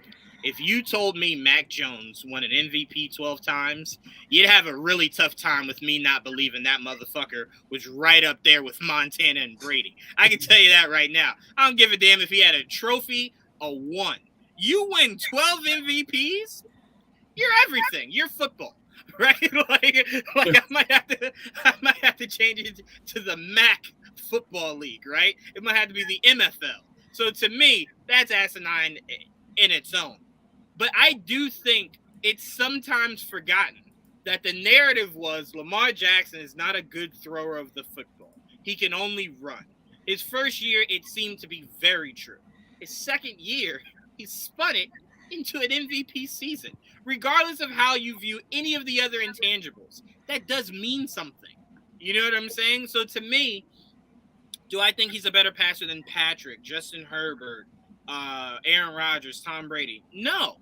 If you told me Mac Jones won an MVP 12 times, you'd have a really tough time with me not believing that motherfucker was right up there with Montana and Brady. I can tell you that right now. I don't give a damn if he had a trophy or 1. You win 12 MVPs, you're everything. You're football, right? like I might have to change it to the MAC Football League, right? It might have to be the MFL. So to me, that's asinine in its own. But I do think it's sometimes forgotten that the narrative was Lamar Jackson is not a good thrower of the football. He can only run. His first year, it seemed to be very true. His second year, he spun it into an MVP season. Regardless of how you view any of the other intangibles, that does mean something. You know what I'm saying? So to me, do I think he's a better passer than Patrick, Justin Herbert, Aaron Rodgers, Tom Brady? No.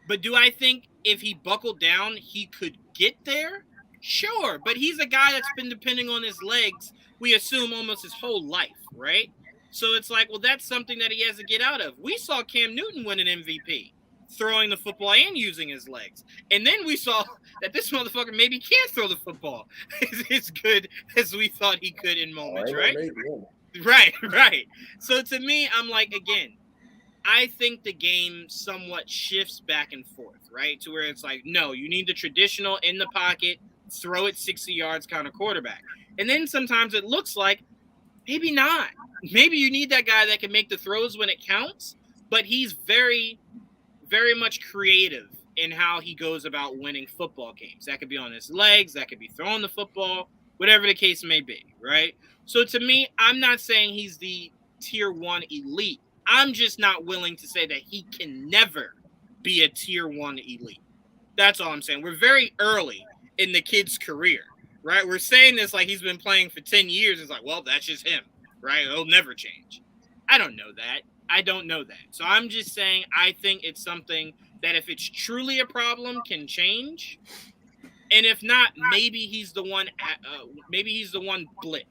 But do I think if he buckled down, he could get there? Sure. But he's a guy that's been depending on his legs, we assume, almost his whole life, right? So it's like, well, that's something that he has to get out of. We saw Cam Newton win an MVP, throwing the football and using his legs. And then we saw that this motherfucker maybe can't throw the football as good as we thought he could in moments, right? Right. So to me, I'm like, again, I think the game somewhat shifts back and forth, right? To where it's like, no, you need the traditional in the pocket, throw it 60 yards kind of quarterback. And then sometimes it looks like maybe not. Maybe you need that guy that can make the throws when it counts, but he's very, very much creative in how he goes about winning football games. That could be on his legs, that could be throwing the football, whatever the case may be, right? So to me, I'm not saying he's the tier 1 elite. I'm just not willing to say that he can never be a tier 1 elite. That's all I'm saying. We're very early in the kid's career, right? We're saying this like he's been playing for 10 years. It's like, well, that's just him, right? It'll never change. I don't know that. So I'm just saying I think it's something that if it's truly a problem can change. And if not, maybe he's the one blip,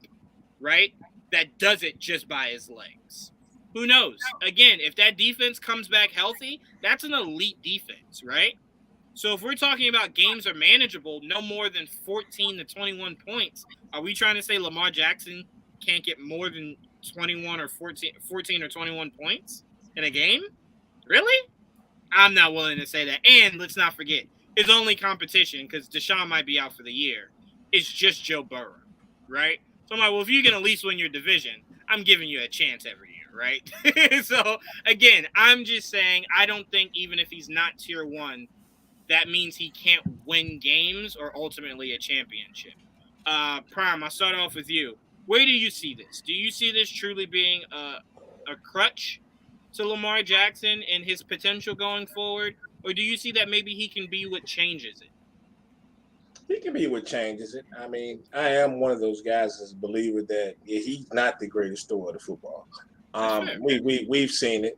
right? that does it just by his legs. Who knows? Again, if that defense comes back healthy, that's an elite defense, right? So if we're talking about games are manageable, no more than 14 to 21 points, are we trying to say Lamar Jackson can't get more than 21 or 14 or 21 points in a game? Really? I'm not willing to say that. And let's not forget, his only competition, because Deshaun might be out for the year, is just Joe Burrow, right? So I'm like, well, if you can at least win your division, I'm giving you a chance every year, right? So, again, I'm just saying I don't think even if he's not tier 1, that means he can't win games or ultimately a championship. Prime, I'll start off with you. Where do you see this? Do you see this truly being a crutch to Lamar Jackson and his potential going forward? Or do you see that maybe he can be what changes it? He can be what changes it. I mean, I am one of those guys that's a believer that he's not the greatest story of the football. We've seen it.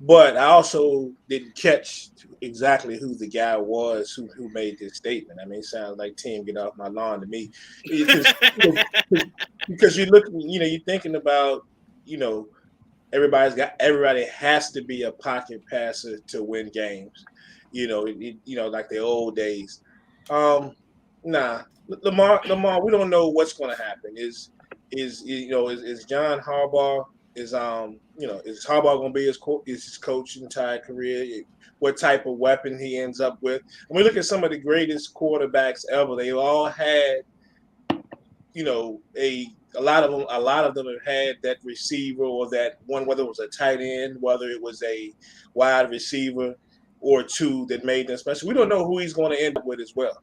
But I also didn't catch exactly who the guy was who made this statement. I mean, it sounds like Tim, get off my lawn to me. Because you look, you're thinking about, everybody has to be a pocket passer to win games. Like the old days. Nah, Lamar, we don't know what's going to happen. Is John Harbaugh? Is Harbaugh going to be his coach his entire career? What type of weapon he ends up with? When we look at some of the greatest quarterbacks ever, they all had, a lot of them have had that receiver or that one, whether it was a tight end, whether it was a wide receiver or two that made them special. We don't know who he's going to end up with as well.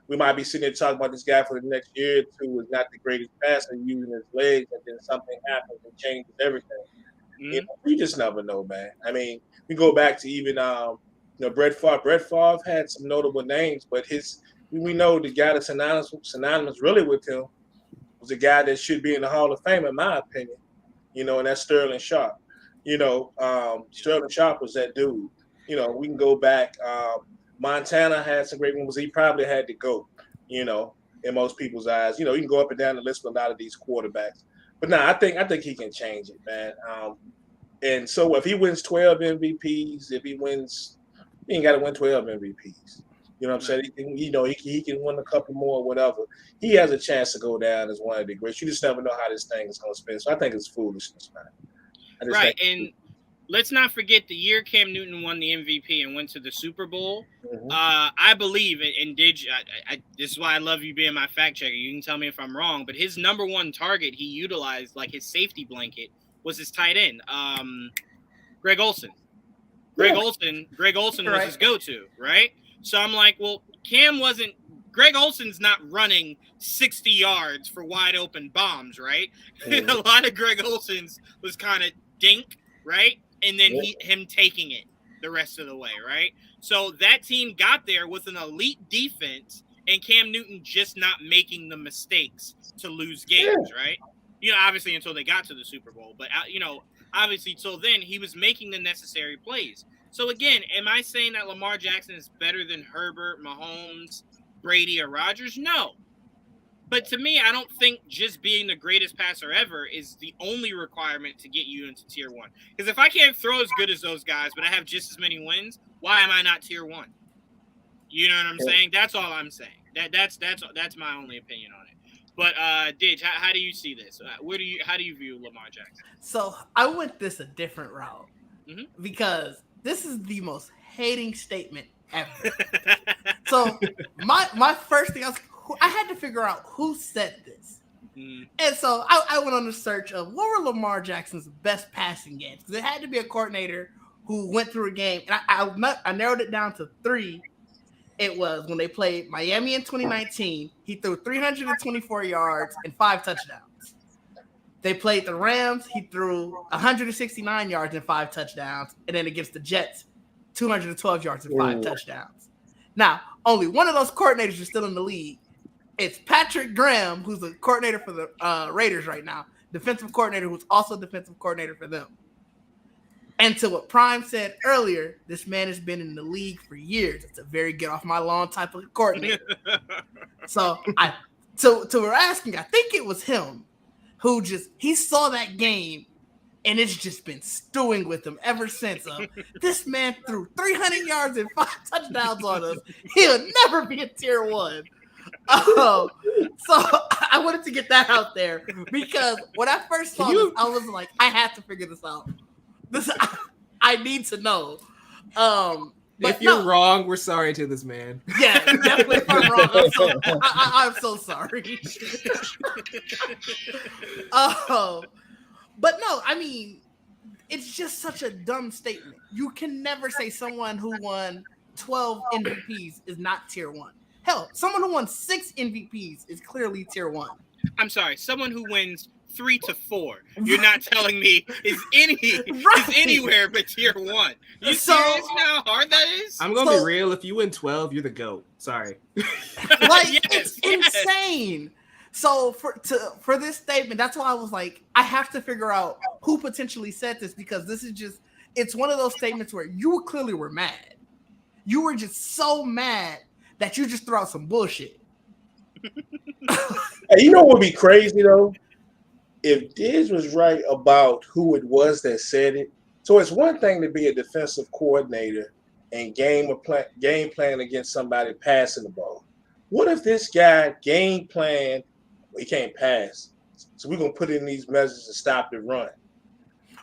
We might be sitting there talking about this guy for the next year or two is not the greatest passer using his legs, and then something happens and changes everything. Mm-hmm. We just never know, man. I mean, we go back to even Brett Favre. Brett Favre had some notable names, but we know the guy that's synonymous really with him was a guy that should be in the Hall of Fame, in my opinion. And that's Sterling Sharp. Sterling Sharp was that dude. We can go back. Montana had some great ones. He probably had to go, in most people's eyes. You can go up and down the list with a lot of these quarterbacks. But I think he can change it, man. And so if he wins 12 MVPs, he ain't got to win 12 MVPs. You know what I'm saying? He can win a couple more, whatever. He has a chance to go down as one of the greats. You just never know how this thing is going to spin. So I think it's foolishness, man. Right, and let's not forget the year Cam Newton won the MVP and went to the Super Bowl. Mm-hmm. I believe, and this is why I love you being my fact checker. You can tell me if I'm wrong, but his number one target he utilized, like his safety blanket, was his tight end, Greg Olsen. Greg Olsen was his go-to, right? So I'm like, well, Greg Olsen's not running 60 yards for wide open bombs, right? Mm-hmm. A lot of Greg Olsen's was kind of dink, right? And then him taking it the rest of the way, right? So that team got there with an elite defense and Cam Newton just not making the mistakes to lose games, right? Obviously until they got to the Super Bowl. But, obviously till then he was making the necessary plays. So, again, am I saying that Lamar Jackson is better than Herbert, Mahomes, Brady, or Rodgers? No. But to me, I don't think just being the greatest passer ever is the only requirement to get you into tier 1. Because if I can't throw as good as those guys, but I have just as many wins, why am I not tier 1? You know what I'm saying? That's all I'm saying. That's my only opinion on it. But Didge, how do you see this? How do you view Lamar Jackson? So I went this a different route because this is the most hating statement ever. So my first thing, I had to figure out who said this. And so I went on the search of what were Lamar Jackson's best passing games. Because it had to be a coordinator who went through a game. And I narrowed it down to 3. It was when they played Miami in 2019. He threw 324 yards and 5 touchdowns. They played the Rams. He threw 169 yards and 5 touchdowns. And then against the Jets, 212 yards and 5 touchdowns. Now, only one of those coordinators is still in the league. It's Patrick Graham, who's the coordinator for the Raiders right now, defensive coordinator who's also defensive coordinator for them. And to what Prime said earlier, this man has been in the league for years. It's a very get off my lawn type of coordinator. So we're asking, I think it was him. who he saw that game and it's just been stewing with him ever since. This man threw 300 yards and 5 touchdowns on us. He'll never be a tier 1. So I wanted to get that out there because when I first saw this, I was like, I have to figure this out. I need to know. But if you're wrong, we're sorry to this man. Yeah, definitely. If I'm wrong, I'm so sorry. But no, I mean, it's just such a dumb statement. You can never say someone who won 12 MVPs is not tier 1. Hell, someone who won 6 MVPs is clearly tier 1. I'm sorry, someone who wins 3 to 4. You're not telling me is anywhere but tier 1. You serious now? How hard that is? I'm gonna be real. If you win 12, you're the GOAT. Sorry. It's insane. So for this statement, that's why I was like, I have to figure out who potentially said this because this is it's one of those statements where you clearly were mad. You were just so mad that you just threw out some bullshit. Hey, you know what would be crazy though? If Diz was right about who it was that said it. So it's one thing to be a defensive coordinator and game plan against somebody passing the ball. What if this guy game plan? He can't pass, so we're gonna put in these measures to stop the run.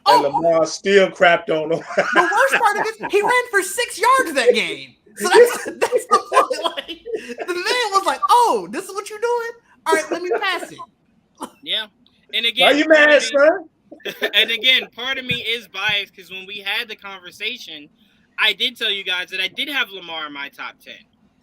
And Lamar still crapped on him. The worst part of it, he ran for 6 yards that game. So that's the point. Like, the man was like, "Oh, this is what you're doing? All right, let me pass it." Yeah, and again, why you mad, son? And again, part of me is biased because when we had the conversation, I did tell you guys that I did have Lamar in my top 10,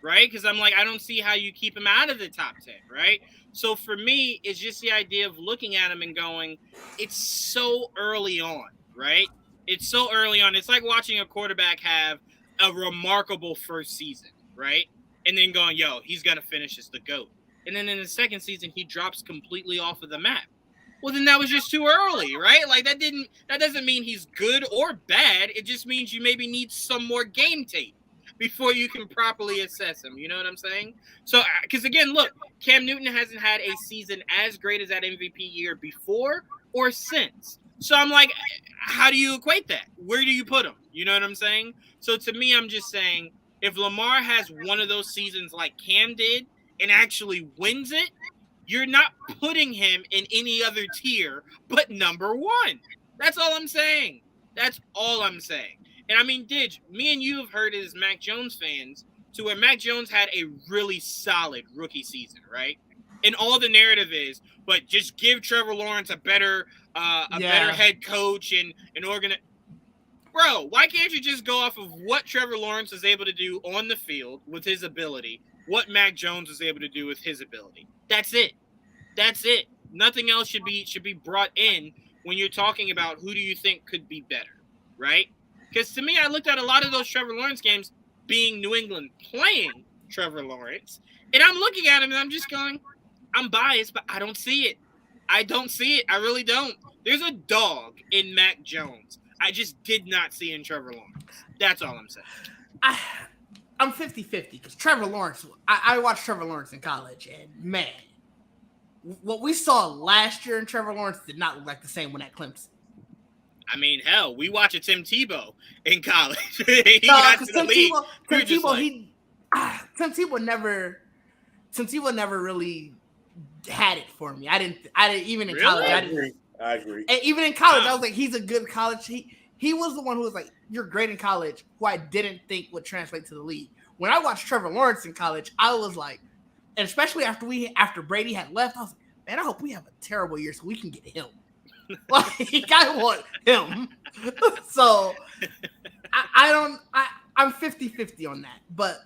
right? Because I'm like, I don't see how you keep him out of the top 10, right? So for me, it's just the idea of looking at him and going, it's so early on, right? It's so early on. It's like watching a quarterback have a remarkable first season, right? And then going, yo, he's going to finish as the GOAT. And then in the second season, he drops completely off of the map. Well, then that was just too early, right? Like that doesn't mean he's good or bad. It just means you maybe need some more game tape before you can properly assess him. You know what I'm saying? So, because again, look, Cam Newton hasn't had a season as great as that MVP year before or since. So I'm like, how do you equate that? Where do you put him? You know what I'm saying? So to me, I'm just saying, if Lamar has one of those seasons like Cam did and actually wins it, you're not putting him in any other tier but number 1. That's all I'm saying. That's all I'm saying. And I mean, Didge, me and you have heard it as Mac Jones fans to where Mac Jones had a really solid rookie season, right? And all the narrative is, but just give Trevor Lawrence a better head coach and an Bro, why can't you just go off of what Trevor Lawrence was able to do on the field with his ability, what Mac Jones was able to do with his ability? That's it. That's it. Nothing else should be brought in when you're talking about who do you think could be better, right? Because to me, I looked at a lot of those Trevor Lawrence games being New England playing Trevor Lawrence, and I'm looking at him and I'm just going, I'm biased, but I don't see it. I don't see it. I really don't. There's a dog in Mac Jones. I just did not see in Trevor Lawrence. That's all I'm saying. I'm 50-50 because Trevor Lawrence, I watched Trevor Lawrence in college, and man, what we saw last year in Trevor Lawrence did not look like the same one at Clemson. I mean, hell, we watched Tim Tebow in college. He got to the league. Tim Tebow never really had it for me. I didn't even in college. I agree. And even in college, I was like, he's a good college. He was the one who was like, you're great in college, who I didn't think would translate to the league. When I watched Trevor Lawrence in college, I was like, and especially after Brady had left, I was like, man, I hope we have a terrible year so we can get him. Like, I want him. So I'm 50-50 on that. But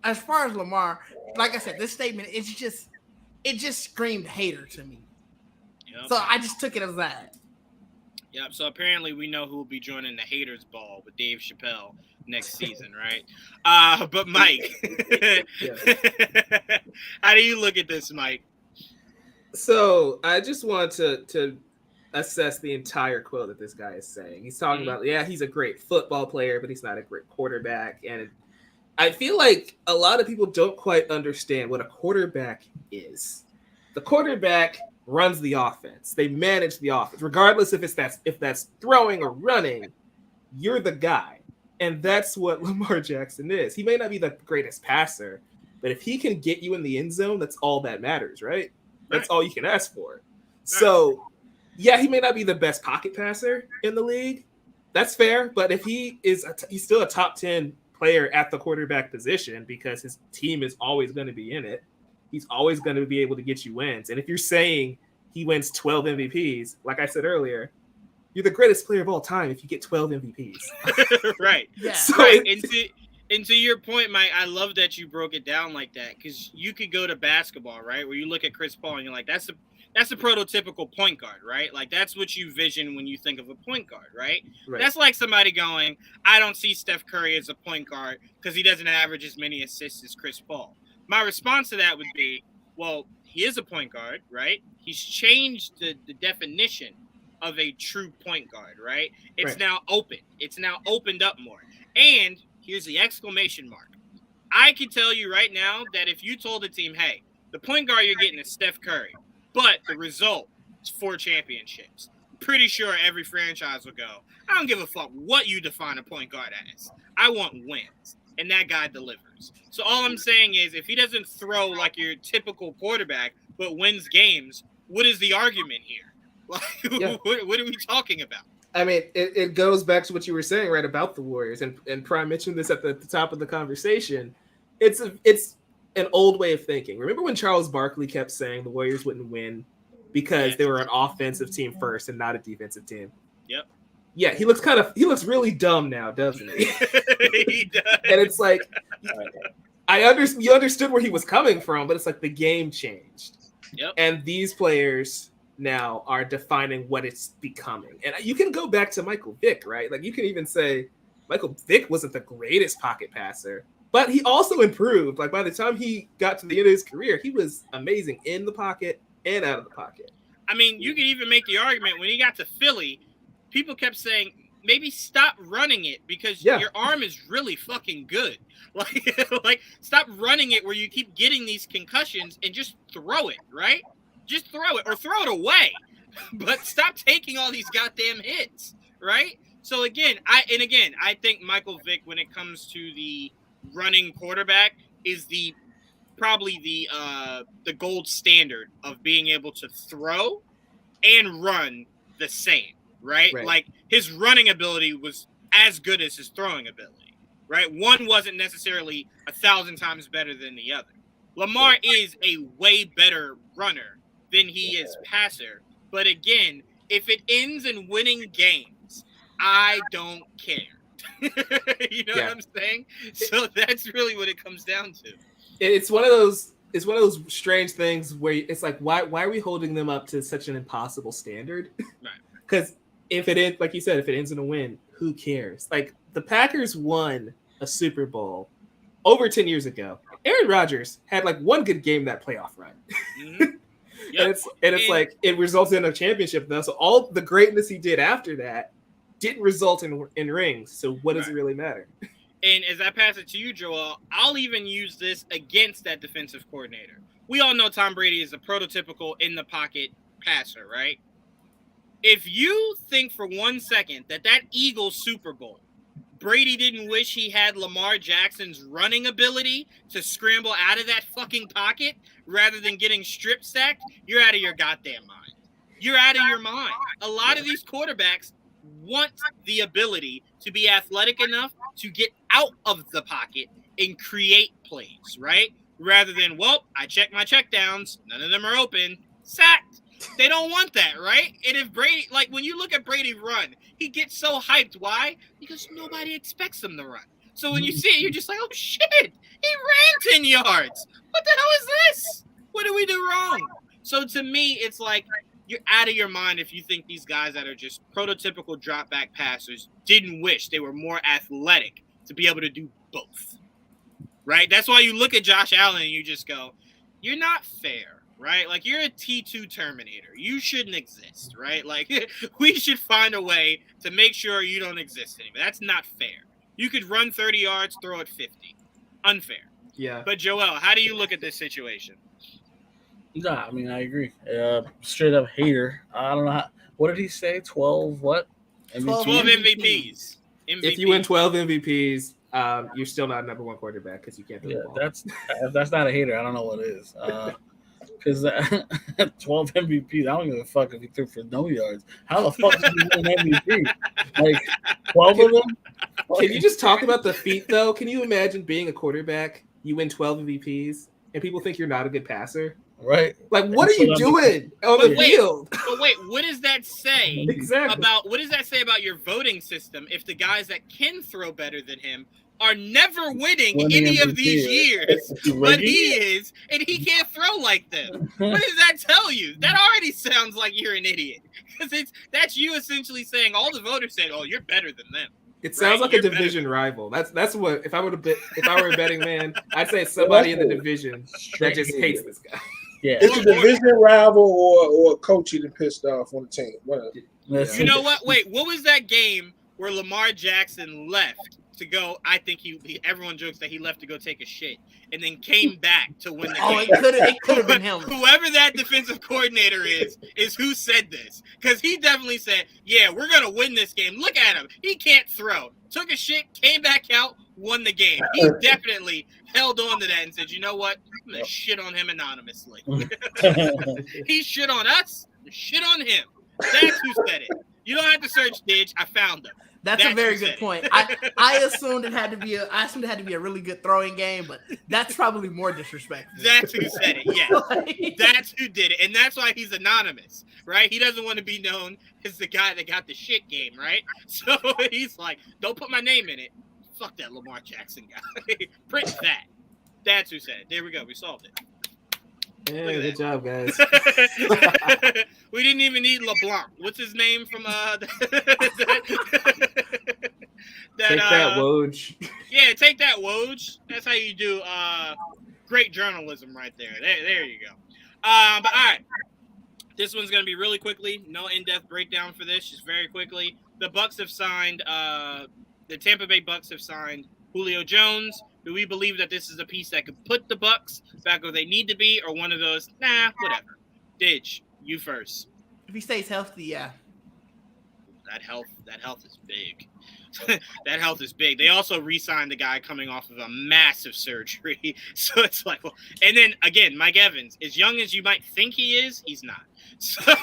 as far as Lamar, like I said, this statement, it just screamed hater to me. Yep. So I just took it as that. Yep. So apparently we know who will be joining the haters ball with Dave Chappelle next season, right? But Mike, how do you look at this, Mike? So I just want to assess the entire quote that this guy is saying. He's talking about, he's a great football player, but he's not a great quarterback. And I feel like a lot of people don't quite understand what a quarterback is. The quarterback runs the offense. They manage the offense, regardless if that's throwing or running. You're the guy, and that's what Lamar Jackson is. He may not be the greatest passer, but if he can get you in the end zone, that's all that matters, right? That's all you can ask for. So, yeah, he may not be the best pocket passer in the league. That's fair, but if he's still a top 10 player at the quarterback position because his team is always going to be in it. He's always going to be able to get you wins. And if you're saying he wins 12 MVPs, like I said earlier, you're the greatest player of all time if you get 12 MVPs. Right. Yeah. So right. And to your point, Mike, I love that you broke it down like that because you could go to basketball, right, where you look at Chris Paul and you're like, that's a prototypical point guard, right? Like that's what you vision when you think of a point guard, right? That's like somebody going, I don't see Steph Curry as a point guard because he doesn't average as many assists as Chris Paul. My response to that would be, well, he is a point guard, right? He's changed the definition of a true point guard, right? It's now open. It's now opened up more. And here's the exclamation mark. I can tell you right now that if you told the team, hey, the point guard you're getting is Steph Curry, but the result is 4 championships. Pretty sure every franchise will go, I don't give a fuck what you define a point guard as. I want wins. And that guy delivers. So all I'm saying is if he doesn't throw like your typical quarterback, but wins games, what is the argument here? Like, what are we talking about? I mean, it goes back to what you were saying, right, about the Warriors. And Prime mentioned this at the top of the conversation. It's an old way of thinking. Remember when Charles Barkley kept saying the Warriors wouldn't win because they were an offensive team first and not a defensive team? Yep. Yeah, he looks really dumb now, doesn't he? He does. And it's like, you understood where he was coming from, but it's like the game changed. Yep. And these players now are defining what it's becoming. And you can go back to Michael Vick, right? Like you can even say Michael Vick wasn't the greatest pocket passer, but he also improved. Like by the time he got to the end of his career, he was amazing in the pocket and out of the pocket. I mean, you could even make the argument when he got to Philly, people kept saying, maybe stop running it because your arm is really fucking good. Like stop running it where you keep getting these concussions and just throw it, right? Just throw it or throw it away. But stop taking all these goddamn hits, right? So again, I think Michael Vick, when it comes to the running quarterback, is probably the gold standard of being able to throw and run the same. Right? Like his running ability was as good as his throwing ability, right? One wasn't necessarily 1,000 times better than the other. Lamar is a way better runner than he is passer. But again, if it ends in winning games, I don't care. You know what I'm saying? So that's really what it comes down to. It's one of those strange things where it's like, why are we holding them up to such an impossible standard? Right. Because if it ends, like you said, if it ends in a win, who cares? Like the Packers won a Super Bowl over 10 years ago. Aaron Rodgers had like one good game that playoff run. Mm-hmm. Yep. and it's like it results in a championship though. So all the greatness he did after that didn't result in rings. So what does it really matter? And as I pass it to you, Joel, I'll even use this against that defensive coordinator. We all know Tom Brady is a prototypical in the pocket passer, right? If you think for 1 second that Eagles Super Bowl, Brady didn't wish he had Lamar Jackson's running ability to scramble out of that fucking pocket rather than getting strip sacked, you're out of your goddamn mind. You're out of your mind. A lot of these quarterbacks want the ability to be athletic enough to get out of the pocket and create plays, right? Rather than, well, I checked my checkdowns, none of them are open, sacked. They don't want that, right? And if Brady, like when you look at Brady run, he gets so hyped. Why? Because nobody expects him to run. So when you see it, you're just like, oh shit, he ran 10 yards. What the hell is this? What did we do wrong? So to me, it's like you're out of your mind if you think these guys that are just prototypical drop back passers didn't wish they were more athletic to be able to do both, right? That's why you look at Josh Allen and you just go, you're not fair. Right? Like you're a T2 Terminator. You shouldn't exist, right? Like we should find a way to make sure you don't exist anymore. That's not fair. You could run 30 yards, throw it 50. Unfair. Yeah. But Joel, how do you look at this situation? Nah, I mean, I agree. Straight up hater. I don't know. What did he say? 12 what? 12 12 MVPs. MVPs. If you win 12 MVPs, you're still not number one quarterback because you can't throw the ball. That's not a hater. I don't know what it is. Because 12 MVPs, I don't give a fuck if he threw for no yards. How the fuck did he win an MVP? Like 12 of them? Can you just talk about the feat though? Can you imagine being a quarterback? You win 12 MVPs, and people think you're not a good passer. Right. Like, what are you doing on the field? But wait, what does that say Exactly. about your voting system if the guys that can throw better than him are never winning any of these years, but he is, and he can't throw like them? What does that tell you? That already sounds like you're an idiot, because that's you essentially saying all the voters said, "Oh, you're better than them." It sounds like a division rival. That's what if I were a betting man, I'd say it's somebody in the division that just hates this guy. Yeah, it's a division rival or a coach you pissed off on the team. You know what? Wait, what was that game where Lamar Jackson left to go? I think everyone jokes that he left to go take a shit and then came back to win the game. It could have been him. Whoever that defensive coordinator is who said this, because he definitely said, "Yeah, we're gonna win this game. Look at him. He can't throw. Took a shit, came back out, won the game." He definitely held on to that and said, "You know what? I'm gonna shit on him anonymously." He shit on us. Shit on him. That's who said it. You don't have to search, Didge. I found him. That's a very good point. I assumed it had to be a really good throwing game, but that's probably more disrespectful. That's who said it. Yeah, that's who did it, and that's why he's anonymous, right? He doesn't want to be known as the guy that got the shit game, right? So he's like, "Don't put my name in it." Fuck that Lamar Jackson guy. Print that. That's who said it. There we go. We solved it. Yeah, good job, guys. We didn't even need LeBlanc. What's his name from Take that, Woj. Yeah, take that, Woj. That's how you do great journalism right there. There you go. But all right. This one's gonna be really quickly. No in-depth breakdown for this, just very quickly. The Bucks have signed the Tampa Bay Bucks have signed Julio Jones. Do we believe that this is a piece that could put the Bucks back where they need to be, or one of those, whatever? Didge, you first. If he stays healthy, yeah. That health is big. That health is big. They also re-signed the guy coming off of a massive surgery. So it's like, well, and then again, Mike Evans, as young as you might think he is, he's not. So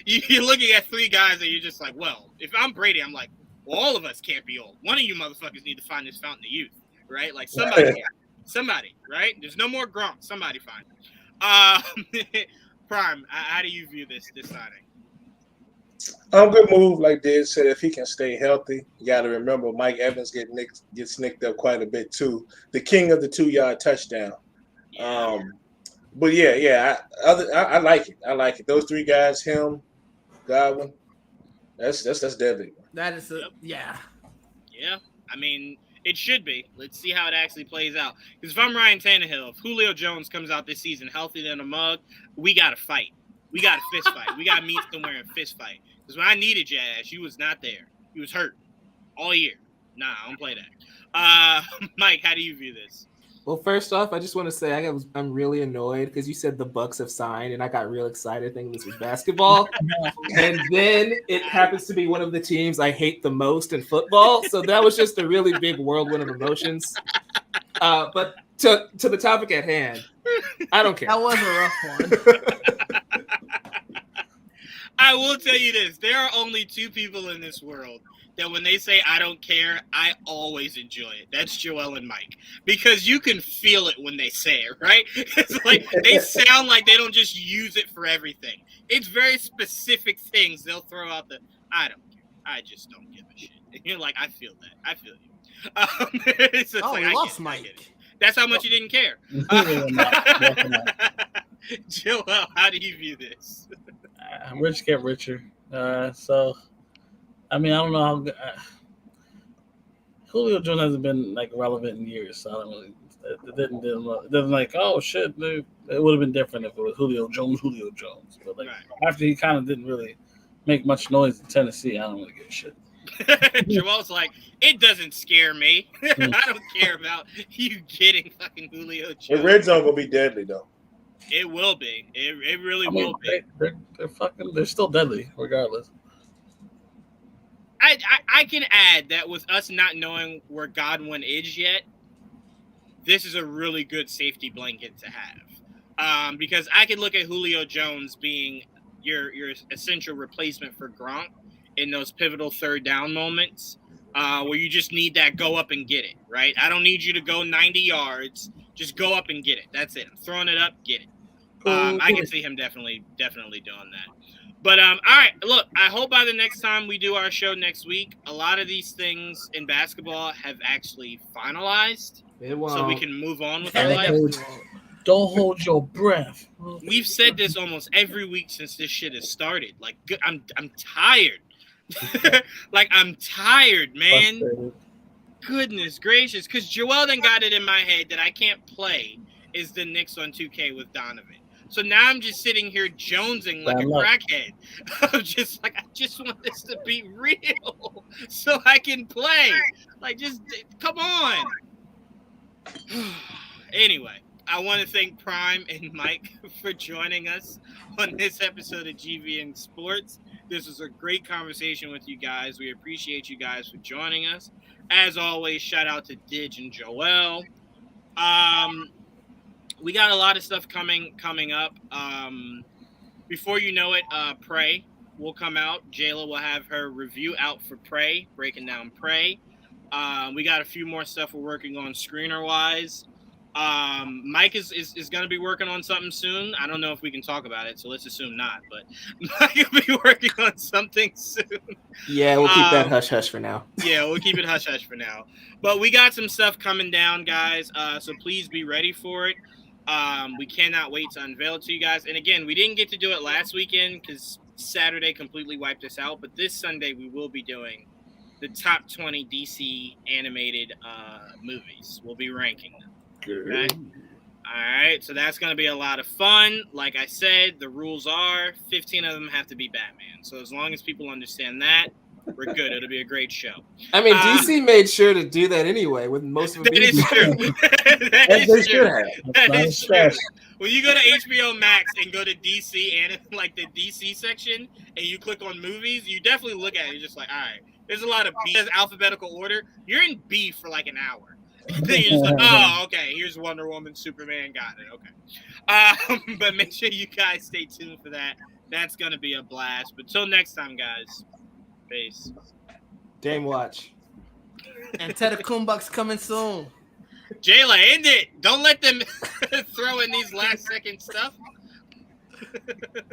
you're looking at three guys and you're just like, well, if I'm Brady, I'm like, well, all of us can't be old. One of you motherfuckers need to find this fountain of youth, right? Like somebody, right? There's no more Gronk. Somebody find it. Prime, how do you view this signing? Good move, like Did said. If he can stay healthy, you got to remember Mike Evans gets nicked up quite a bit too. The king of the 2-yard touchdown. Yeah. But I like it. I like it. Those three guys, him, Godwin, that's deadly. That is yeah. Yeah, I mean, it should be. Let's see how it actually plays out. Because if I'm Ryan Tannehill, if Julio Jones comes out this season healthy than a mug, we got to fight. We got a fist fight. We got to meet somewhere and fist fight. Because when I needed your ass, you was not there. You was hurt all year. Nah, I don't play that. Mike, how do you view this? Well, first off, I just want to say I'm really annoyed because you said the Bucks have signed, and I got real excited thinking this was basketball. And then it happens to be one of the teams I hate the most in football. So that was just a really big whirlwind of emotions. But to the topic at hand, I don't care. That was a rough one. I will tell you this. There are only two people in this world that when they say I don't care, I always enjoy it. That's Joel and Mike. Because you can feel it when they say it, right? It's like they sound like they don't just use it for everything. It's very specific things they'll throw out I don't care. I just don't give a shit. And you're like, I feel that. I feel you. So we lost Mike. That's how much you didn't care. Joel, how do you view this? Rich get richer. So, I mean, I don't know how Julio Jones hasn't been like relevant in years, so I don't really. It didn't like, oh shit, dude. It would have been different if it was Julio Jones. But like after he kind of didn't really make much noise in Tennessee, I don't really give a shit. Joel's like, it doesn't scare me. I don't care about you getting fucking Julio Jones. The red zone will be deadly though. It will be. It really will be. They're still deadly regardless. I can add that with us not knowing where Godwin is yet, this is a really good safety blanket to have. Because I could look at Julio Jones being your essential replacement for Gronk in those pivotal third down moments where you just need that go up and get it, right? I don't need you to go 90 yards. Just go up and get it. That's it. I'm throwing it up, get it. I can see him definitely doing that. But all right, look, I hope by the next time we do our show next week, a lot of these things in basketball have actually finalized, so we can move on with our life. Don't hold your breath. We've said this almost every week since this shit has started. Like, I'm tired. Like, I'm tired, man. Frustrated. Goodness gracious, because Joel then got it in my head that I can't play is the Knicks on 2K with Donovan. So now I'm just sitting here jonesing like a crackhead. I'm just like, I just want this to be real so I can play. Like, just come on. Anyway, I want to thank Prime and Mike for joining us on this episode of GVN Sports. This was a great conversation with you guys. We appreciate you guys for joining us. As always, shout out to Didge and Joel. We got a lot of stuff coming up. Before you know it, Prey will come out. Jayla will have her review out for Prey, breaking down Prey. We got a few more stuff we're working on screener-wise. Mike is going to be working on something soon. I don't know if we can talk about it, so let's assume not. But Mike will be working on something soon. Yeah, we'll keep that hush-hush for now. Yeah, we'll keep it hush-hush for now. But we got some stuff coming down, guys, so please be ready for it. We cannot wait to unveil it to you guys. And again, we didn't get to do it last weekend because Saturday completely wiped us out. But this Sunday, we will be doing the top 20 DC animated movies. We'll be ranking them. Okay? All right, so that's going to be a lot of fun. Like I said, the rules are 15 of them have to be Batman. So as long as people understand that, we're good. It'll be a great show. I mean, DC made sure to do that anyway with most of them. That is true. That is true. When you go to HBO Max and go to DC and like the DC section, and you click on movies, you definitely look at it. You're just like, all right, there's a lot of B. There's alphabetical order. You're in B for like an hour. Then you're just like, oh, okay, here's Wonder Woman, Superman, got it. Okay. But make sure you guys stay tuned for that. That's gonna be a blast. But till next time, guys. Peace. Dame watch. And Tetakumbuck's coming soon. Jayla, end it. Don't let them throw in these last second stuff.